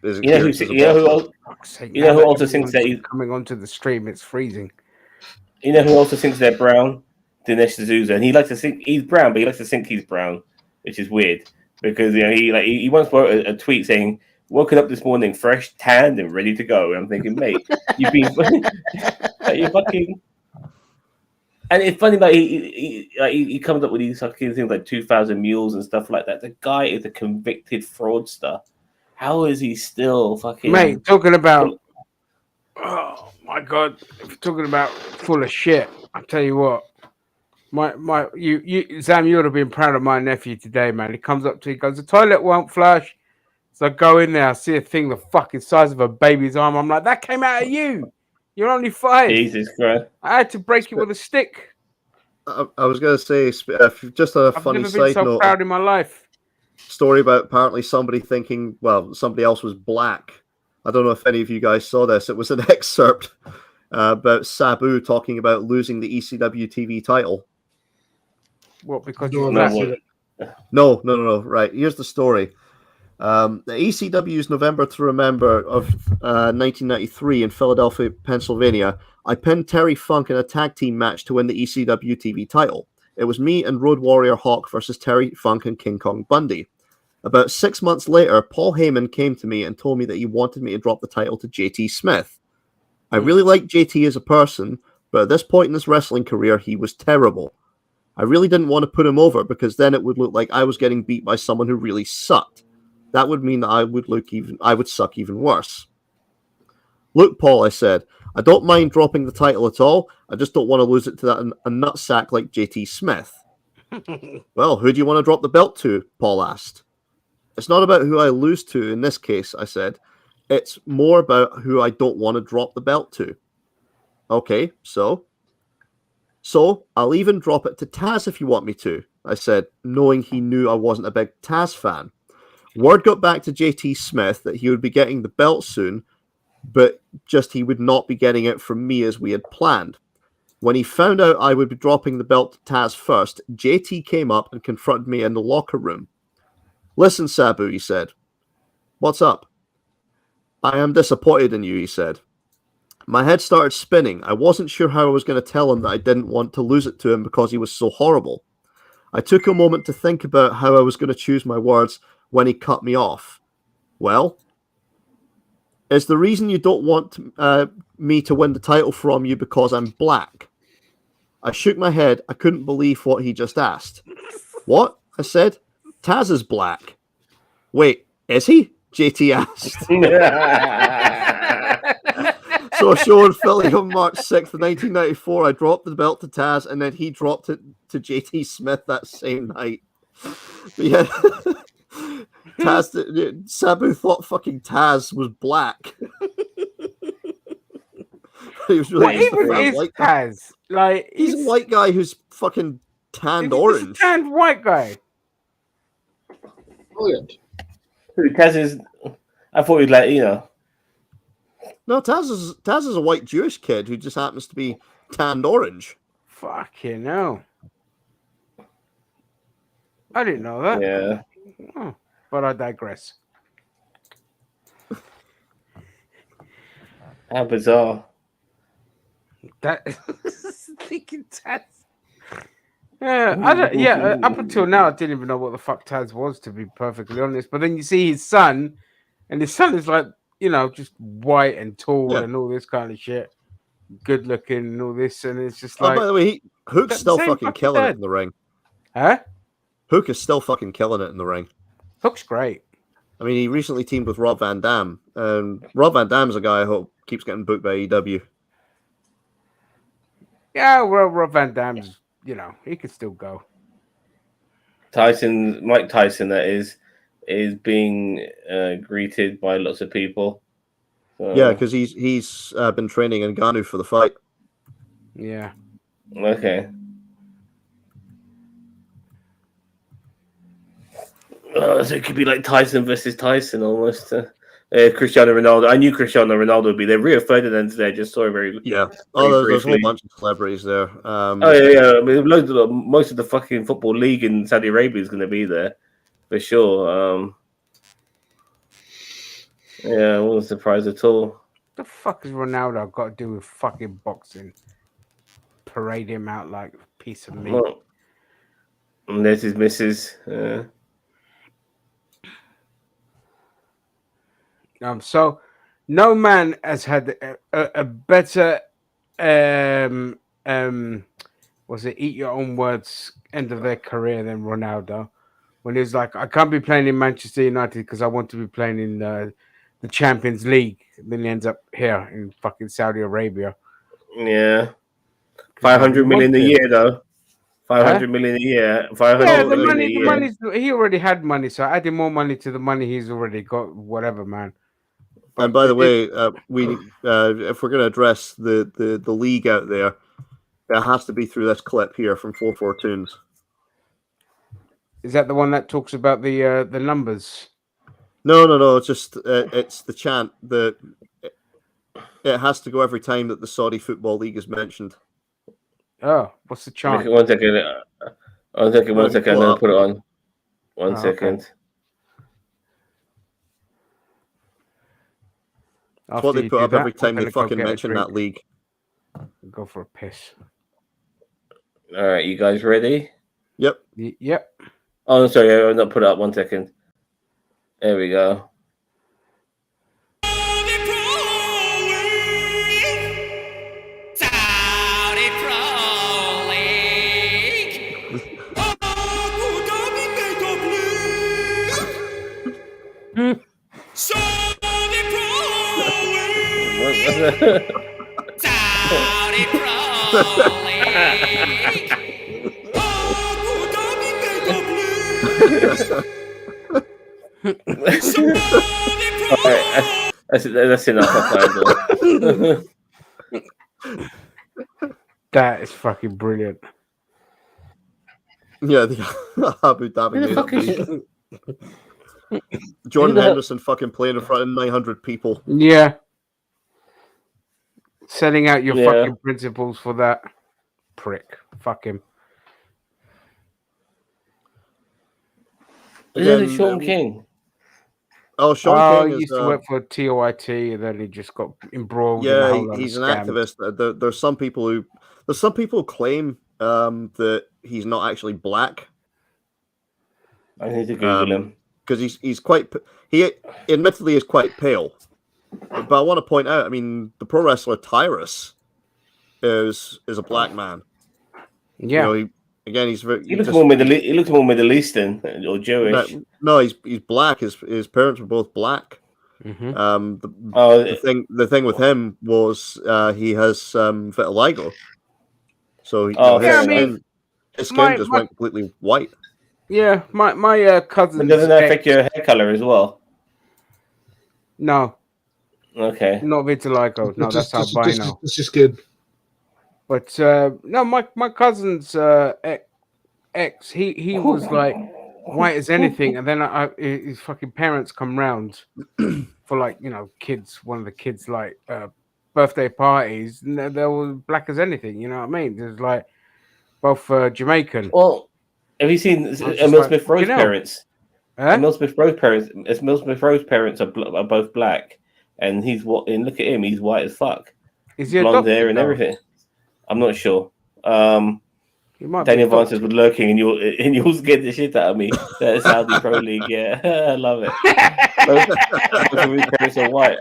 who also thinks that he's coming onto the stream? It's freezing. You know who also thinks they're brown? Dinesh D'Souza, and he likes to think he's brown, but he likes to think he's brown, which is weird because you know he once wrote a tweet saying, "Woken up this morning fresh, tanned, and ready to go." And I'm thinking, mate, you've been you fucking. And it's funny, like he comes up with these fucking things like 2,000 mules and stuff like that. The guy is a convicted fraudster. How is he still fucking? Mate, talking about. Oh my God! If you're talking about full of shit, I tell you what. Zam, you would have been proud of my nephew today, man. He comes up to me, goes, "The toilet won't flush." So I go in there, I see a thing the fucking size of a baby's arm. I'm like, that came out of you. You're only 5. Jesus Christ. I had to break it with a stick. I was going to say, just a funny I've never been side so note. proud in my life. Story about apparently somebody thinking, well, somebody else was black. I don't know if any of you guys saw this. It was an excerpt about Sabu talking about losing the ECW TV title. What, because No, you're black? No. Right, here's the story. The ECW's November to Remember of 1993 in Philadelphia, Pennsylvania, I pinned Terry Funk in a tag team match to win the ECW TV title. It was me and Road Warrior Hawk versus Terry Funk and King Kong Bundy. About 6 months later, Paul Heyman came to me and told me that he wanted me to drop the title to JT Smith. I really liked JT as a person, but at this point in his wrestling career, he was terrible. I really didn't want to put him over because then it would look like I was getting beat by someone who really sucked. That would mean that I would suck even worse. Look, Paul, I said, I don't mind dropping the title at all. I just don't want to lose it to a nutsack like JT Smith. Well, who do you want to drop the belt to? Paul asked. It's not about who I lose to in this case, I said. It's more about who I don't want to drop the belt to. Okay, so I'll even drop it to Taz if you want me to, I said, knowing he knew I wasn't a big Taz fan. Word got back to JT Smith that he would be getting the belt soon, but just he would not be getting it from me as we had planned. When he found out I would be dropping the belt to Taz first, JT came up and confronted me in the locker room. Listen, Sabu, he said. What's up? I am disappointed in you, he said. My head started spinning. I wasn't sure how I was going to tell him that I didn't want to lose it to him because he was so horrible. I took a moment to think about how I was going to choose my words when he cut me off. Well, is the reason you don't want me to win the title from you because I'm black? I shook my head. I couldn't believe what he just asked. What? I said. Taz is black. Wait, is he? JT asked. So a show in Philly on March 6th, 1994, I dropped the belt to Taz, and then he dropped it to JT Smith that same night. But yeah, Sabu thought fucking Taz was black. He was really even is white Taz? Like he's a white guy who's fucking tanned orange. A tanned white guy. Brilliant. Taz is. I thought he'd like, you know. No, Taz is a white Jewish kid who just happens to be tanned orange. Fucking hell. I didn't know that. Yeah. Oh, but I digress. How bizarre. That thinking Taz. Yeah, I don't. Yeah, up until now, I didn't even know what the fuck Taz was, to be perfectly honest. But then you see his son, and his son is like, just white and tall Yeah. and all this kind of shit, good looking and all this, and it's just Oh, like, by the way, Hook's got the still same fucking fucking killing it dad. in the ring. Huh? Hook is still fucking killing it in the ring. Hook's great. I mean, he recently teamed with Rob Van Dam, and Rob Van Dam's a guy I hope keeps getting booked by AEW. Yeah, well, Rob Van Dam's, he could still go. Mike Tyson, that is being greeted by lots of people. So, Yeah, because he's been training in Ngannou for the fight. Yeah. Okay. So it could be like Tyson versus Tyson almost. Cristiano Ronaldo. I knew Cristiano Ronaldo would be there. Rio Ferdinand's there. Just saw him very. Yeah. very There's a whole briefly. bunch of celebrities there. Oh yeah. I mean, most of the fucking football league in Saudi Arabia is going to be there for sure. Yeah, I wasn't surprised at all. The fuck has Ronaldo got to do with fucking boxing? Parade him out like a piece of meat. Well, and there's his missus. So no man has had a better was it eat your own words end of their career than Ronaldo, when he was like, I can't be playing in Manchester United because I want to be playing in the Champions League. And then he ends up here in fucking Saudi Arabia. Yeah, 500 million a year though. 500 million a year. 500 Yeah, the million money, a the year. money. He already had money, so adding more money to the money he's already got, whatever, man. And by the way, if we're going to address the league out there, it has to be through this clip here from 44 Tunes. Is that the one that talks about the numbers? No. It's just it's the chant that it has to go every time that the Saudi Football League is mentioned. Oh, what's the chant? One second. One second. I'm going to put it on. One second. Okay. It's what they put up every time they fucking mention that league. Go for a piss. All right, you guys ready? Yep. Yep. Oh, sorry, I'll not put it up. 1 second. There we go. Alright, that's enough. That is fucking brilliant. Yeah, the Abu Dhabi. Jordan Henderson fucking playing in front of 900 people. Yeah. Setting out your fucking principles for that prick. Fuck him. Isn't it Sean King? Oh, Sean King he used to work for TOIT, and then he just got embroiled. Yeah, in he's an activist. There's some people who claim that he's not actually black. I need to Google him because he admittedly is quite pale. But I want to point out, I mean, the pro wrestler Tyrus is a black man. Yeah. He looks more Middle Eastern or Jewish. No, he's black. His parents were both black. Mm-hmm. The thing with him was he has vitiligo, so his skin just went completely white. Yeah, my cousin. Doesn't that affect your hair color as well? No. Okay. Not vitiligo. No, that's albino. It's just good. But no, my cousin's ex, he was like white as anything, and then his fucking parents come round for one of the kids birthday parties, and they were black as anything. You know what I mean? There's like both Jamaican. Well, have you seen Emil Smith Rowe's parents? Emil Smith Rowe's parents are both black, and and look at him, he's white as fuck. Is he blonde adopted, hair and everything? I'm not sure. You might Daniel be Vance was lurking, and you'll scared the shit out of me. That Saudi Pro League, yeah, I love it. Both of his parents are white.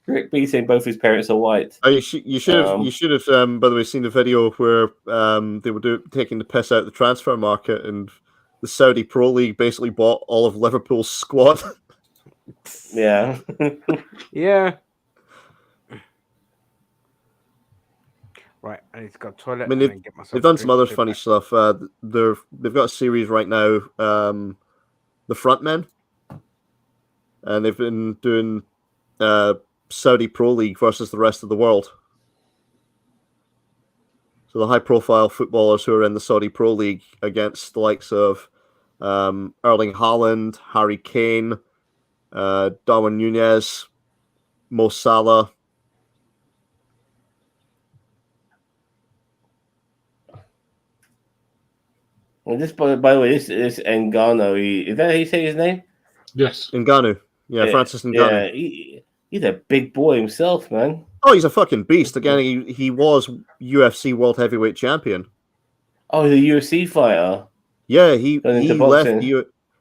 Rick B saying both his parents are white. You should have by the way seen the video where they were taking the piss out of the transfer market, and the Saudi Pro League basically bought all of Liverpool's squad. Yeah. Yeah. Right, I need to go to the toilet. I mean, and get myself they've done some other drink. funny stuff. They've got a series right now, The Frontmen, and they've been doing Saudi Pro League versus the rest of the world. So the high-profile footballers who are in the Saudi Pro League against the likes of Erling Haaland, Harry Kane, Darwin Nunez, Mo Salah. And this, by the way, this Ngannou. Is that how you say his name? Yes. Ngannou. Yeah, Francis Ngannou. Yeah, he's a big boy himself, man. Oh, he's a fucking beast. Again, he was UFC World Heavyweight Champion. Oh, he's a UFC fighter. Yeah, he left.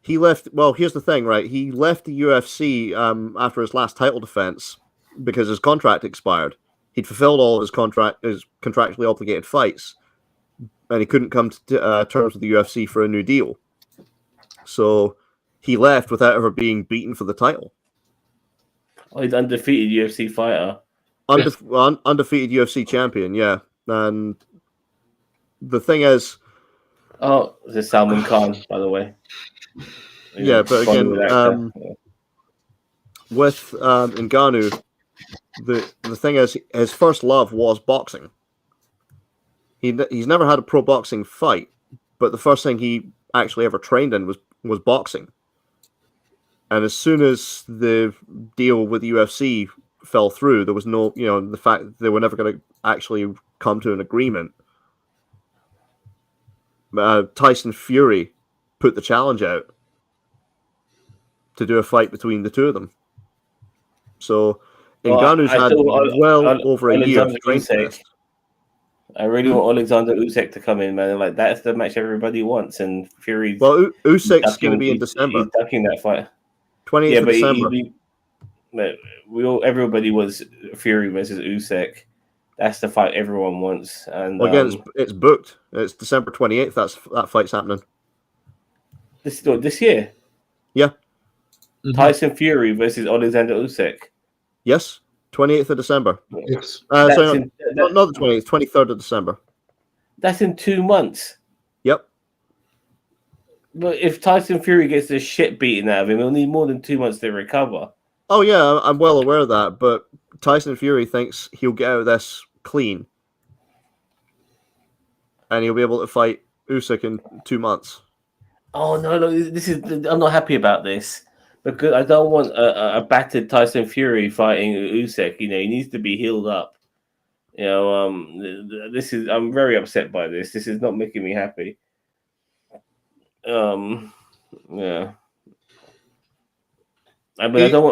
He left. Well, here's the thing, right? He left the UFC after his last title defense because his contract expired. He'd fulfilled all of his contractually obligated fights, and he couldn't come to terms with the UFC for a new deal. So he left without ever being beaten for the title. Oh, he's undefeated UFC fighter. Undefeated UFC champion, yeah. And the thing is... Oh, this is Salman Khan, by the way. Yeah, but again, with Ngannou, the thing is, his first love was boxing. He's never had a pro boxing fight, but the first thing he actually ever trained in was boxing. And as soon as the deal with the UFC fell through, there was no, the fact that they were never going to actually come to an agreement. Tyson Fury put the challenge out to do a fight between the two of them. So Ngannou's had over a year to train for this. I really want Alexander Usyk to come in, man. Like, that's the match everybody wants, and Fury's... Well, Usyk's going to be in December. He's ducking that fight. 28th of December. Everybody was Fury versus Usyk. That's the fight everyone wants. And again, it's booked. It's December 28th. That fight's happening. This year? Yeah. Mm-hmm. Tyson Fury versus Alexander Usyk. Yes. 28th of December. Yes. Not the 28th, 23rd of December. That's in 2 months. Yep. But if Tyson Fury gets the shit beaten out of him, he'll need more than 2 months to recover. Oh, yeah, I'm well aware of that. But Tyson Fury thinks he'll get out of this clean. And he'll be able to fight Usyk in 2 months. Oh, no, I'm not happy about this. Because I don't want a battered Tyson Fury fighting Usyk. He needs to be healed up. I'm very upset by this. This is not making me happy. Yeah. I mean, I don't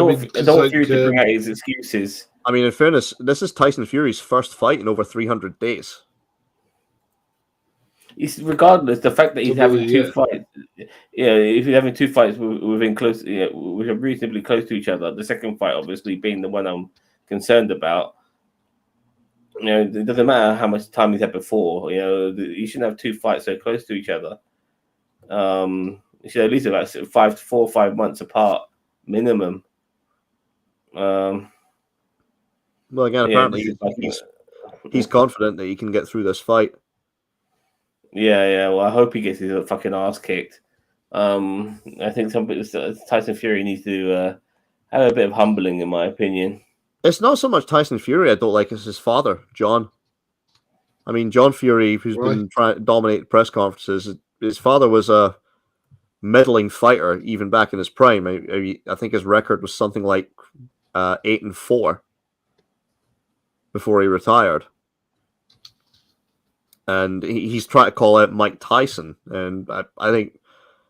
want Fury to bring out his excuses. I mean, in fairness, this is Tyson Fury's first fight in over 300 days. Regardless, the fact that he's having two fights, if he's having two fights within close, which are reasonably close to each other, the second fight obviously being the one I'm concerned about. It doesn't matter how much time he's had before. You shouldn't have two fights so close to each other. You should at least have like 4 or 5 months apart, minimum. Well, again, apparently he's confident that he can get through this fight. Yeah. Well, I hope he gets his fucking ass kicked. I think Tyson Fury needs to have a bit of humbling, in my opinion. It's not so much Tyson Fury I don't like, it's his father, John. I mean, John Fury, who's been trying to dominate press conferences, his father was a middling fighter, even back in his prime. I think his record was something like 8-4 before he retired. And he's trying to call out Mike Tyson. And I think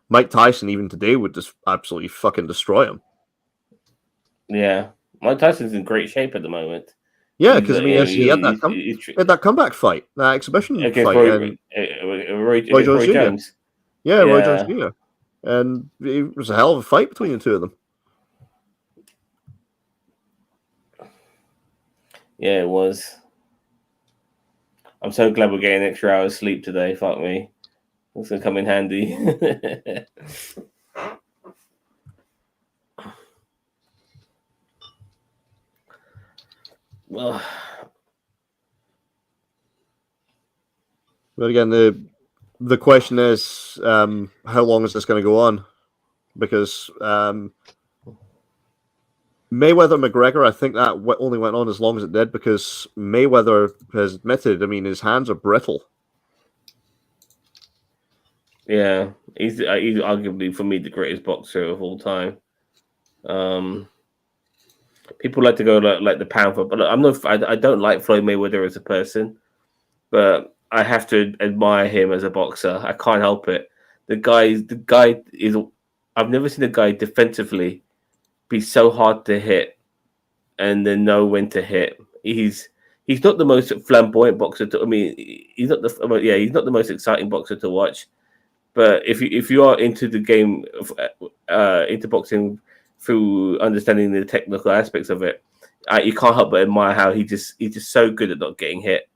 Mike Tyson, even today, would just absolutely fucking destroy him. Yeah. Mike Tyson's in great shape at the moment. Yeah, because I mean, he had that comeback fight, that exhibition against fight, and Roy Jones Jr. Jones. Yeah, Roy Jones Jr. And it was a hell of a fight between the two of them. Yeah, it was. I'm so glad we're getting an extra hour's sleep today. Fuck me. It's going to come in handy. Well, but again, the question is, how long is this going to go on? Because Mayweather-McGregor, I think that only went on as long as it did because Mayweather has admitted, I mean, his hands are brittle. yeah, he's arguably, for me, the greatest boxer of all time. People like to go like the pound for, but I don't like Floyd Mayweather as a person, but I have to admire him as a boxer. I can't help it. The guy is. I've never seen a guy defensively be so hard to hit and then know when to hit. He's not the most flamboyant boxer. He's not the most exciting boxer to watch. But if you are into the game, into boxing through understanding the technical aspects of it, you can't help but admire how he's just so good at not getting hit.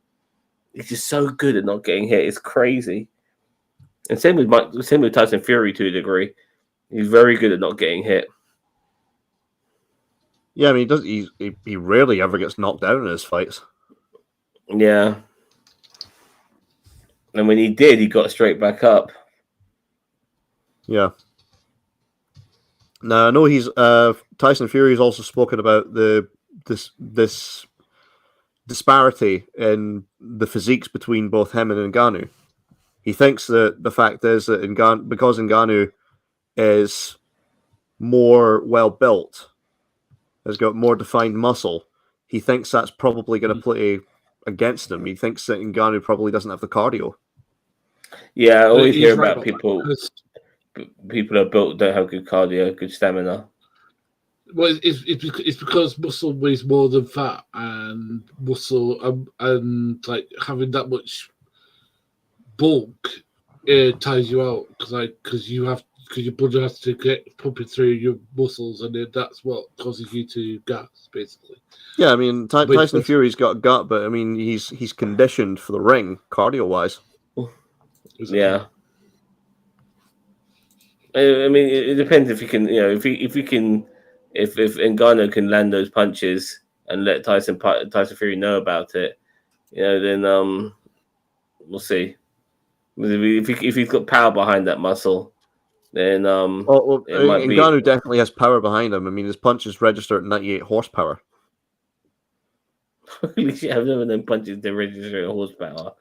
He's just so good at not getting hit. It's crazy. And same with Tyson Fury to a degree. He's very good at not getting hit. Yeah, I mean, he rarely ever gets knocked out in his fights. Yeah. And when he did, he got straight back up. Yeah. Now I know he's Tyson Fury's also spoken about this disparity in the physiques between both him and Ngannou. He thinks that the fact is that because Ngannou is more well built, has got more defined muscle, he thinks that's probably going to play against him. He thinks that Ngannou probably doesn't have the cardio. Yeah, I always hear about people. People are built don't have good cardio, good stamina. Well, it's because muscle weighs more than fat, and muscle and like having that much bulk tires you out because your blood has to get pumping through your muscles, and then that's what causes you to gas, basically. Yeah, I mean Tyson Fury's got gut, but I mean he's conditioned for the ring, cardio wise. Yeah. I mean, it depends if you can, if Ngannou can land those punches and let Tyson Fury know about it, then we'll see. If he's got power behind that muscle, then Ngannou definitely has power behind him. I mean, his punches register at 98 horsepower. Holy shit! I've never known punches to register at horsepower.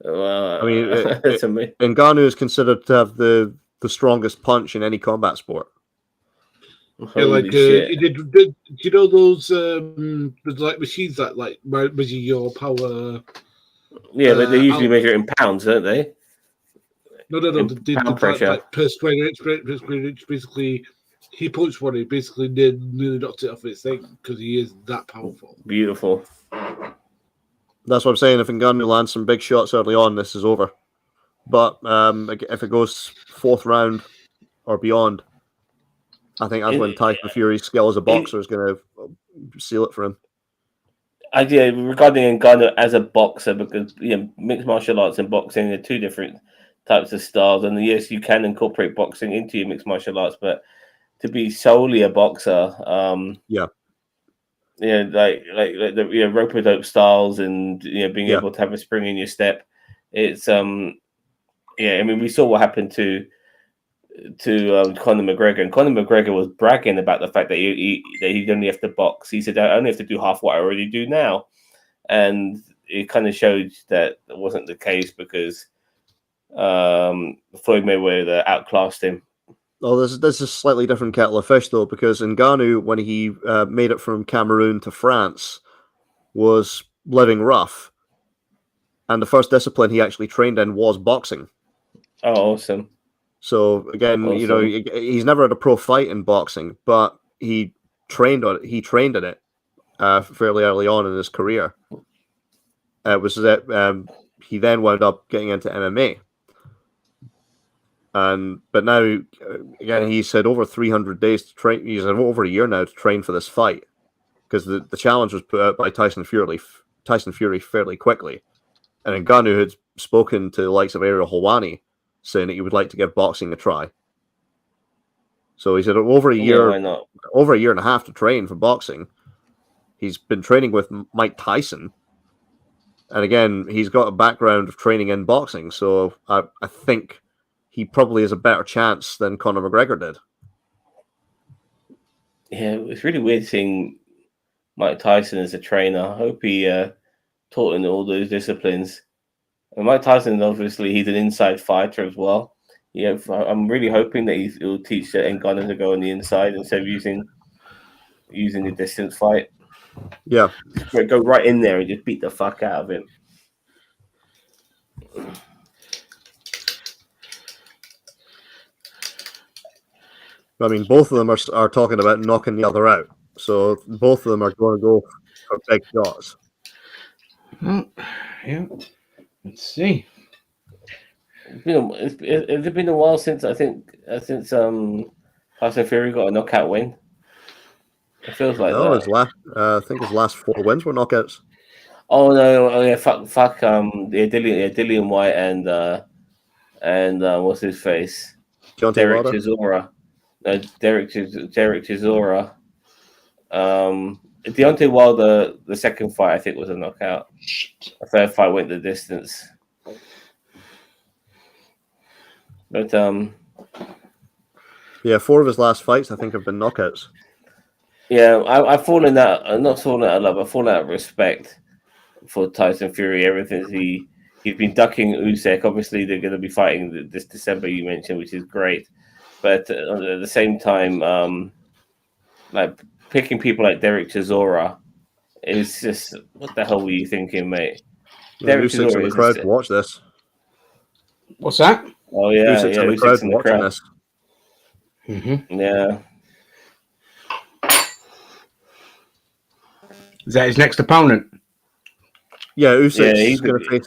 I mean, Ngannou is considered to have the strongest punch in any combat sport. Yeah, like did you know those like machines that like measure your power? Yeah, but they usually measure it in pounds, don't they? No. Pound pressure. Like per square inch. Basically, he punched one. He basically nearly knocked it off its thing because he is that powerful. Beautiful. That's what I'm saying. If Ngannou lands some big shots early on, this is over. But if it goes fourth round or beyond, I think that's when Tyson Fury's skill as a boxer is going to seal it for him. Regarding Ngannou as a boxer, because mixed martial arts and boxing are two different types of styles, and yes, you can incorporate boxing into your mixed martial arts, but to be solely a boxer, like the rope-a-dope styles and being able to have a spring in your step, it's I mean, we saw what happened to Conor McGregor, and Conor McGregor was bragging about the fact that he only have to box. He said, "I only have to do half what I already do now," and it kind of showed that it wasn't the case because Floyd Mayweather outclassed him. Oh, this is a slightly different kettle of fish though, because Ngannou, when he made it from Cameroon to France, was living rough, and the first discipline he actually trained in was boxing. Oh, awesome. So again, he's never had a pro fight in boxing, but he trained on it. He trained in it fairly early on in his career. Was that he then wound up getting into MMA. But now, again, he's had over 300 days to train. He's had over a year now to train for this fight, because the challenge was put out by Tyson Fury fairly quickly. And Ngannou had spoken to the likes of Ariel Helwani, saying that he would like to give boxing a try. So he's had over a year, why not? over a year and a half to train for boxing. He's been training with Mike Tyson. And again, he's got a background of training in boxing, so I think he probably has a better chance than Conor McGregor did. Yeah, it's really weird seeing Mike Tyson as a trainer. I hope he taught in all those disciplines. And Mike Tyson, obviously, he's an inside fighter as well. Yeah, I'm really hoping that he'll teach Ngannou to go on the inside instead of using the distance fight. Yeah. Go right in there and just beat the fuck out of him. I mean, both of them are talking about knocking the other out. So both of them are going to go for big shots. Yeah. Let's see. It's been a while since Tyson Fury got a knockout win. It feels like that. I think his last 4 wins were knockouts. Oh no! Oh yeah! Fuck! Dillian White and what's his face? Derek Chisora. No, Derek Chisora. Deontay Wilder, the second fight I think was a knockout. The third fight went the distance. But 4 of his last fights I think have been knockouts. Yeah, I've fallen out. I'm not fallen out of love. I've fallen out of respect for Tyson Fury. Everything he's been ducking Usyk. Obviously, they're going to be fighting this December you mentioned, which is great. But at the same time, like picking people like Derek Chisora is just, what the hell were you thinking, mate? Derek Usyk's in the crowd to watch this. What's that? Oh yeah, Usyk's in the crowd watching this. Mm-hmm. Yeah. Is that his next opponent? Yeah, Usyk's going to face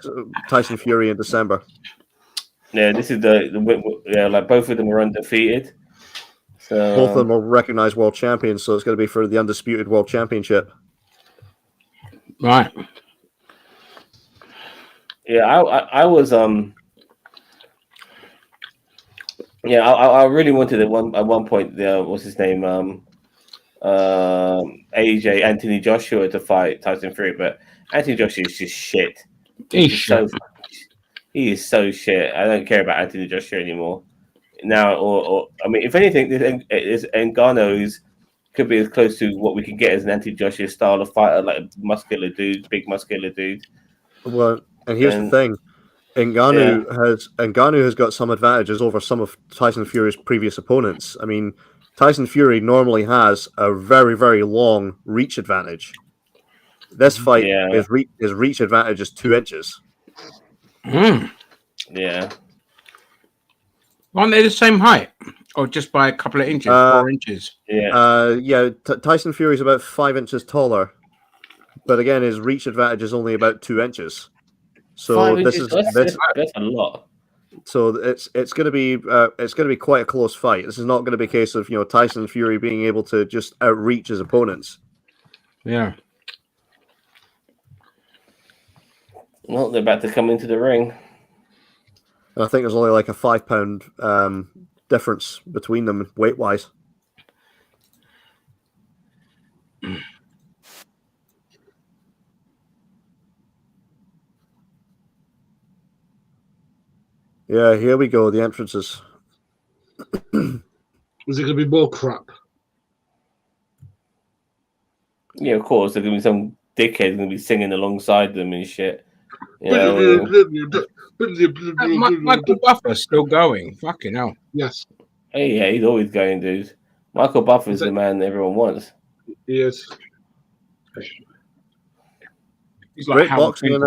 Tyson Fury in December. Yeah, this is like both of them are undefeated. So both of them are recognized world champions, so it's going to be for the undisputed world championship. Right. Yeah, I was yeah, I really wanted at one point what's his name AJ Anthony Joshua to fight Tyson Fury, but Anthony Joshua is just shit. He is so shit. I don't care about Anthony Joshua anymore now. Or I mean, if anything, this Ngannou could be as close to what we can get as an Anthony Joshua style of fighter, like a big muscular dude. Well, and here's the thing: Ngannou has got some advantages over some of Tyson Fury's previous opponents. I mean, Tyson Fury normally has a very, very long reach advantage. This fight, his reach advantage is 2 inches. Yeah. Aren't they the same height? Or just by a couple of inches, 4 inches? Yeah. Tyson Fury's about 5 inches taller. But again, his reach advantage is only about 2 inches. So that's a lot. So it's going to be quite a close fight. This is not going to be a case of Tyson Fury being able to just outreach his opponents. Yeah. Well, they're about to come into the ring. And I think there's only like a 5 pound difference between them weight wise. Yeah, here we go. The entrances. Is it going to be more crap? Yeah, of course. There's going to be some dickhead going to be singing alongside them and shit. Michael Buffer's still going. Fucking hell. Yes. Hey, yeah, he's always going, dude. Michael Buffer's the man everyone wants. He is. Great boxing,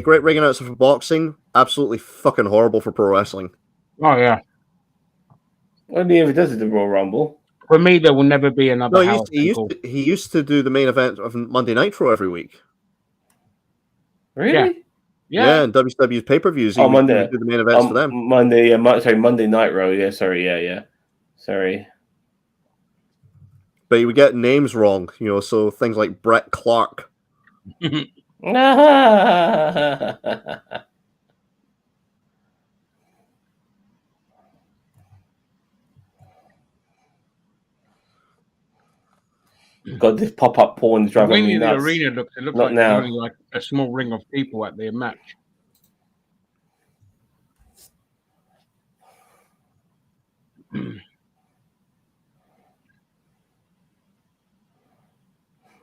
great ring announcer for boxing. Absolutely fucking horrible for pro wrestling. Oh yeah. What do he ever does at the Royal Rumble? For me, there will never be another No, Howard Finkel. he used to do the main event of Monday Nitro every week. Really? Yeah, and WWE's pay-per-views. He would do the main events for them. Monday Night Raw. Yeah, sorry, yeah. Sorry. But he would get names wrong, so things like Brett Clark. God, this pop-up porn is driving me nuts. The arena looks Not like now. only like a small ring of people at their match.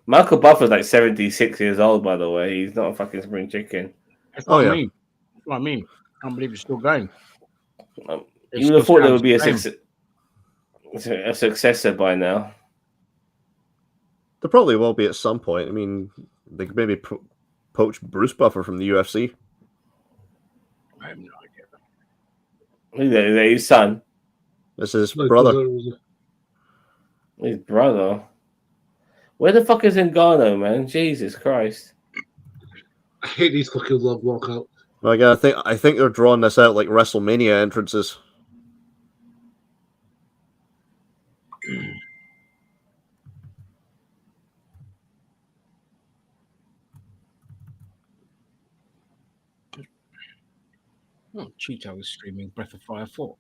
Michael Buffer's like 76 years old, by the way. He's not a fucking spring chicken. That's what I mean. That's what I mean. I can't believe it's still going. You would have thought there would be a successor by now. There probably will be at some point. I mean, they could maybe poach Bruce Buffer from the UFC. I have no idea. Is that his son? This is his brother. His brother? Where the fuck is Ngannou, man? Jesus Christ. I hate these fucking long walkouts. Well, again, I think they're drawing this out like WrestleMania entrances. Oh, Cheeto was streaming Breath of Fire 4.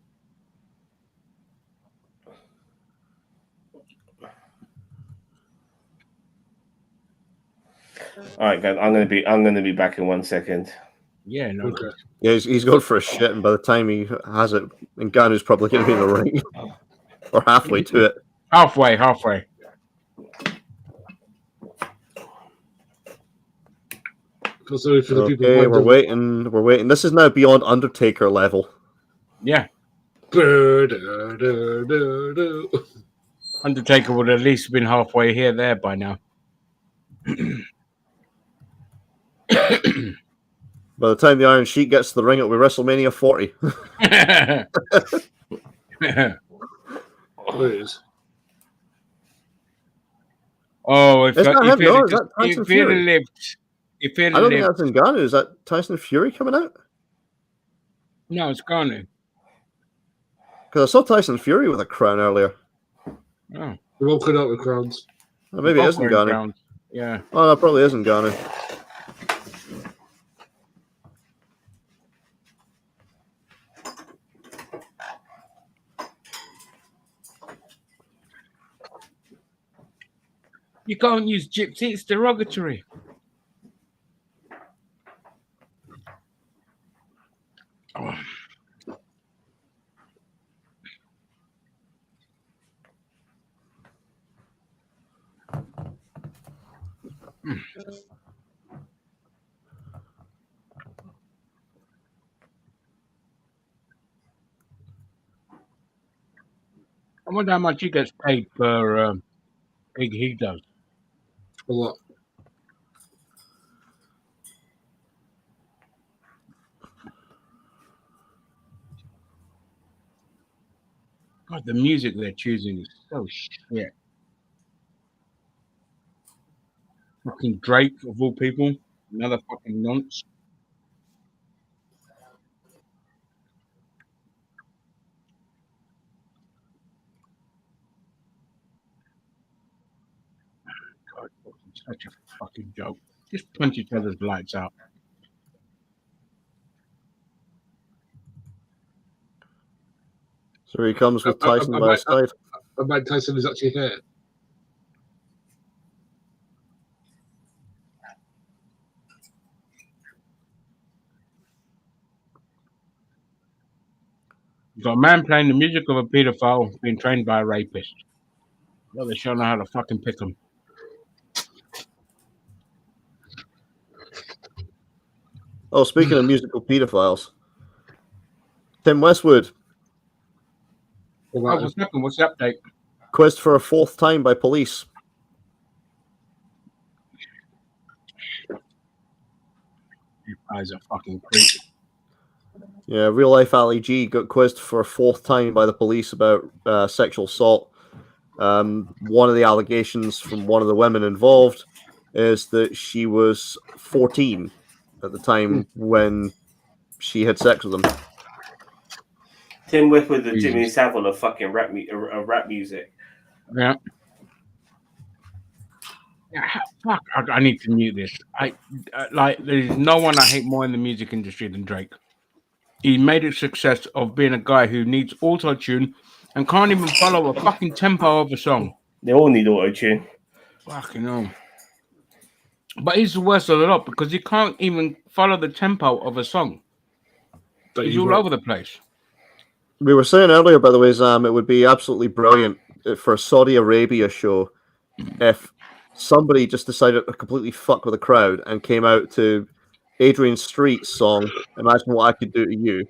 All right, guys. I'm gonna be back in 1 second. Yeah, no. Okay. Yeah, he's going for a shit, and by the time he has it, Ngannou's probably going to be in the ring. Or halfway to it. Halfway. So for the people Okay, we're waiting. This is now beyond Undertaker level. Yeah. Undertaker would at least have been halfway there by now. By the time the Iron Sheik gets to the ring, it'll be WrestleMania 40. Oh, if he'd have lived, I don't think that's Ngannou. Is that Tyson Fury coming out? No, it's Ngannou. Because I saw Tyson Fury with a crown earlier. Oh. They're all cut out with crowns. Or maybe it isn't Ngannou. Yeah. Oh, that probably isn't Ngannou. You can't use gypsy, it's derogatory. Oh. I wonder how much he gets paid per gig he does. A lot. God, the music they're choosing is so shit. Fucking Drake, of all people. Another fucking nonce. God, it's such a fucking joke. Just punch each other's lights out. So he comes with Tyson by his side. Mike Tyson is actually here. You've got a man playing the music of a pedophile being trained by a rapist. Well, they sure know how to fucking pick them. Oh, speaking of musical pedophiles, Tim Westwood. Oh, what's happened? What's the update? Quizzed for a fourth time by police. You guys are fucking creepy. Yeah, real life Ali G got quizzed for a fourth time by the police about sexual assault. One of the allegations from one of the women involved is that she was 14 at the time when she had sex with him. Tim Whip with the Jesus. Jimmy Savile of fucking rap music. Yeah. Fuck! I need to mute this. Like. There's no one I hate more in the music industry than Drake. He made a success of being a guy who needs auto tune and can't even follow a fucking tempo of a song. They all need auto tune. Fucking hell. But he's the worst of the lot because he can't even follow the tempo of a song. He's all over the place. We were saying earlier, by the way, Zam, it would be absolutely brilliant for a Saudi Arabia show if somebody just decided to completely fuck with the crowd and came out to Adrian Street's song, Imagine What I Could Do to You,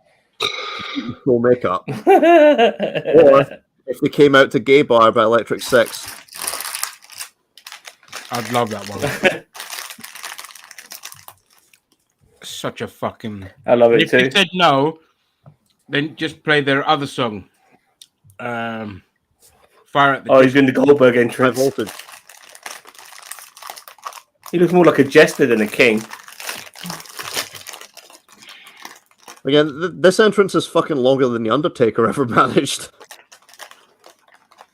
full makeup. Or if they came out to Gay Bar by Electric Six. I'd love that one. Such a fucking... I love it if too. If they said no, then just play their other song. Fire at the... Oh, he's doing the Goldberg entrance. Voltage. He looks more like a jester than a king. Again, this entrance is fucking longer than The Undertaker ever managed.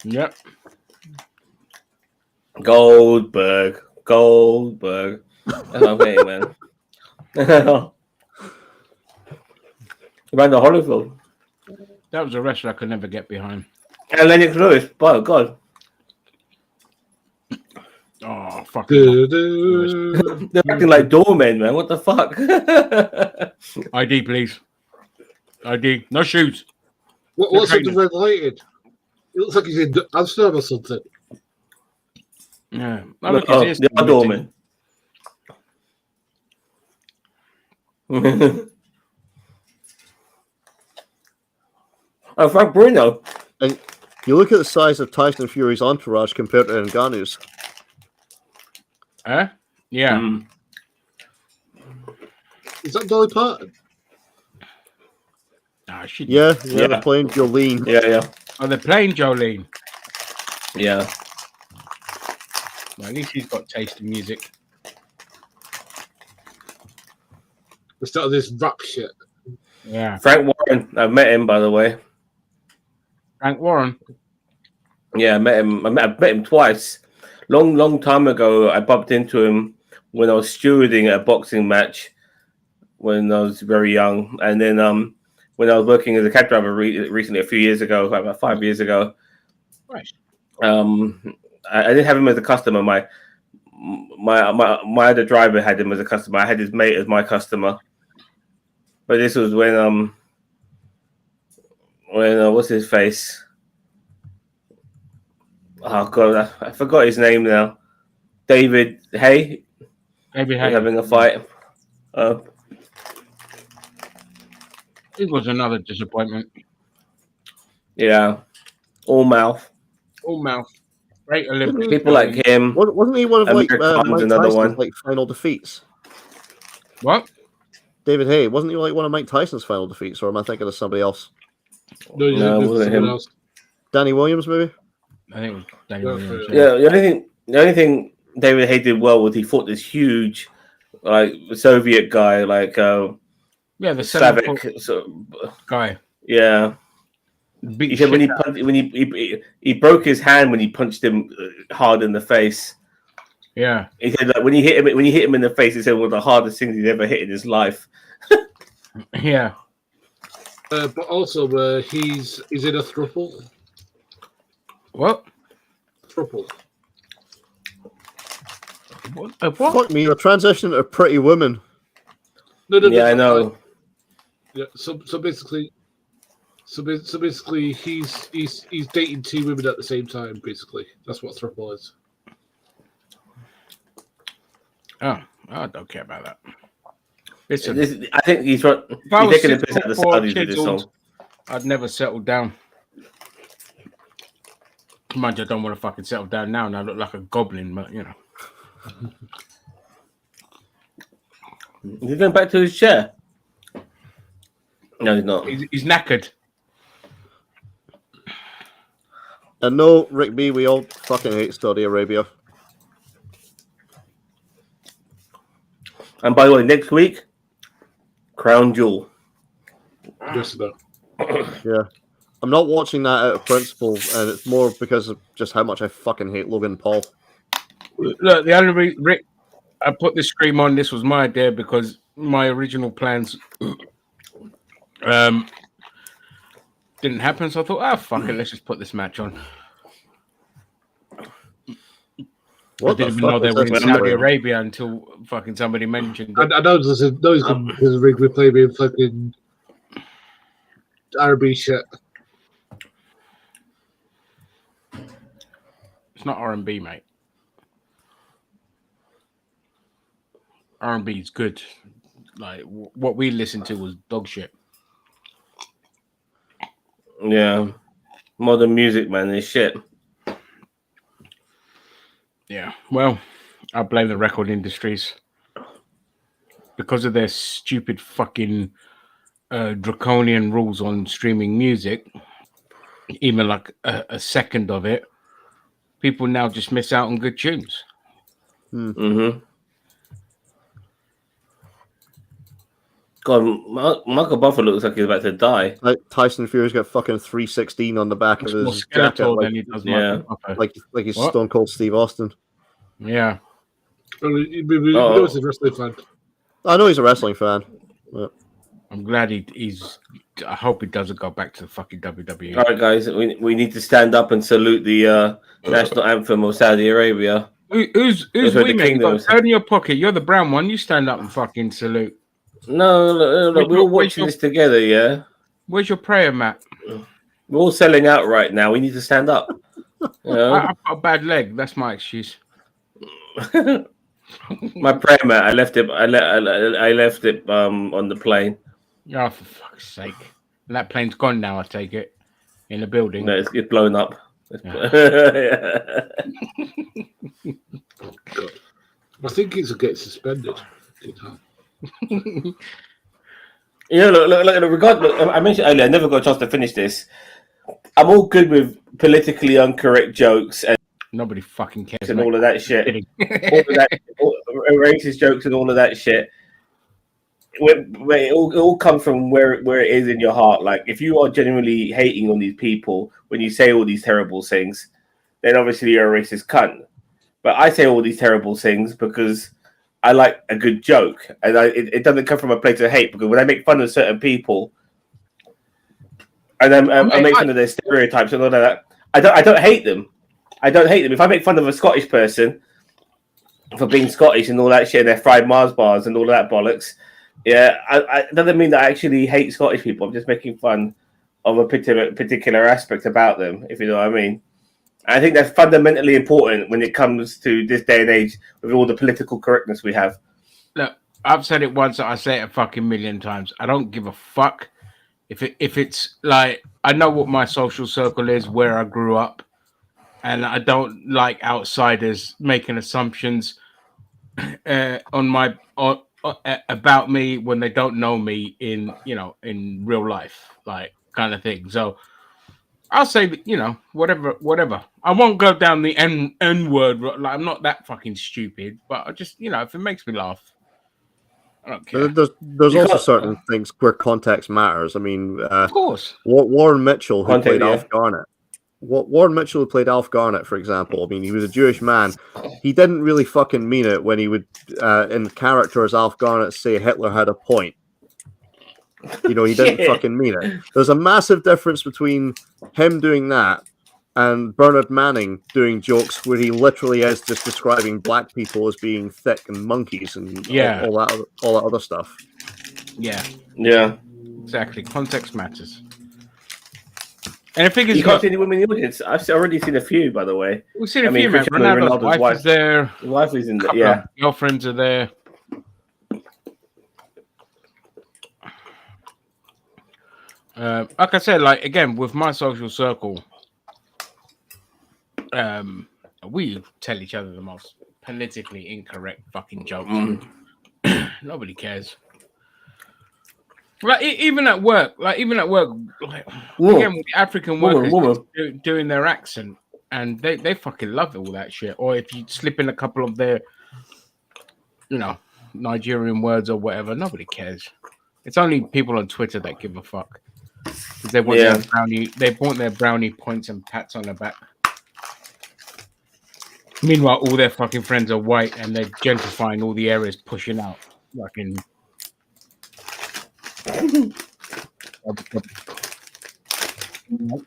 Yep. Goldberg. That's what I'm saying, man. Amanda Holyfield. That was a wrestler I could never get behind. And Lennox Lewis. By God. Oh, fuck. They're acting like doormen, man. What the fuck? ID, please. ID. No shoes. What's with the red lighted? It looks like he's in Amsterdam or something. Yeah. Look, the other doorman. Oh, Frank Bruno. And you look at the size of Tyson Fury's entourage compared to Ngannou's. Huh? Yeah. Mm. Is that Dolly Parton? Nah, she... Yeah, they're playing Jolene. Yeah. Oh, they're playing Jolene. Yeah. Well, at least he's got taste in music. We started this rap shit. Yeah. Frank Warren. I've met him, by the way. Frank Warren. Yeah, I met him. I've met him twice. Long time ago, I bumped into him when I was stewarding at a boxing match when I was very young. And then when I was working as a cab driver recently, a few years ago, about 5 years ago. Right. I didn't have him as a customer. My other driver had him as a customer. I had his mate as my customer. But this was when what's his face? Oh God, I forgot his name now. David Hay. David Hay having a fight. It was another disappointment. Yeah, all mouth. Great Olympic. People like him. Wasn't he one of Mike another Tyson's one. like final defeats? What? David Hay, wasn't he like one of Mike Tyson's final defeats, or am I thinking of somebody else? No, it wasn't him. Else. Danny Williams, maybe? I think it was Danny Williams. Yeah, the only thing David Hay did well was he fought this huge, like Soviet guy, like the Slavic guy. Yeah. He said when he broke his hand when he punched him hard in the face. Yeah. He said like when he hit him in the face, he said one of the hardest things he's ever hit in his life. Yeah. But also, he's in a throuple. What? Throuple. What? Fuck me, you're transitioning to Pretty Woman. No, yeah, I know. Yeah. So basically, he's dating two women at the same time. Basically, that's what throuple is. Oh, I don't care about that. Listen, I think he's taking a piss out of the Saudis with this song. I'd never settle down. Mind you, I don't want to fucking settle down now, and I look like a goblin, but you know. Is he going back to his chair? No, he's not. He's knackered. And no, Rick B, we all fucking hate Saudi Arabia. And by the way, next week, Crown Jewel. Yes, no. Yeah. I'm not watching that out of principle, and it's more because of just how much I fucking hate Logan Paul. Look, the only Rick, I put this stream on. This was my idea because my original plans didn't happen. So I thought, fuck it, let's just put this match on. What I didn't even know they were in Saudi Arabia until fucking somebody mentioned it. I know there's because we play with fucking R&B shit. It's not R&B, mate. R&B is good. Like what we listened to was dog shit. Yeah, modern music, man, is shit. Yeah, well, I blame the record industries because of their stupid fucking draconian rules on streaming music. Even like a second of it, people now just miss out on good tunes. Mm-hmm. God, Michael Buffer looks like he's about to die. Like Tyson Fury's got fucking 316 on the back of his jacket, like he's Stone Cold Steve Austin. Yeah. We know he's a wrestling fan. I know he's a wrestling fan. Yeah. I'm glad he's. I hope he doesn't go back to the fucking WWE. All right, guys, we need to stand up and salute the national anthem of Saudi Arabia. Who's we, mate? You got a in your pocket. You're the brown one. You stand up and fucking salute. No, look, we're all watching this together, yeah? Where's your prayer mat? We're all selling out right now. We need to stand up. You know? I've got a bad leg. That's my excuse. My prayer mat, I left it on the plane. Oh, for fuck's sake. And that plane's gone now, I take it. In the building. No, it's blown up. Yeah. I think it's get suspended. You know, look, I mentioned earlier, I never got a chance to finish this. I'm all good with politically incorrect jokes and nobody fucking cares and all of that shit. All of that racist jokes and all of that shit. It all comes from where it is in your heart. Like, if you are genuinely hating on these people when you say all these terrible things, then obviously you're a racist cunt. But I say all these terrible things because I like a good joke, and it doesn't come from a place of hate. Because when I make fun of certain people, and I make fun of their stereotypes and all of that, I don't hate them. I don't hate them. If I make fun of a Scottish person for being Scottish and all that shit, and their fried Mars bars and all of that bollocks, yeah, it doesn't mean that I actually hate Scottish people. I'm just making fun of a particular aspect about them, if you know what I mean. I think that's fundamentally important when it comes to this day and age with all the political correctness we have. Look, I've said it once, I say it a fucking million times. I don't give a fuck if it's like, I know what my social circle is, where I grew up, and I don't like outsiders making assumptions about me when they don't know me in real life, like, kind of thing. So I'll say that, whatever. I won't go down the N word. Like, I'm not that fucking stupid, but I just, if it makes me laugh, I don't care. There's also certain things where context matters. I mean, of course. Warren Mitchell, who played Alf Garnett. Warren Mitchell, who played Alf Garnett, for example. I mean, he was a Jewish man. He didn't really fucking mean it when he would, in character as Alf Garnett, say Hitler had a point. He didn't fucking mean it. There's a massive difference between him doing that and Bernard Manning doing jokes where he literally is just describing black people as being thick and monkeys and all that other stuff. Yeah. Exactly. Context matters. And I think you can't see any women in the audience. I've already seen a few, by the way. We've seen a few, man. Ronaldo's wife is there. His wife is in there. Yeah. Girlfriends are there. Like I said, like, again, with my social circle, we tell each other the most politically incorrect fucking jokes. Nobody cares. Like even at work, like again with African Woman. workers doing their accent, and they fucking love all that shit. Or if you slip in a couple of their, Nigerian words or whatever, nobody cares. It's only people on Twitter that give a fuck. Because they want their brownie points and pats on their back. Meanwhile, all their fucking friends are white and they're gentrifying all the areas, pushing out fucking.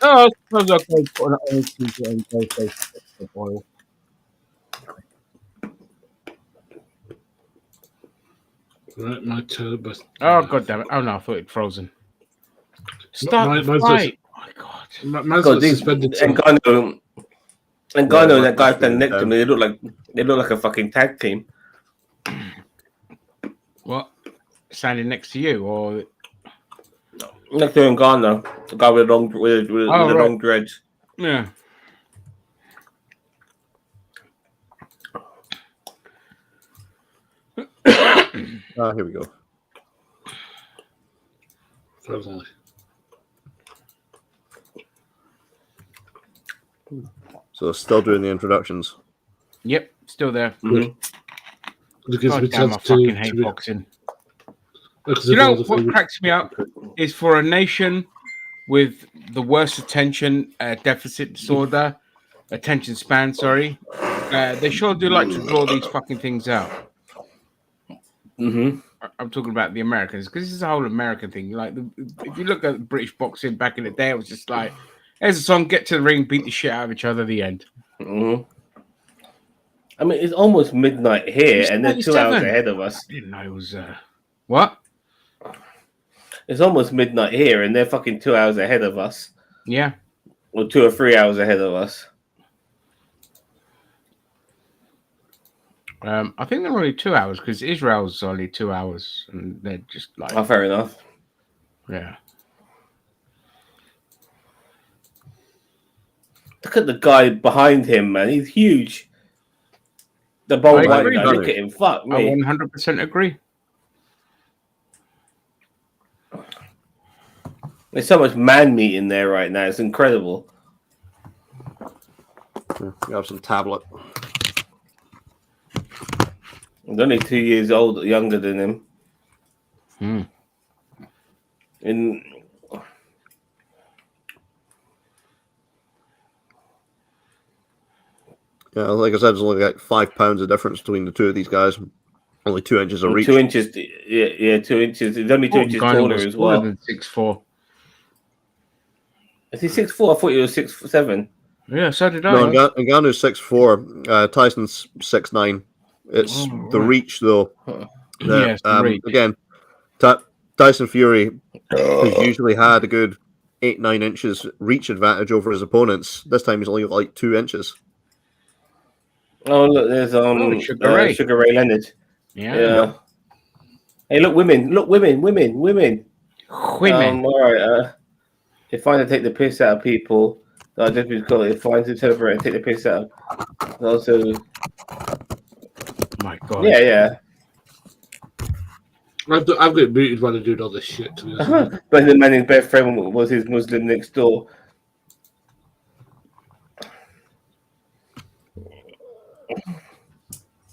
Oh, I suppose I'll go put an orange t-shirt and go face the oil. Right, my turn. But Oh, god damn it. Oh, no, I thought it'd frozen. Start the fight. Oh, my God. Mine's got suspended. Ngannou and that guy standing next to me, they look like a fucking tag team. What? Standing next to you, or next to Ngannou, the guy with the long dreads. Yeah. Here we go. So still doing the introductions. Yep, still there. Mm-hmm. God damn, I fucking hate boxing. You know what cracks me up is for a nation with the worst attention span, sorry. They sure do like to draw these fucking things out. Mm-hmm. I'm talking about the Americans, because this is a whole American thing. Like, if you look at British boxing back in the day, it was just like, here's a song, get to the ring, beat the shit out of each other, the end. Mm-hmm. I mean, it's almost midnight here, and they're 2 hours ahead of us. I didn't know it was... What? It's almost midnight here, and they're fucking 2 hours ahead of us. Yeah. Or 2 or 3 hours ahead of us. I think they're only 2 hours, because Israel's only 2 hours, and they're just like... Oh, fair enough. Yeah. Look at the guy behind him, man. He's huge. The bold white guy. Look at him. Fuck me. I 100% agree. There's so much man meat in there right now. It's incredible. You have some tablet. He's only 2 years younger than him. And yeah, like I said, there's only like 5 pounds of difference between the two of these guys. Only 2 inches of reach. 2 inches. Yeah, 2 inches. He's only 2 inches taller as well. Than 6'4". Is he 6'4"? I thought he was 6'7". Yeah, so did I. No, Ngannou's 6'4". Tyson's 6'9". It's the reach, though. Yes, the reach. Again, Tyson Fury has usually had a good 8-9 inches reach advantage over his opponents. This time he's only like 2 inches. Oh, look, there's Sugar Ray Leonard. Yeah. Hey, look, women. All right. They find to take the piss out of people. I just call it fine to celebrate and take the piss out. Also, my God. Yeah. I've got muted while I do all this shit. To be honest. But the man his best friend was his Muslim next door.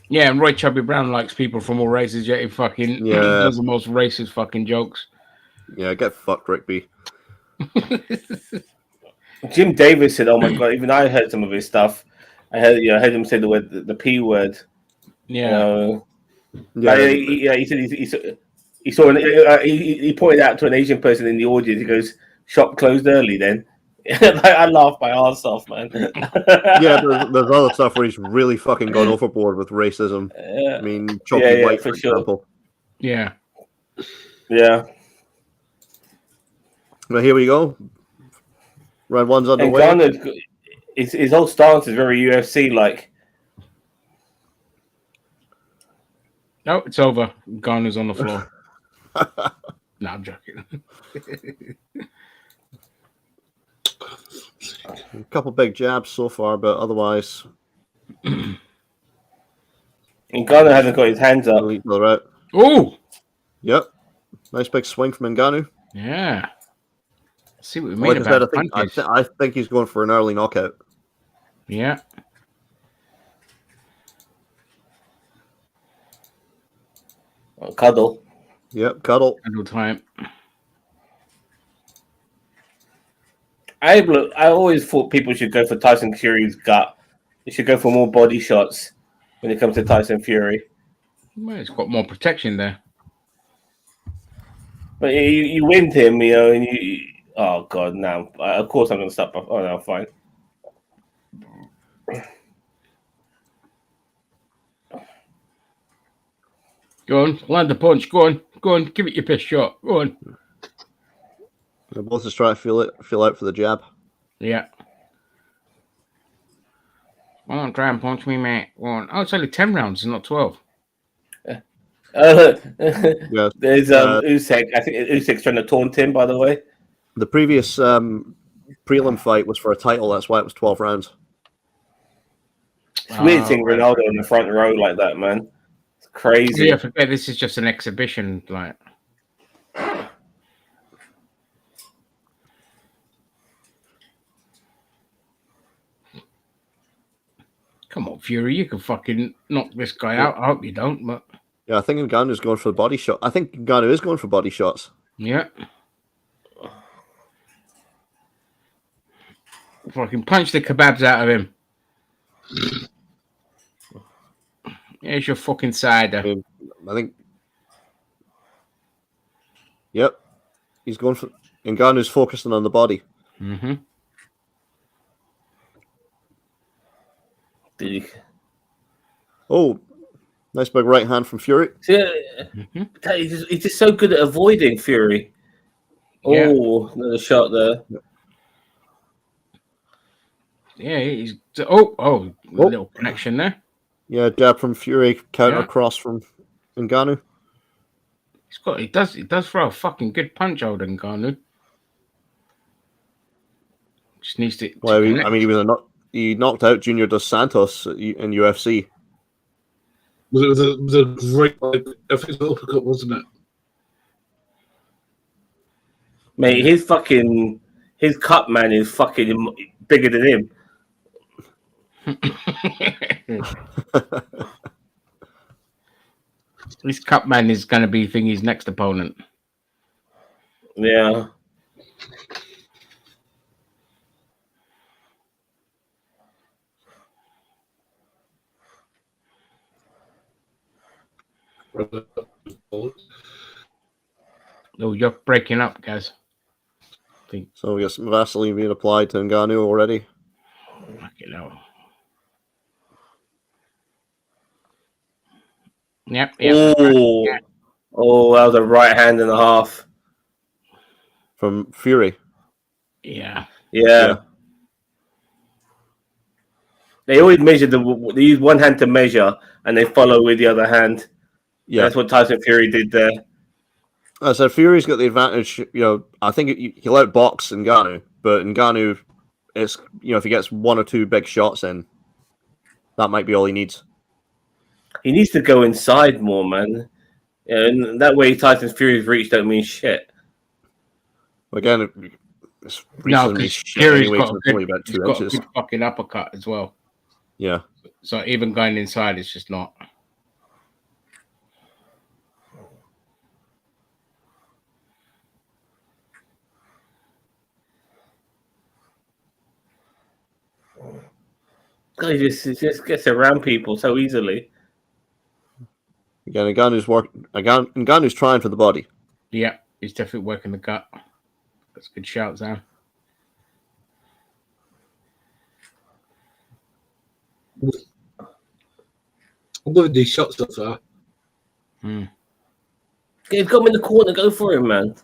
Yeah, and Roy Chubby Brown likes people from all races, yet he does the most racist fucking jokes. Yeah, get fucked, Rick B. Jim Davis said, "Oh my God!" Even I heard some of his stuff. I heard him say the P word. Yeah. He said he saw he pointed out to an Asian person in the audience. He goes, "Shop closed early." Then I laughed my ass off, man. Yeah, there's other stuff where he's really fucking gone overboard with racism. I mean, Chalky White, for example. Yeah. Well, here we go. Round one's underway. And his whole stance is very UFC like. No, it's over. Nganou's on the floor. No, I'm joking. A couple big jabs so far, but otherwise. And Ngannou hasn't got his hands up. Right. Oh! Yep. Nice big swing from Ngannou. Yeah. See what we mean Like I said, about punches. I think he's going for an early knockout. Yeah. Cuddle. Yep, cuddle. Cuddle time. I always thought people should go for Tyson Fury's gut. They should go for more body shots when it comes to Tyson Fury. Well, it's got more protection there. But you wind him, you know, and you. Oh God, no! Of course I'm going to stop. Oh no, fine. Go on, land the punch. Go on, give it your best shot. Go on. They're both just trying to feel out for the jab. Yeah. Well, don't try and punch me, mate. Go on. Oh, it's only 10 rounds, not 12. Yes. There's Usyk. I think Usyk's trying to taunt him. By the way, The previous prelim fight was for a title. That's why it was 12 rounds. it's weird seeing Ronaldo in the front row like that, man. It's crazy. Yeah, forget this is just an exhibition, like. Come on, Fury, you can fucking knock this guy out. I hope you don't, but Yeah, I think Ngannou's going for the body shot. I think Ngannou is going for body shots. yeah. Fucking punch the kebabs out of him. Here's your fucking cider. I think. Yep, he's going for. Ngannou's focusing on the body. Mm-hmm. Oh, nice big right hand from Fury. Yeah, he's just so good at avoiding Fury. Yeah. Oh, another shot there. Yeah, he's a little connection there. Yeah, jab from Fury, counter Yeah. cross from Ngannou. He does throw a fucking good punch, old Ngannou. Just needs to. Well, connect. I mean, he knocked out Junior Dos Santos in UFC. Was a great, I think, uppercut, wasn't it? Mate, his cut man is fucking bigger than him. This cup man is going to be Thingy's next opponent. Yeah. Oh, you're breaking up, guys. So we got some Vaseline being applied to Ngannou already. Fucking hell. Yep. Oh, Yeah. Oh, that was a right hand and a half. From Fury. Yeah. Yeah. They always measure they use one hand to measure and they follow with the other hand. Yeah. That's what Tyson Fury did there. I said Fury's got the advantage. You know, I think he'll outbox Ngannou, but Ngannou, it's if he gets one or two big shots in, that might be all he needs. He needs to go inside more, man. And that way Tyson Fury's reach don't mean shit. Again, it's No, reaching because shit Fury's anyway, got, so a it's only good, about he's 2 got a inches. good fucking uppercut as well. Yeah. So even going inside, it's just not. Guy just gets around people so easily. Again, Ngannou's trying for the body. Yeah, he's definitely working the gut. That's good shout, Sam. I'm loving these shots so far. He's got him in the corner. Go for him, man.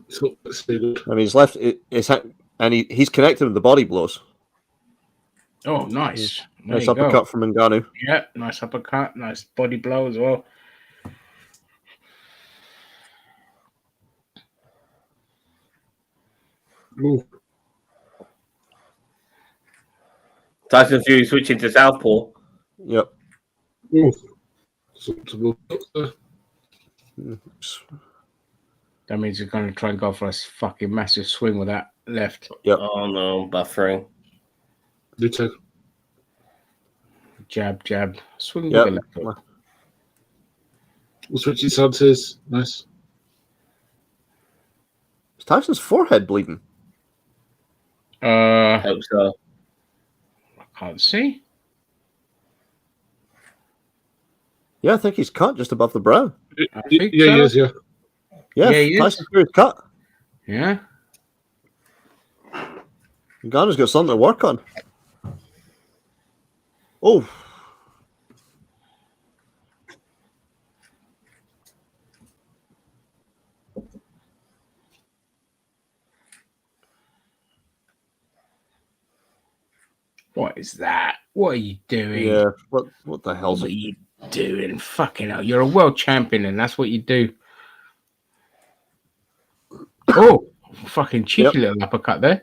So, good. I mean, he's left. And he's connected with the body blows. Oh, nice. There Nice you uppercut go. from Ngannou. Yeah, nice uppercut. Nice body blow as well. Ooh. Tyson Fury switching to southpaw. Yep. Ooh. So, That means you're going to try and go for a fucking massive swing with that left. Yep. Oh no, buffering. Do too. Jab, jab. Swing Yep. with the left hook. We'll switch his stances. Nice. Is Tyson's forehead bleeding? Hope so. I can't see. Yeah, I think he's cut just above the brow. think Yeah, so. he is. Yeah. Yeah, Yeah, he is. Tyson Fury's cut. Yeah. Ngannou's got something to work on. Oh. What is that? What are you doing? Yeah, what the hell's What are it? you doing? Fucking hell. You're a world champion and that's what you do. Oh, fucking cheeky little uppercut there.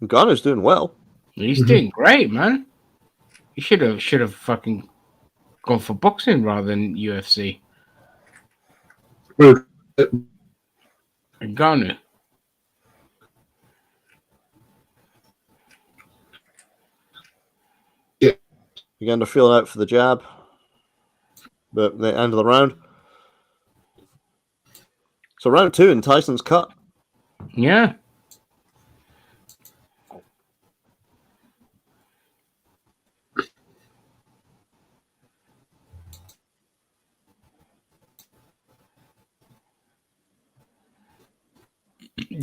Ngannou's doing well. He's doing great, man. He should have fucking gone for boxing rather than UFC. Ngannou. Again, they're feeling out for the jab. But the end of the round. So round 2 and Tyson's cut. Yeah.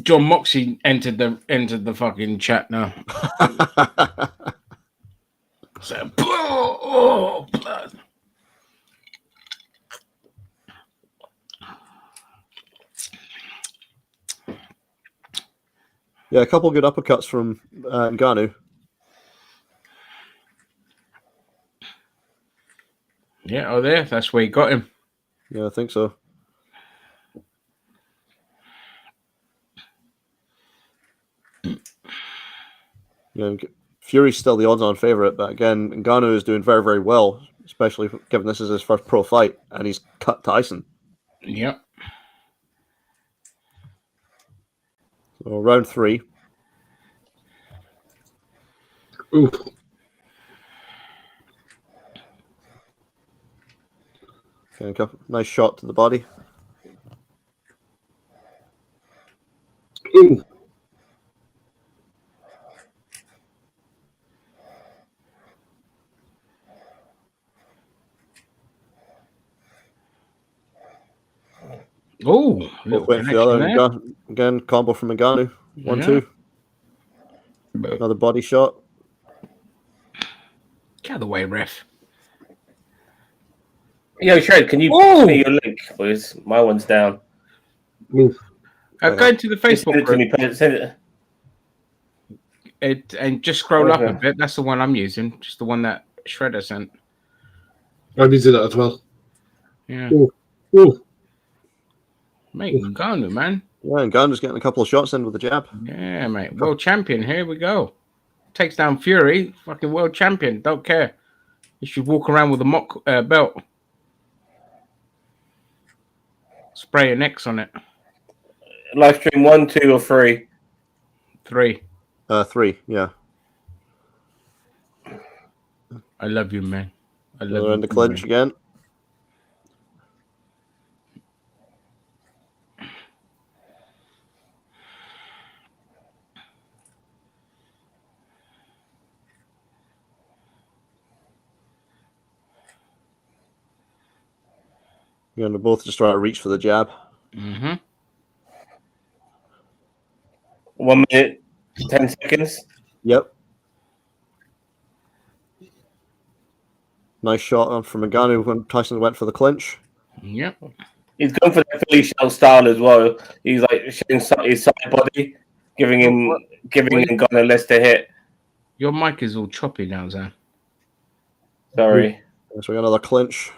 John Moxley entered the fucking chat now. So, oh, blood. Yeah, a couple good uppercuts from Ngannou. Yeah, oh there. That's where he got him. Yeah, I think so. Yeah, Fury's still the odds-on favorite, but again, Ngannou is doing very, very well, especially given this is his first pro fight, and he's cut Tyson. Yep. So round 3. Ooh. Okay, nice shot to the body. Ooh. Oh, Both went for the other. Again, combo from Ngannou. 1-2. Another body shot. Get out of the way, ref. Yo, Shred, can you send me your link, please? My one's down. Go into the Just send Facebook it to me. group Send it. and just scroll up a Okay. bit. That's the one I'm using. Just the one that Shredder sent. I need to do that as well. Yeah. Ooh. Ooh. Mate, Ngannou, man. Yeah, and Ngannou's getting a couple of shots in with the jab. Yeah, mate. World champion. Here we go. Takes down Fury. Fucking world champion. Don't care. You should walk around with a mock belt. Spray an X on it. Live stream 1, 2, or 3. 3. 3, yeah. I love you, man. I love They're you. in the clinch man. again. Again, they're both just trying to reach for the jab. Mm-hmm. 1 minute, 10 seconds. Yep. Nice shot on from Ngannou when Tyson went for the clinch. Yep. He's going for the Philly shell style as well. He's like showing his side body, giving Ngannou less to hit. Your mic is all choppy now, Zan. Sorry. So we got another clinch.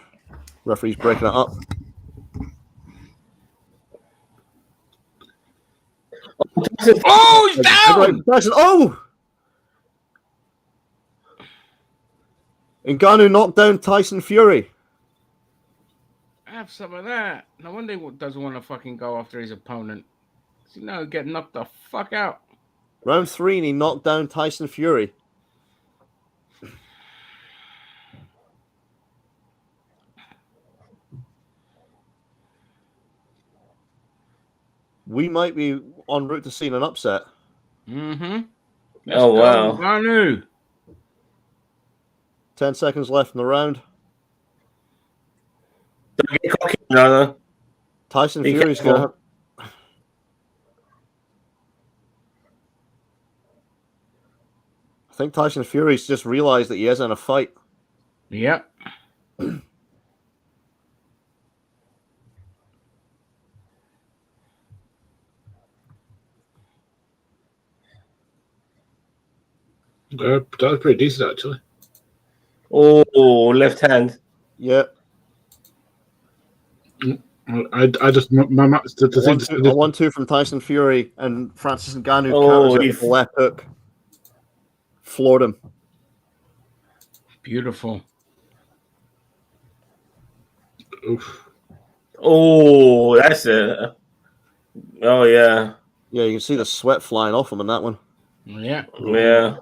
Referee's breaking it up. Oh, he's down! Tyson, oh! Ngannou knocked down Tyson Fury. Have some of that. No wonder he doesn't want to fucking go after his opponent. You know, get knocked the fuck out. Round 3, and he knocked down Tyson Fury. We might be en route to seeing an upset. Mm-hmm. Oh, wow. Ngannou. 10 seconds left in the round. Don't get cocky, no. Tyson Be Fury's careful. going to... I think Tyson Fury's just realized that he is in a fight. Yep. That was pretty decent, actually. Oh, left hand. Yeah. I just my the A thing. 1-2 from Tyson Fury, and Francis Ngannou Oh, counters it with a left hook. Floored him. Beautiful. Oof. Oh, that's it. Oh, yeah. Yeah, you can see the sweat flying off him in that one. Yeah. Yeah.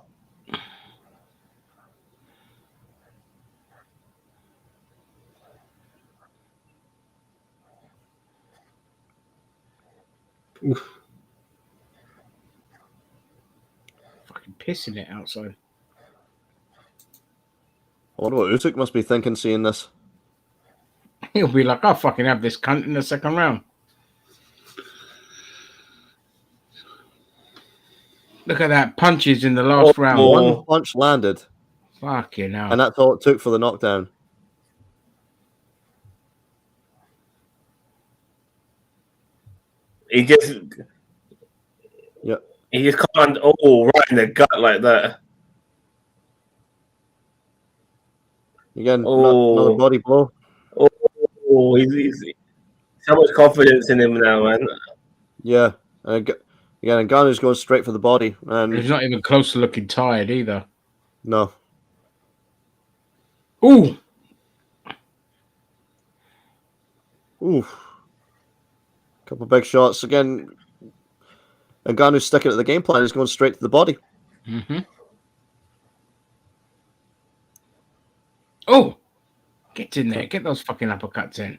Oof. Fucking pissing it outside. I wonder what Usyk must be thinking seeing this. He'll be like, I'll fucking have this cunt in the second round. Look at that. Punches in the last round. One punch landed. Fucking hell. And that's all it took for the knockdown. He just... Yeah. He just can't... Oh, right in the gut like that. Again, another body blow. Oh, he's so much confidence in him now, man. Yeah. Again, Ngannou's going straight for the body. And he's not even close to looking tired either. No. Ooh. Ooh. Couple of big shots. Again, Ngannou's sticking to the game plan. He's going straight to the body. Mm-hmm. Oh. Get in there. Get those fucking uppercuts in.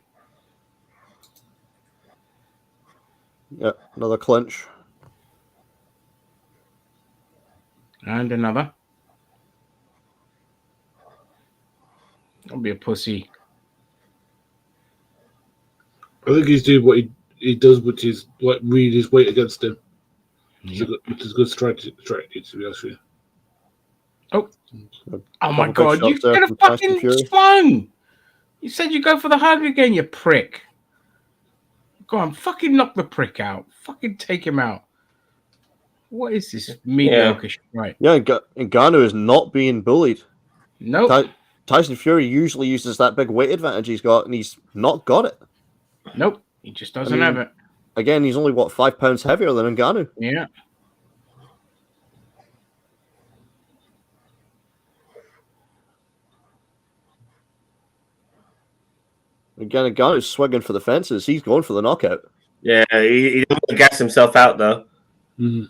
Yeah, another clinch. And another. Don't be a pussy. I think he's doing what he does, which is like read his weight against him. Yep. Which is a good strategy, to be honest with you. Oh my god, you could have fucking swung! You said you go for the hug again, you prick. Go on, fucking knock the prick out. Fucking take him out. What is this mediocre shit? Right. Yeah, Ngannou is not being bullied. Nope. Tyson Fury usually uses that big weight advantage he's got, and he's not got it. Nope. He just doesn't have it. Again, he's only, 5 pounds heavier than Ngannou? Yeah. Again, Ngannou's swinging for the fences. He's going for the knockout. Yeah, he doesn't want to gas himself out, though. Mm-hmm.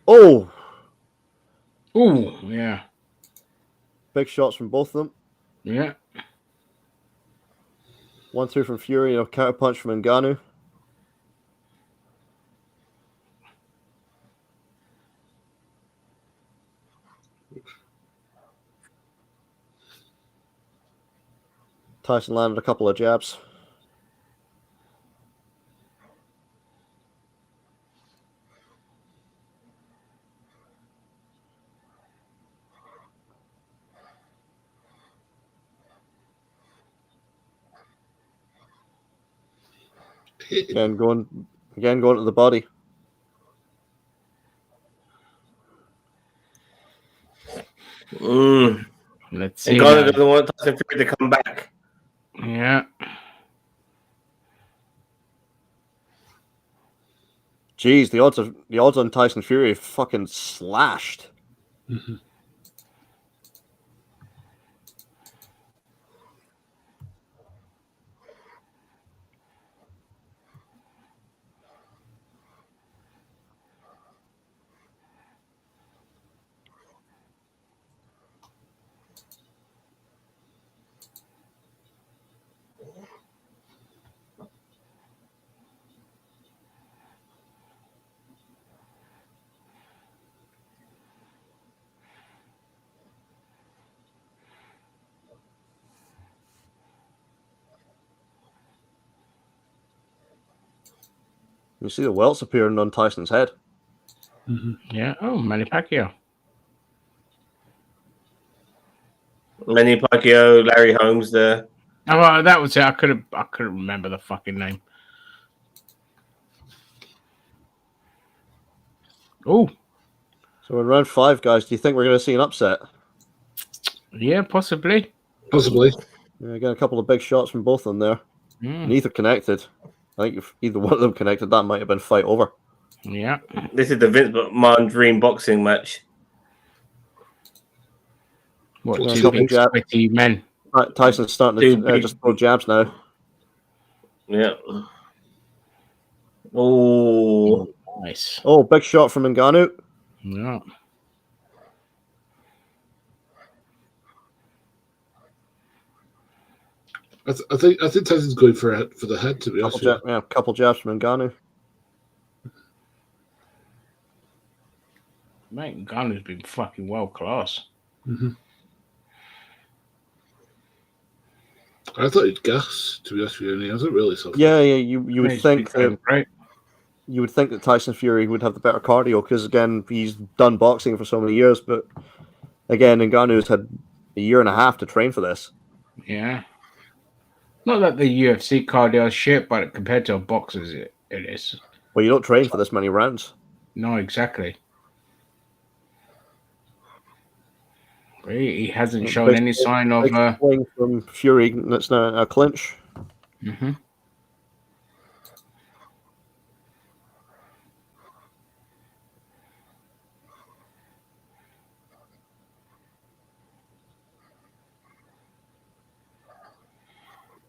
Oh! Oh, yeah. Big shots from both of them. Yeah. 1-2 from Fury and a counter punch from Ngannou. Tyson landed a couple of jabs. Again, going to the body. Let's see. Ngannou doesn't want Tyson Fury to come back. Yeah. Jeez, the odds on Tyson Fury fucking slashed. Mm-hmm. You see the welts appearing on Tyson's head. Mm-hmm. Yeah. Oh, Manny Pacquiao. Manny Pacquiao, Larry Holmes there. Oh, well, that was it. I couldn't remember the fucking name. Oh, So in round 5, guys, do you think we're going to see an upset? yeah, possibly. Possibly. Yeah, again, a couple of big shots from both of them there. Neither connected. I think if either one of them connected, that might have been fight over. Yeah. This is the Vince McMahon dream boxing match. What, Yeah, a two couple big jab- sweaty men? Tyson's starting Two to big- just throw jabs now. Yeah. Oh. Nice. Oh, big shot from Ngannou. Yeah. I think Tyson's going for the head, to be honest with you. Couple jabs from Ngannou. Mate, Ngannou's been fucking world class. Mm-hmm. I thought he'd gas, to be honest with you, and he hasn't really so far. Yeah, you would He's think been that great. you would think that Tyson Fury would have the better cardio because again he's done boxing for so many years, but again Ngannou's had a year and a half to train for this. Yeah. Not that the UFC cardio is shit, but compared to a boxer's, it is. Well, you don't train for this many rounds. No, exactly. He hasn't shown any sign of. Swing from Fury, and it's now a clinch. Mm-hmm.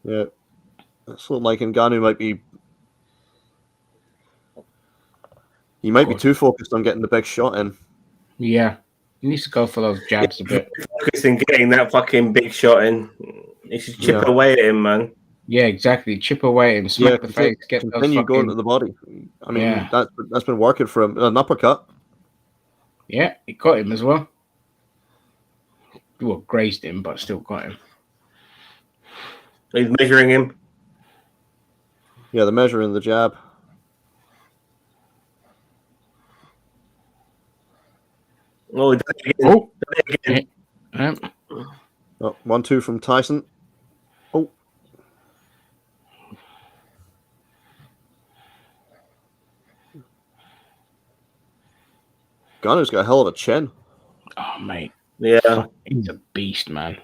Yeah, it's looking like Ngannou might be. He might be too focused on getting the big shot in. Yeah, he needs to go for those jabs a bit. Focus in getting that fucking big shot in. He should chip away at him, man. Yeah, exactly. Chip away and smack the face. Get those continue fucking... going to the body. I mean, that's been working for him. An uppercut. Yeah, it got him as well. Well, grazed him, but still got him. He's measuring him. Yeah, the measuring the jab. Oh, he did it again. Oh, 1-2 from Tyson. Oh. Ngannou's got a hell of a chin. Oh, mate. Yeah. He's a beast, man.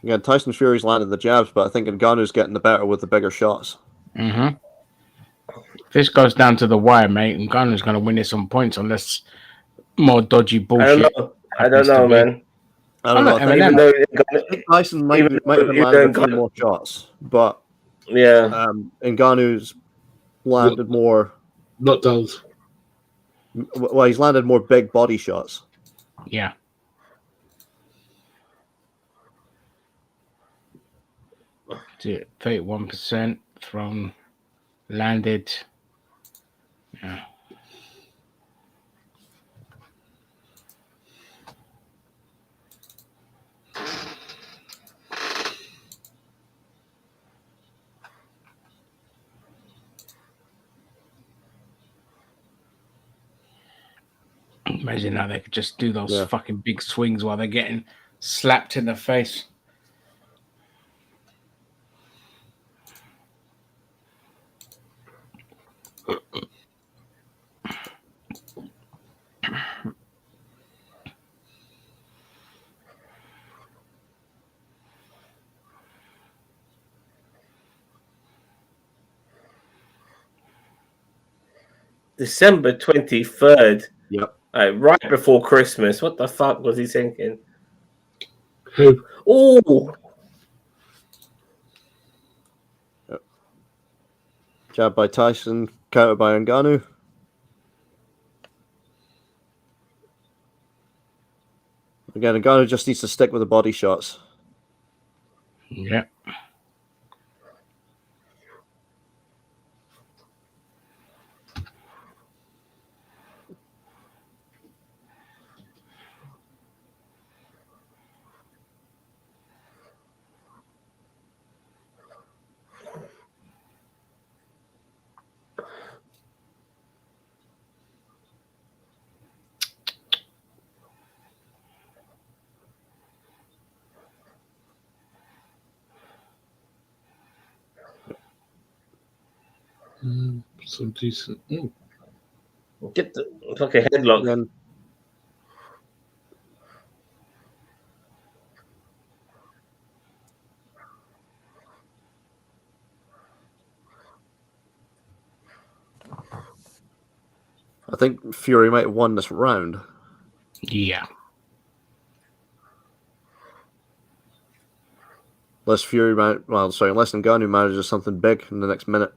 Again, Tyson Fury's landed the jabs, but I think Ngannou's getting the better with the bigger shots. Mm-hmm. If this goes down to the wire, mate, Ngannou's going to win this on points unless more dodgy bullshit. I don't know, man. I don't know. I think Tyson might have been landing a few more shots, but Ngannou's landed more knockdowns. Well, he's landed more big body shots. Yeah. 31% from landed. Yeah. Imagine how they could just do those fucking big swings while they're getting slapped in the face. December 23rd. Yep. Right before Christmas. What the fuck was he thinking? Who? Oh, Jab by Tyson, countered by Ngannou. Again, Ngannou just needs to stick with the body shots. Yeah. Some decent. get the fucking headlock. Again, I think Fury might have won this round. Yeah. Unless Ngannou manages something big in the next minute.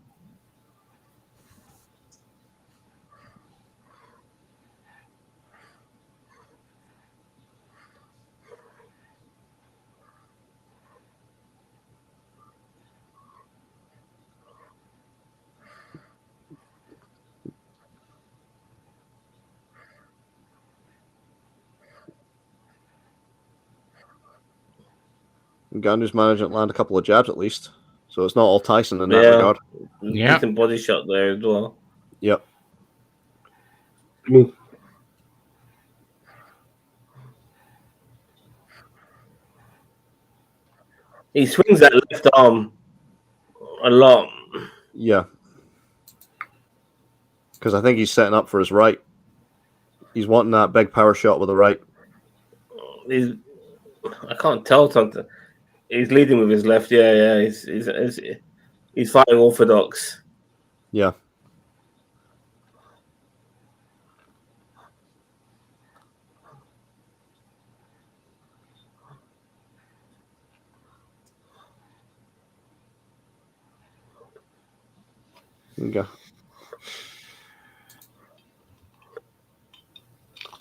Ngannou's managing to land a couple of jabs at least. So it's not all Tyson in that regard. Yeah. Decent body shot there as well. Yep. He swings that left arm a lot. Yeah. Because I think he's setting up for his right. He's wanting that big power shot with the right. I can't tell something. He's leading with his left. Yeah. He's fighting orthodox. Yeah. Okay.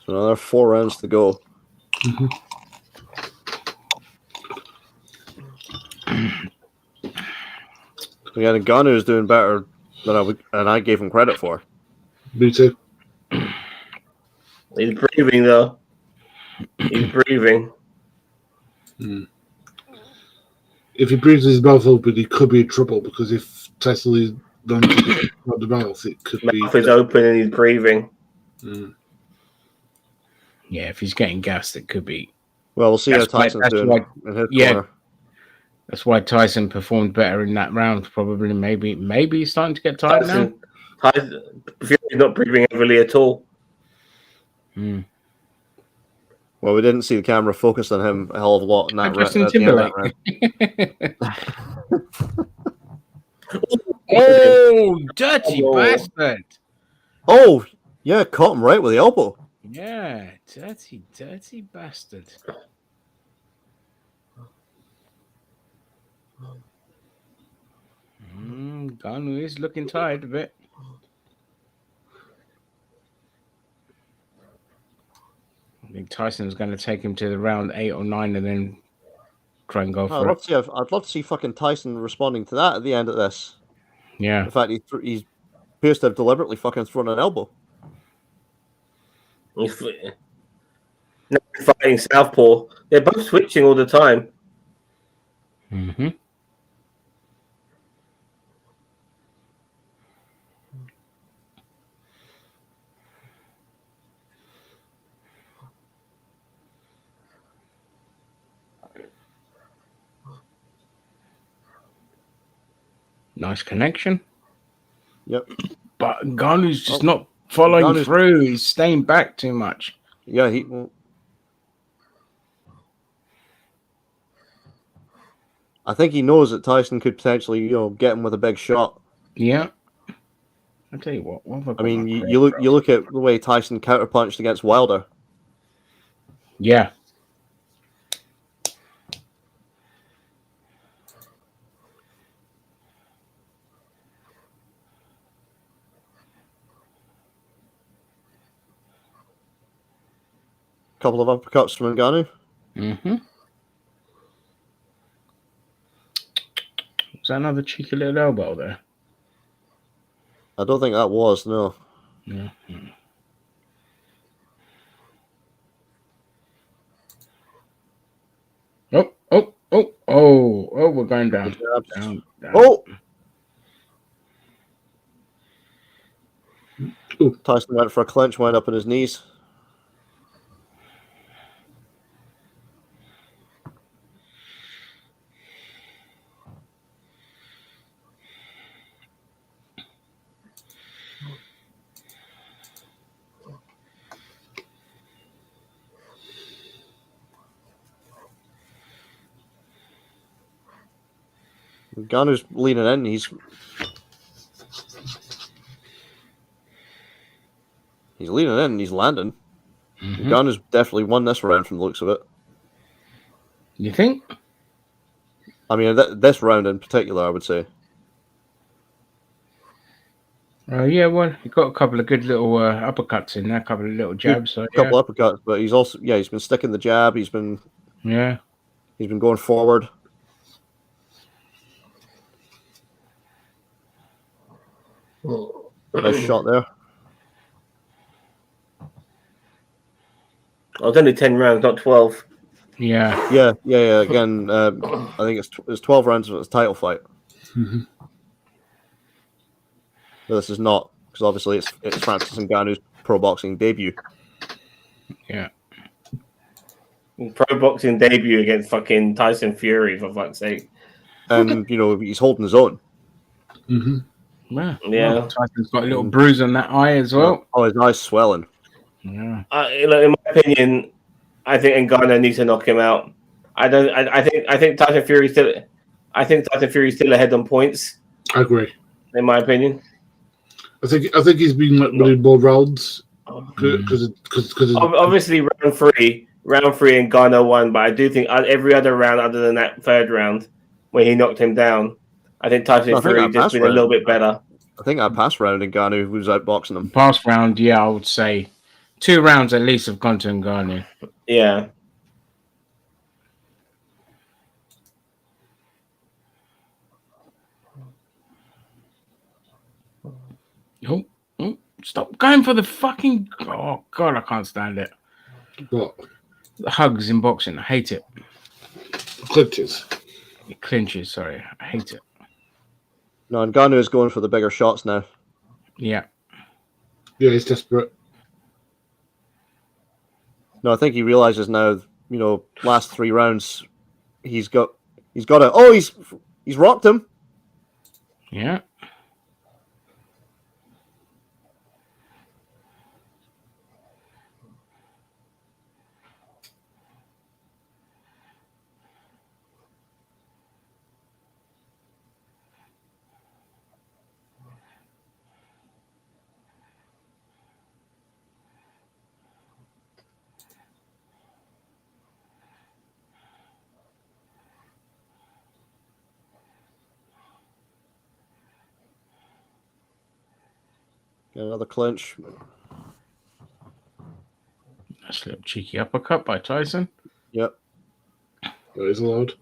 So another 4 rounds to go. Yeah, Ngannou is doing better than I gave him credit for. Me too. He's breathing though. He's breathing. If he breathes his mouth open, he could be in trouble because if Tyson is not the mouth, it could be. Mouth is open and he's breathing. Yeah, if he's getting gassed, it could be. Well, we'll see how Tyson's doing in his corner. That's why Tyson performed better in that round. Probably, maybe he's starting to get tired now. Fury's not breathing heavily at all. Well, we didn't see the camera focused on him a hell of a lot in that Justin round. Timberlake. Oh, dirty bastard! Oh, yeah, caught him right with the elbow. Yeah, dirty bastard. Ngannou is looking tired a bit. I think Tyson's going to take him to the round 8 or 9 and then try and go for it. I'd love to see fucking Tyson responding to that at the end of this. Yeah. The fact he appears to have deliberately fucking thrown an elbow. He's fighting southpaw. They're both switching all the time. Mm-hmm. Nice connection. Yep. But Ngannou's just not following through. He's staying back too much. Yeah, I think he knows that Tyson could potentially, get him with a big shot. Yeah. I'll tell you what have I got I mean, my you crowd, bro? look at the way Tyson counterpunched against Wilder. Yeah. Couple of uppercuts from Ngannou. Mm-hmm. Was that another cheeky little elbow there? I don't think that was, no. Yeah. Oh, we're going down. Down. Oh! Tyson went for a clinch, wound up on his knees. Ngannou's leaning in. He's leaning in and he's landing. Mm-hmm. Ngannou's definitely won this round from the looks of it. You think? I mean, this round in particular, I would say. Yeah, well, he got a couple of good little uppercuts in there, a couple of little jabs. So, A couple of uppercuts, but he's also he's been sticking the jab. He's been going forward. Nice shot there. I was only 10 rounds, not 12. Yeah. Again, I think it's 12 rounds of his title fight. Mm-hmm. But this is not, because obviously it's Francis Ngannou's pro boxing debut. Yeah. Pro boxing debut against fucking Tyson Fury, for fuck's sake. And, he's holding his own. Mm-hmm. Yeah. Yeah. Well, Tyson's got a little bruise on that eye as well. Oh, his eye's swelling. Yeah. In my opinion, I think Ngannou needs to knock him out. I think Tyson Fury still. I think Tyson Fury's still ahead on points. I agree. In my opinion, I think he's been winning more rounds because obviously round three, Ngannou won, but I do think every other round other than that third round where he knocked him down, I think Tyson Fury just been a little bit better. I think that past round Ngannou was outboxing him. Past round, I would say 2 rounds at least have gone to Ngannou. Yeah. Oh, stop going for the fucking... Oh, God, I can't stand it. What? The hugs in boxing, I hate it. Clinches. It clinches, sorry. I hate it. No, Ngannou is going for the bigger shots now. Yeah. Yeah, he's desperate. No, I think he realizes now, last 3 rounds, he's got a... Oh, he's rocked him. Yeah. Get another clinch. That's a little cheeky uppercut by Tyson. Yep. That is allowed.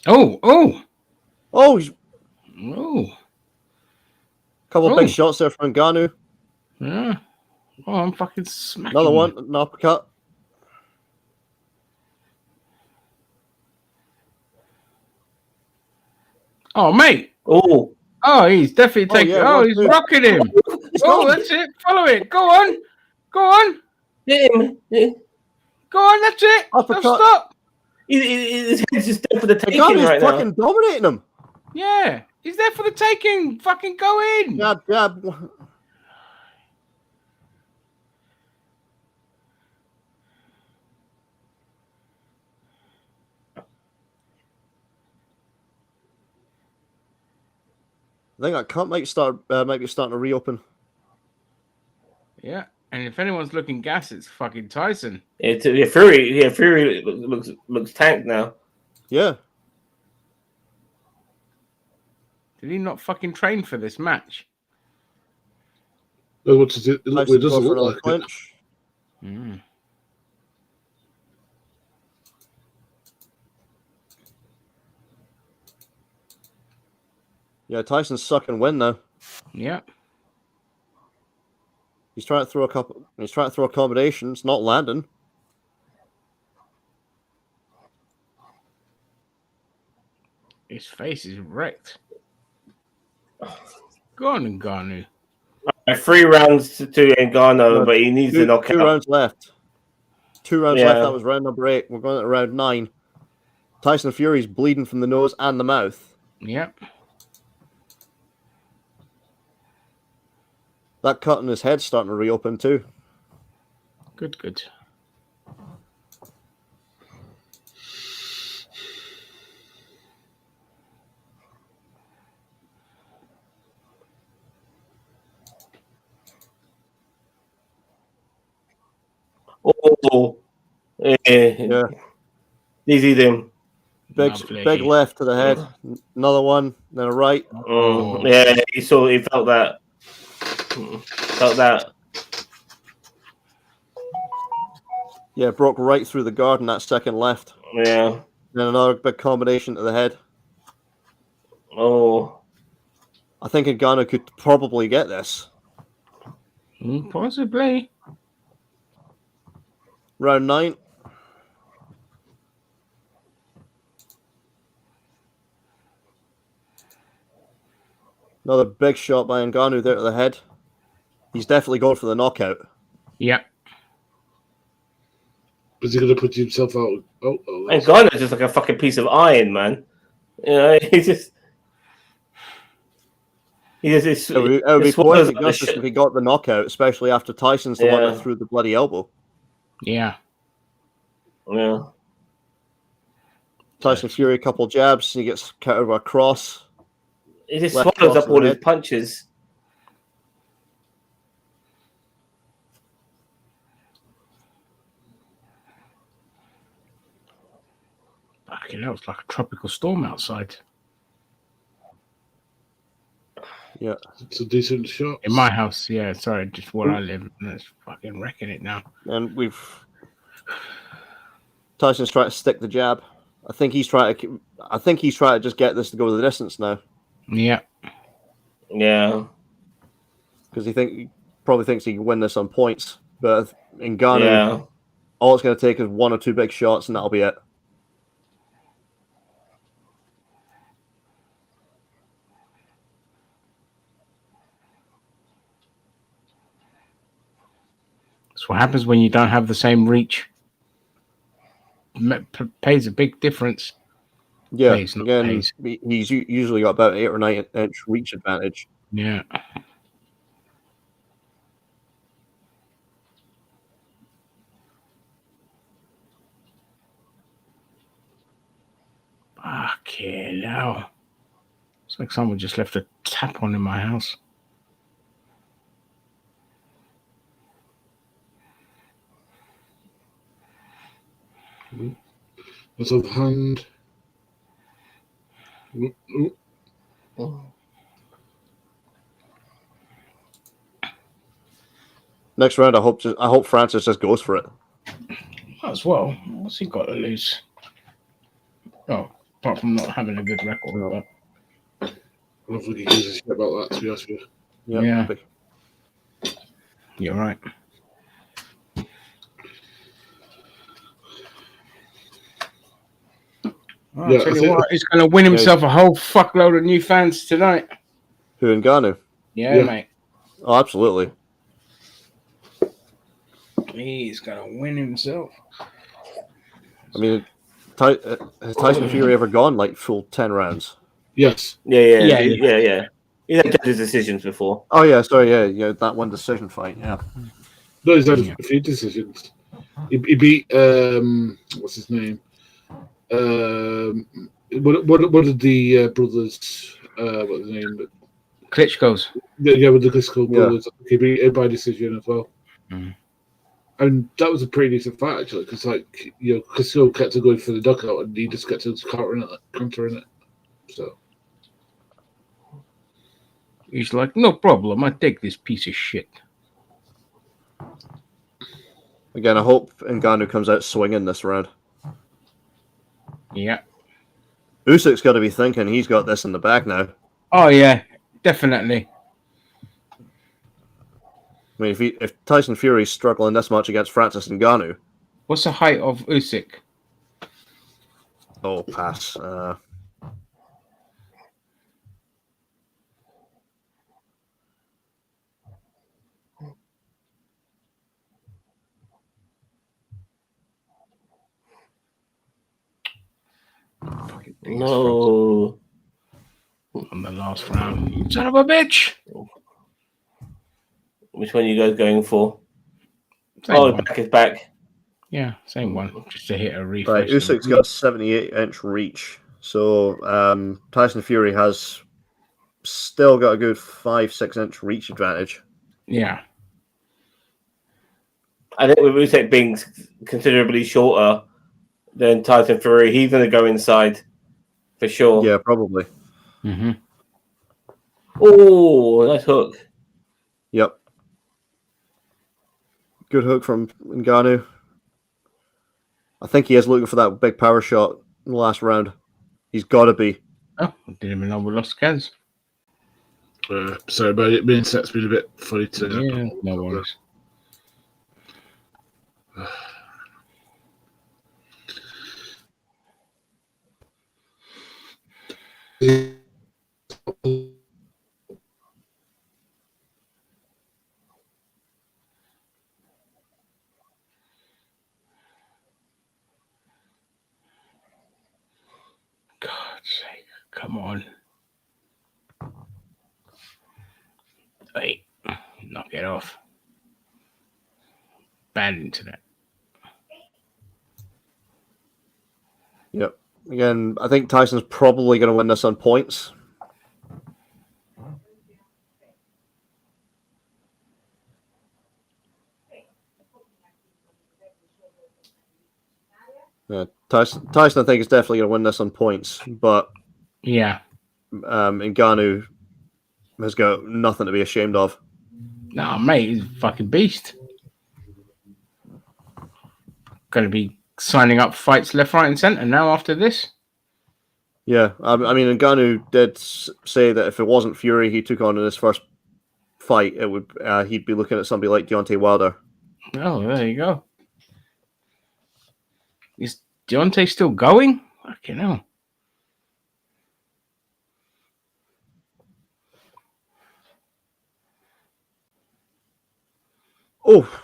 Oh! Couple of big shots there from Ngannou. Yeah. Oh, I'm fucking smacking. Another one, an uppercut. Oh, mate. Oh, he's definitely taking... he's rocking him. That's it. Follow it. Go on. hit him. Go on, that's it. Uppercut. Don't stop. His head's just there for the taking Ngannou's right fucking now. dominating him. Yeah. He's there for the taking. Fucking go in. Jab. I think that cut might be starting to reopen. Yeah, and if anyone's looking gas, it's fucking Tyson. Fury looks tanked now. Yeah. Did he not fucking train for this match? What does it look? It doesn't look like clinch. Mm. Yeah, Tyson's sucking wind now. Yeah. He's trying to throw a couple. He's trying to throw a combination. It's not landing. His face is wrecked. Go on, Ngannou. 3 rounds to Ngannou, but he needs to knock out. 2 rounds left. 2 rounds left. That was round number 8. We're going to round 9. Tyson Fury's bleeding from the nose and the mouth. Yep. That cut in his head's starting to reopen too. Good. Oh, yeah. Easy them. Big left to the head. Another one. Then a right. Yeah, he felt that. Yeah, broke right through the guard in that second left. Yeah. Then another big combination to the head. Oh. I think Ngannou could probably get this. Possibly. Round 9. Another big shot by Ngannou there to the head. He's definitely going for the knockout. Yep. Is he going to put himself out? Ngannou's just like a fucking piece of iron, man. You know, it would be poetic justice if he got the knockout, especially after Tyson's the one that threw the bloody elbow. Yeah. Yeah. Tyson Fury, a couple jabs, and he gets countered by a cross. He just swallows up all his punches. Fucking hell, it's like a tropical storm outside. Yeah. It's a decent shot. In my house, yeah. Sorry, just where I live. And it's fucking wrecking it now. And Tyson's trying to stick the jab. I think he's trying to just get this to go the distance now. Yeah. Yeah. Because he probably thinks he can win this on points. But in Ghana, all it's going to take is 1 or 2 big shots, and that'll be it. That's what happens when you don't have the same reach. Pays a big difference. Yeah, again, he's usually got about 8 or 9 inch reach advantage. Yeah. Fucking hell. It's like someone just left a tap on in my house. That's of hand. Next round, I hope Francis just goes for it. Might as well. What's he got to lose? Oh, apart from not having a good record. No. I don't think he gives a shit about that, to be honest with you. Yeah. You're right. I'll tell you what, he's going to win himself a whole fuckload of new fans tonight. Who, Ngannou? Yeah, mate. Oh, absolutely. He's going to win himself. I mean, has Tyson Fury ever gone like full 10 rounds? Yes. Yeah. He's had his decisions before. Oh, yeah, sorry, yeah, that one decision fight, yeah. No, he's had a few decisions. He beat, what's his name? What are the brothers? What's his name? Klitschko's. Yeah, with the Klitschko Yeah. brothers, he beat it by decision as well. Mm. And that was a pretty decent fight actually, because Klitschko kept going for the knockout, and he just kept countering it. So He's like, no problem. I take this piece of shit. Again, I hope Ngannou comes out swinging this round. Yeah. Usyk's got to be thinking he's got this in the bag now. Oh yeah, definitely. I mean, if Tyson Fury's struggling this much against Francis Ngannou, What's the height of Usyk? oh, pass. No. On the last round, you son of a bitch. Which one are you guys going for? Same Oh, one. back is back. Yeah, same one. Just to hit a refresh. Right, Usyk's got 78-inch reach, so Tyson Fury has still got a good 5-6 inch reach advantage. Yeah. I think with Usyk being considerably shorter than Tyson Fury, he's going to go inside for sure. Yeah, probably. Mm-hmm. Oh, nice hook. Yep. Good hook from Ngannou. I think he is looking for that big power shot in the last round. He's got to be. Oh, I didn't even know we lost Kaz. sorry about it. Being set's been a bit funny today. Yeah, no worries. God's sake, come on. Wait, knock it off. Bad internet. Yep. Again, I think Tyson's probably going to win this on points. Yeah, Tyson, I think, is definitely going to win this on points, but Yeah. Ngannou has got nothing to be ashamed of. Nah, mate, he's a fucking beast. Going to be signing up fights left, right, and centre now after this. Yeah, I mean, Ngannou did say that if it wasn't Fury he took on in his first fight, it would he'd be looking at somebody like Deontay Wilder. Oh, there you go. Is Deontay still going? Fucking hell. Oh.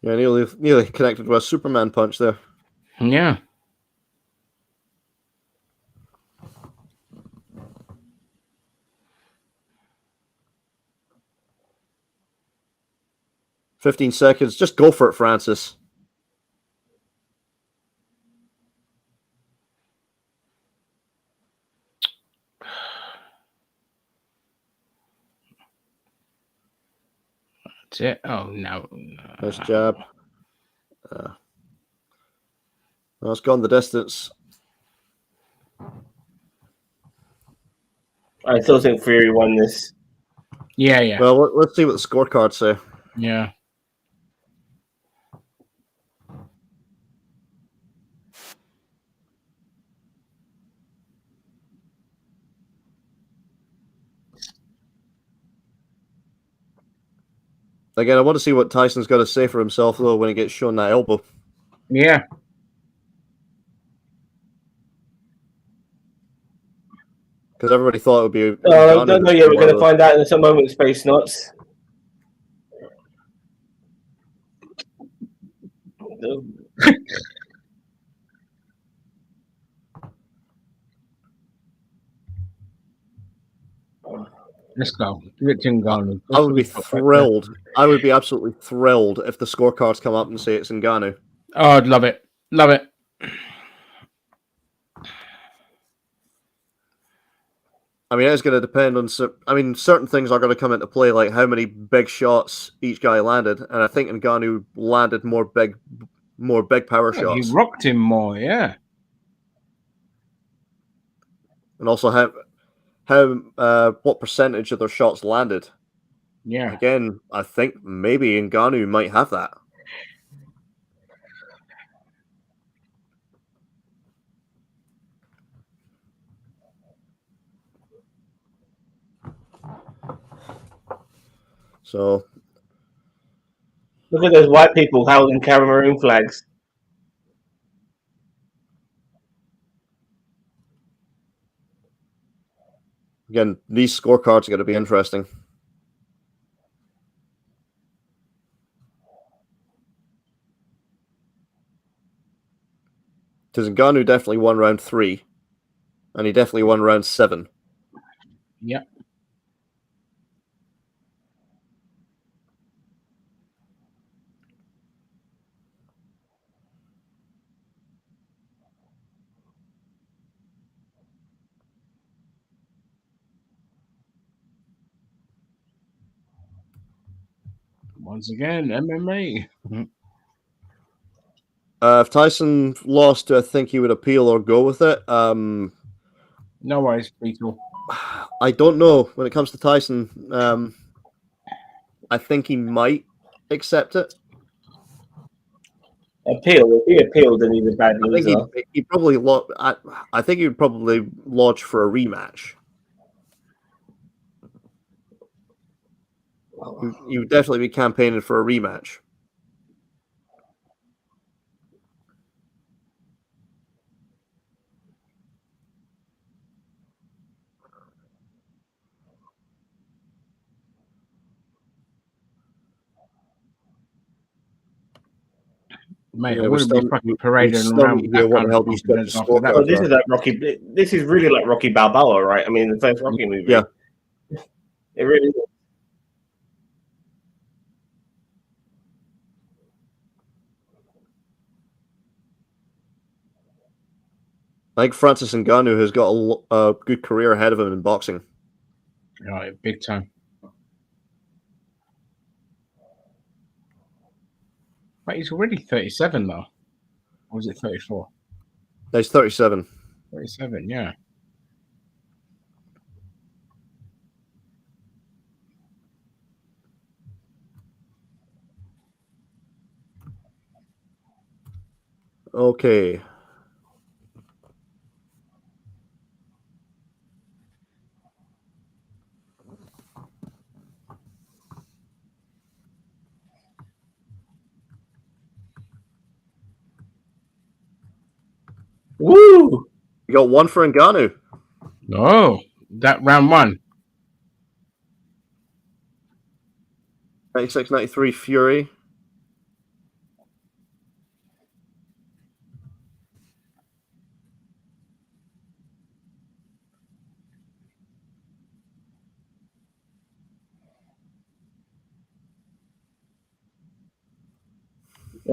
Yeah, nearly connected with a Superman punch there. Yeah. "15 seconds. Just go for it, Francis." That's it. Oh, no. Nice jab. It's gone the distance. I still think Fury won this. Yeah, yeah. Well, let's see what the scorecards say. Yeah. Again, I want to see what Tyson's got to say for himself, though, when he gets shown that elbow. Yeah. Because everybody thought it would be... No, we're going to find out in some moment, Space Nuts. Let's go. Give it to Ngannou. I would be thrilled. I would be absolutely thrilled if the scorecards come up and say it's Ngannou. Oh, I'd love it. Love it. I mean, it's going to depend on. Certain things are going to come into play, like how many big shots each guy landed, and I think Ngannou landed more big power Well, he shots, rocked him more, yeah. and also what percentage of their shots landed. Yeah. Again, I think maybe Ngannou might have that. So Look at those white people holding Cameroon flags. again, these scorecards are going to be interesting. Because Ngannou definitely won round 3, and he definitely won round 7. Yep. Once again, MMA. If Tyson lost, I think he would appeal or go with it. No worries, Beetle. I don't know. When it comes to Tyson, I think he might accept it. Appeal. If he appealed, then he's a bad I loser. think he probably I think he would probably lodge for a rematch. He would definitely be campaigning for a rematch. Mate, Yeah, I we wouldn't be still fucking we parading still around need with to hear that what kind the of hell these confidence judges' after that. Oh, scorecards this are. is like Rocky. This is really like Rocky Balboa, right? I mean, the first Rocky movie. Yeah. It really is. I think Francis Ngannou has got a good career ahead of him in boxing. Right, big time. But he's already 37 though. Or was it 34? He's 37. 37, yeah. Okay. Woo! You got one for Ngannou. Oh, that round 1. 96-93 Fury.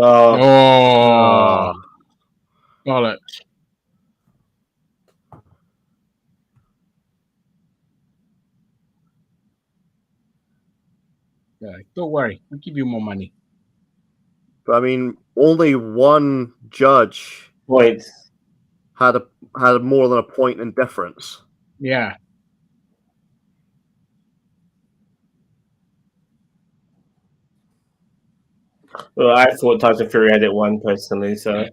Oh, bollocks. Yeah, don't worry. We'll give you more money. But I mean, only one judge Points. had more than a point in difference. Yeah. Well, I thought Tyson Fury had it won personally, so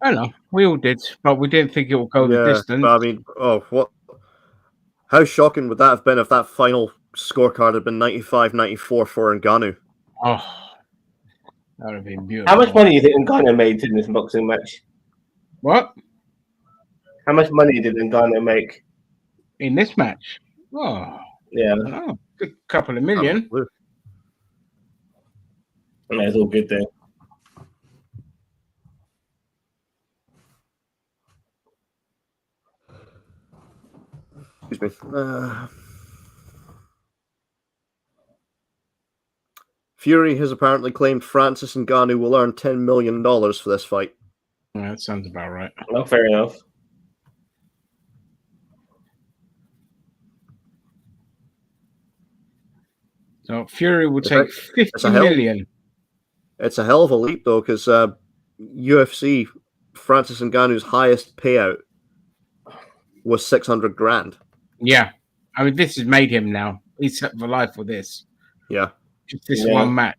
I know. We all did, but we didn't think it would go the distance. But I mean, how shocking would that have been if that final scorecard had been 95-94 for Ngannou? Oh, that would have been beautiful. how much money do you think Ngannou made in this boxing match? What? How much money did Ngannou make in this match? Oh, yeah, good couple of million. Yeah, it's all good there. Excuse me. Fury has apparently claimed Francis Ngannou will earn $10 million for this fight. Yeah, that sounds about right. Oh, fair enough. So Fury will In take fact, 50 million. It's a hell of a leap, though, because UFC, Francis Ngannou's highest payout was 600 grand. Yeah. I mean, this has made him now. He's set for life with this. Yeah. Just this one match.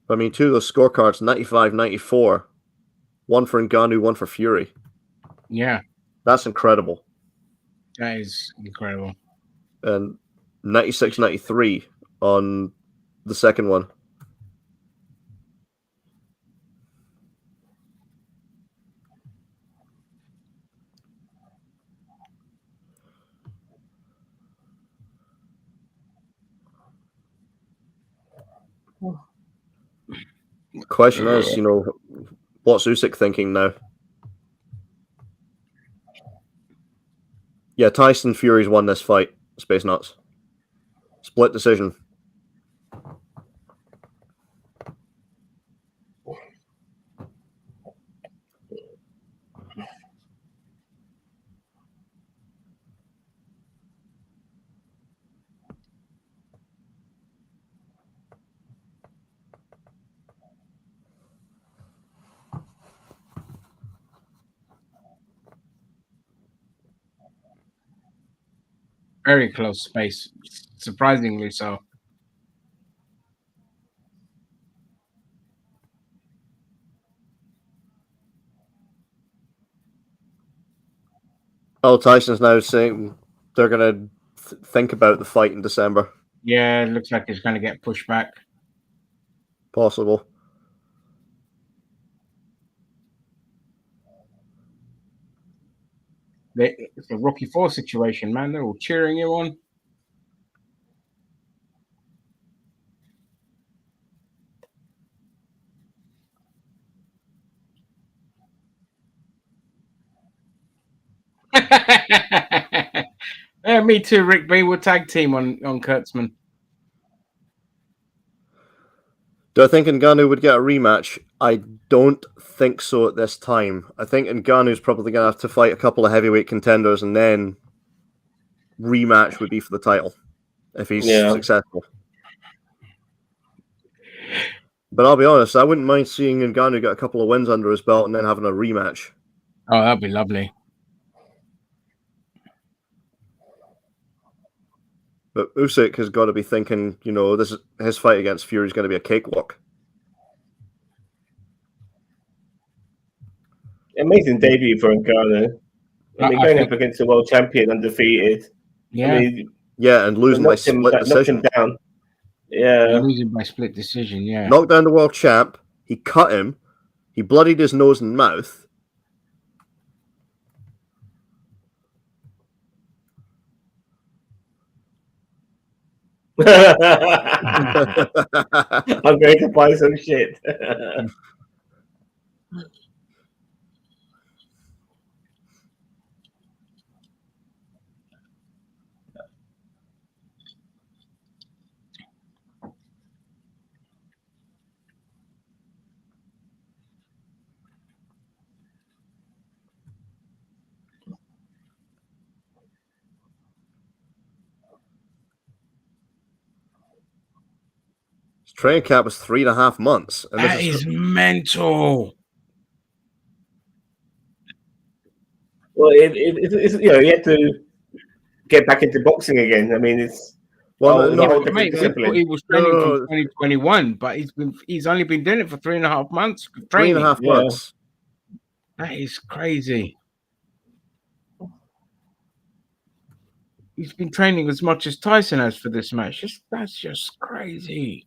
I mean, two of those scorecards, 95-94. One for Ngannou, one for Fury. Yeah. That's incredible. That is incredible. And 96-93 on the second one. The question is, what's Usyk thinking now? Yeah, Tyson Fury's won this fight. Space Nuts. Split decision. Very close space. Surprisingly so. Oh, Tyson's now saying they're going to think about the fight in December. Yeah, it looks like it's going to get pushed back. Possible. It's a Rocky IV situation, man. They're all cheering you on. Yeah, me too, Rick B. We'll tag team on Kurtzman. Do I think Ngannou would get a rematch? I don't think so at this time. I think Ngannou's probably going to have to fight a couple of heavyweight contenders, and then rematch would be for the title if he's successful. But I'll be honest, I wouldn't mind seeing Ngannou get a couple of wins under his belt and then having a rematch. Oh, that'd be lovely. But Usyk has got to be thinking, his fight against Fury is going to be a cakewalk. Amazing debut for Ngannou. I mean, going up against a world champion undefeated. Yeah. I mean, and losing by split decision. Knocked him down. Yeah. Losing by split decision, yeah. Knocked down the world champ. He cut him. He bloodied his nose and mouth. I'm going to buy some shit. His training camp was 3.5 months. And that is mental. Well, it's he had to get back into boxing again. I mean, it's he was training from 2021, but he's only been doing it for 3.5 months. Training. 3.5 months. That is crazy. He's been training as much as Tyson has for this match. That's just crazy.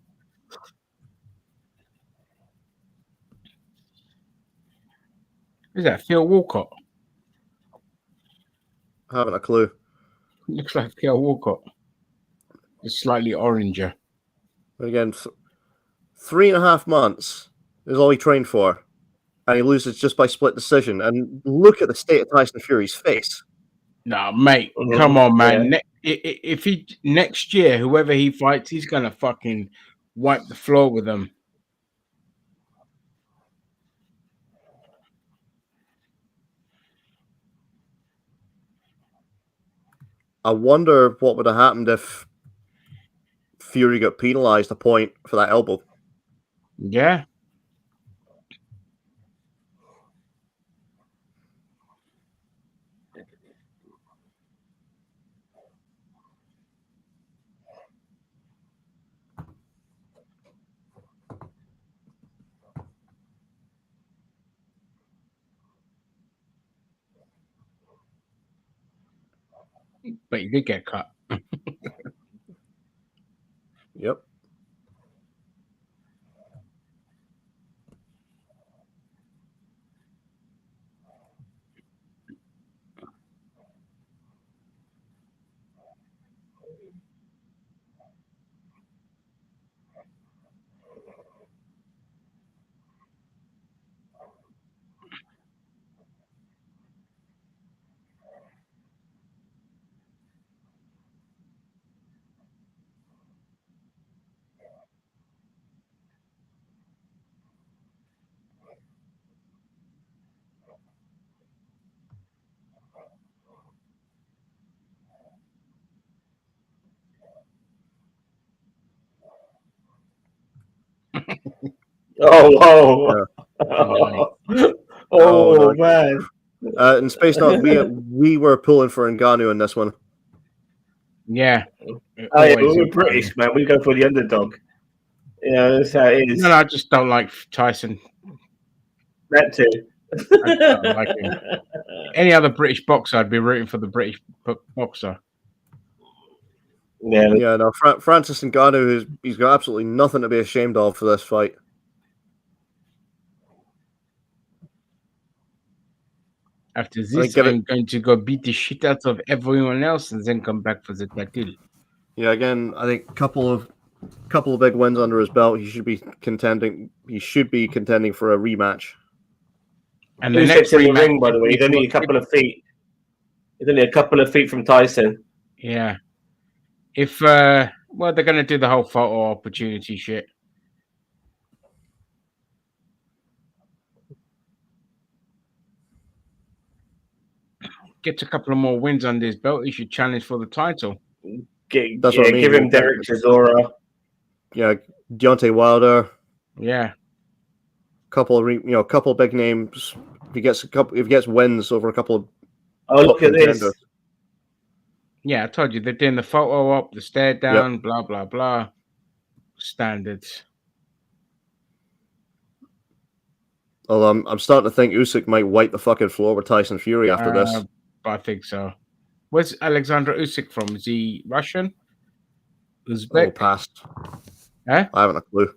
Is that Phil Walcott? Haven't a clue. Looks like Phil Walcott. It's slightly oranger. But again, 3.5 months is all he trained for. And he loses just by split decision. And look at the state of Tyson Fury's face. No, mate, come on, man. Yeah. If he next year, whoever he fights, he's gonna fucking wipe the floor with them. I wonder what would have happened if Fury got penalized a point for that elbow. Yeah. But he did get cut. Yep. Oh, Yeah. oh, no. man. In Space Dog, we were pulling for Ngannou in this one. Yeah. Oh, yeah, Always we're Ngannou. British, man. We go for the underdog. Yeah, that's how it is. No, I just don't like Tyson. That too. I don't like him. Any other British boxer, I'd be rooting for the British boxer. Yeah, Yeah, no, Francis Ngannou, he's got absolutely nothing to be ashamed of for this fight. After think this, give it- I'm going to go beat the shit out of everyone else and then come back for the title. Yeah, again, I think a couple of big wins under his belt. He should be contending. He should be contending for a rematch. And the Usyk's next in the rematch ring, by the way. He's only a couple of feet. He's only a couple of feet from Tyson. Yeah. If well, they're going to do the whole photo opportunity shit. Gets a couple of more wins under his belt, he should challenge for the title. That's what I mean. Give him Derek Chisora. Yeah, Deontay Wilder. Yeah. Couple of big names. If he gets wins over a couple of Oh, look at this. Yeah, I told you they're doing the photo op, the stare down, blah blah blah. Standards. Although I'm starting to think Usyk might wipe the fucking floor with Tyson Fury after this. I think so. Where's Alexander Usyk from? Is he Russian? Uzbek? Oh, passed. Huh? I haven't a clue.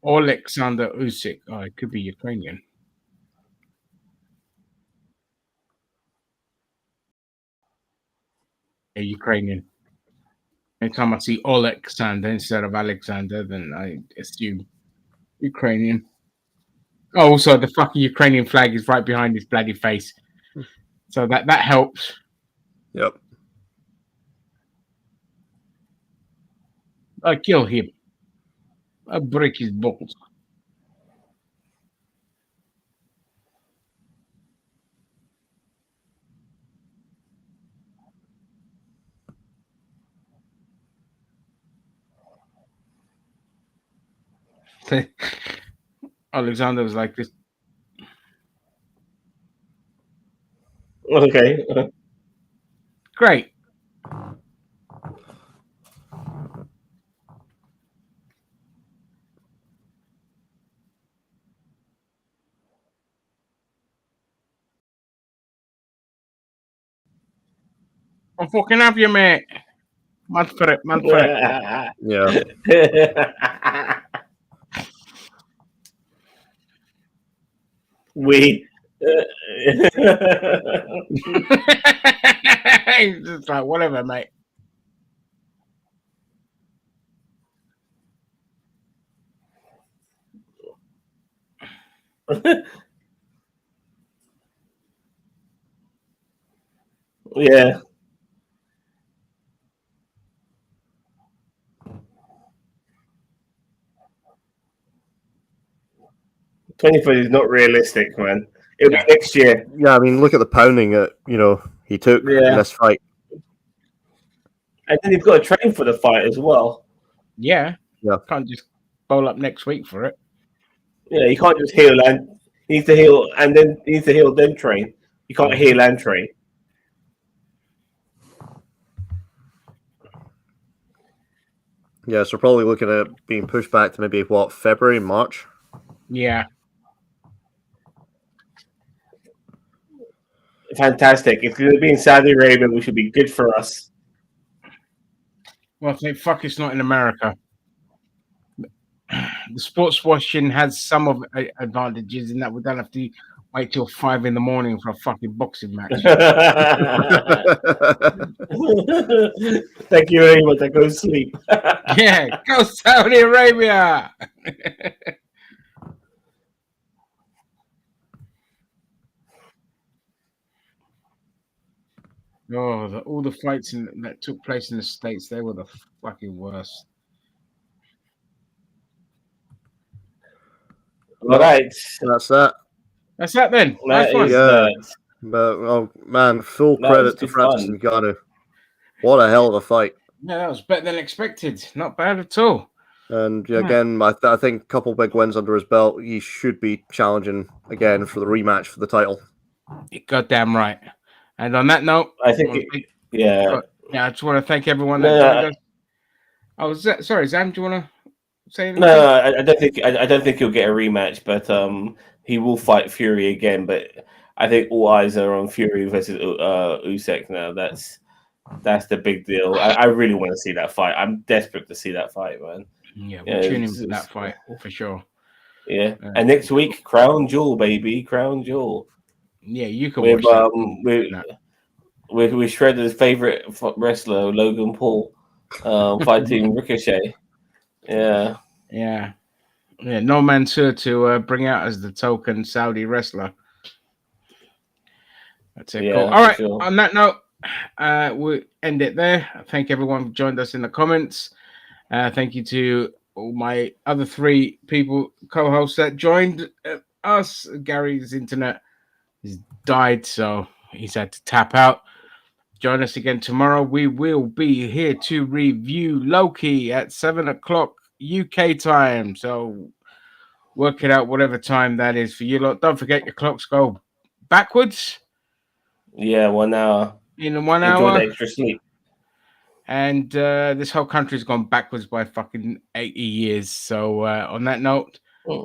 Alexander Usyk. Oh, it could be Ukrainian. Yeah, Ukrainian. Anytime I see Alexander instead of Alexander, then I assume Ukrainian. Oh, also, the fucking Ukrainian flag is right behind his bloody face. So that helps. Yep. I kill him. I break his balls. Alexander was like this. Okay. Great. I'll fucking have you, mate. Mad for it. Yeah. We. Just like, whatever, mate. Yeah. $24 is not realistic, man. It'll be next year. Yeah, I mean, look at the pounding that he took in this fight. And then he's got to train for the fight as well. Yeah. Yeah. Can't just bowl up next week for it. Yeah, he can't just heal and he needs to heal and then he needs to heal then train. You can't heal and train. Yeah, so probably looking at being pushed back to maybe February, March. Yeah. Fantastic. If it's going to be in Saudi Arabia, which would be good for us. Well, thank fuck it's not in America. The sports washing has some of advantages in that we don't have to wait till 5 a.m. for a fucking boxing match. Thank you very much. I go to sleep. Yeah, go Saudi Arabia. Oh, all the fights that took place in the States, they were the fucking worst. All right. That's that. That's that then. That Nice is one. that. But, oh, man, full That credit was to good Francis fun. Ngannou. What a hell of a fight. Yeah, that was better than expected. Not bad at all. And again, I think a couple big wins under his belt. He should be challenging again for the rematch for the title. You're goddamn right. And on that note, I think, I just want to thank everyone that joined us. Oh, sorry, Zam, do you want to say anything? No, I don't think he'll get a rematch, but he will fight Fury again. But I think all eyes are on Fury versus Usyk now. That's the big deal. I really want to see that fight. I'm desperate to see that fight, man. Yeah, we'll tune in for that fight for sure. Yeah, and next week, Crown Jewel, baby, Crown Jewel. Yeah, you can watch that. With Shredder's favorite wrestler, Logan Paul, fighting Ricochet. Yeah. No Mansour to bring out as the token Saudi wrestler. That's it. Yeah, cool. All right. sure. On that note, we'll end it there. Thank everyone who joined us in the comments. Thank you to all my other 3 people, co-hosts that joined us. Gary's internet has died, so he's had to tap out. Join us again tomorrow. We will be here to review Loki at 7 o'clock UK time. So work it out whatever time that is for you lot. Don't forget your clocks go backwards. Yeah, 1 hour. In 1 Enjoy hour. the extra sleep. And this whole country's gone backwards by fucking 80 years. So on that note, bye.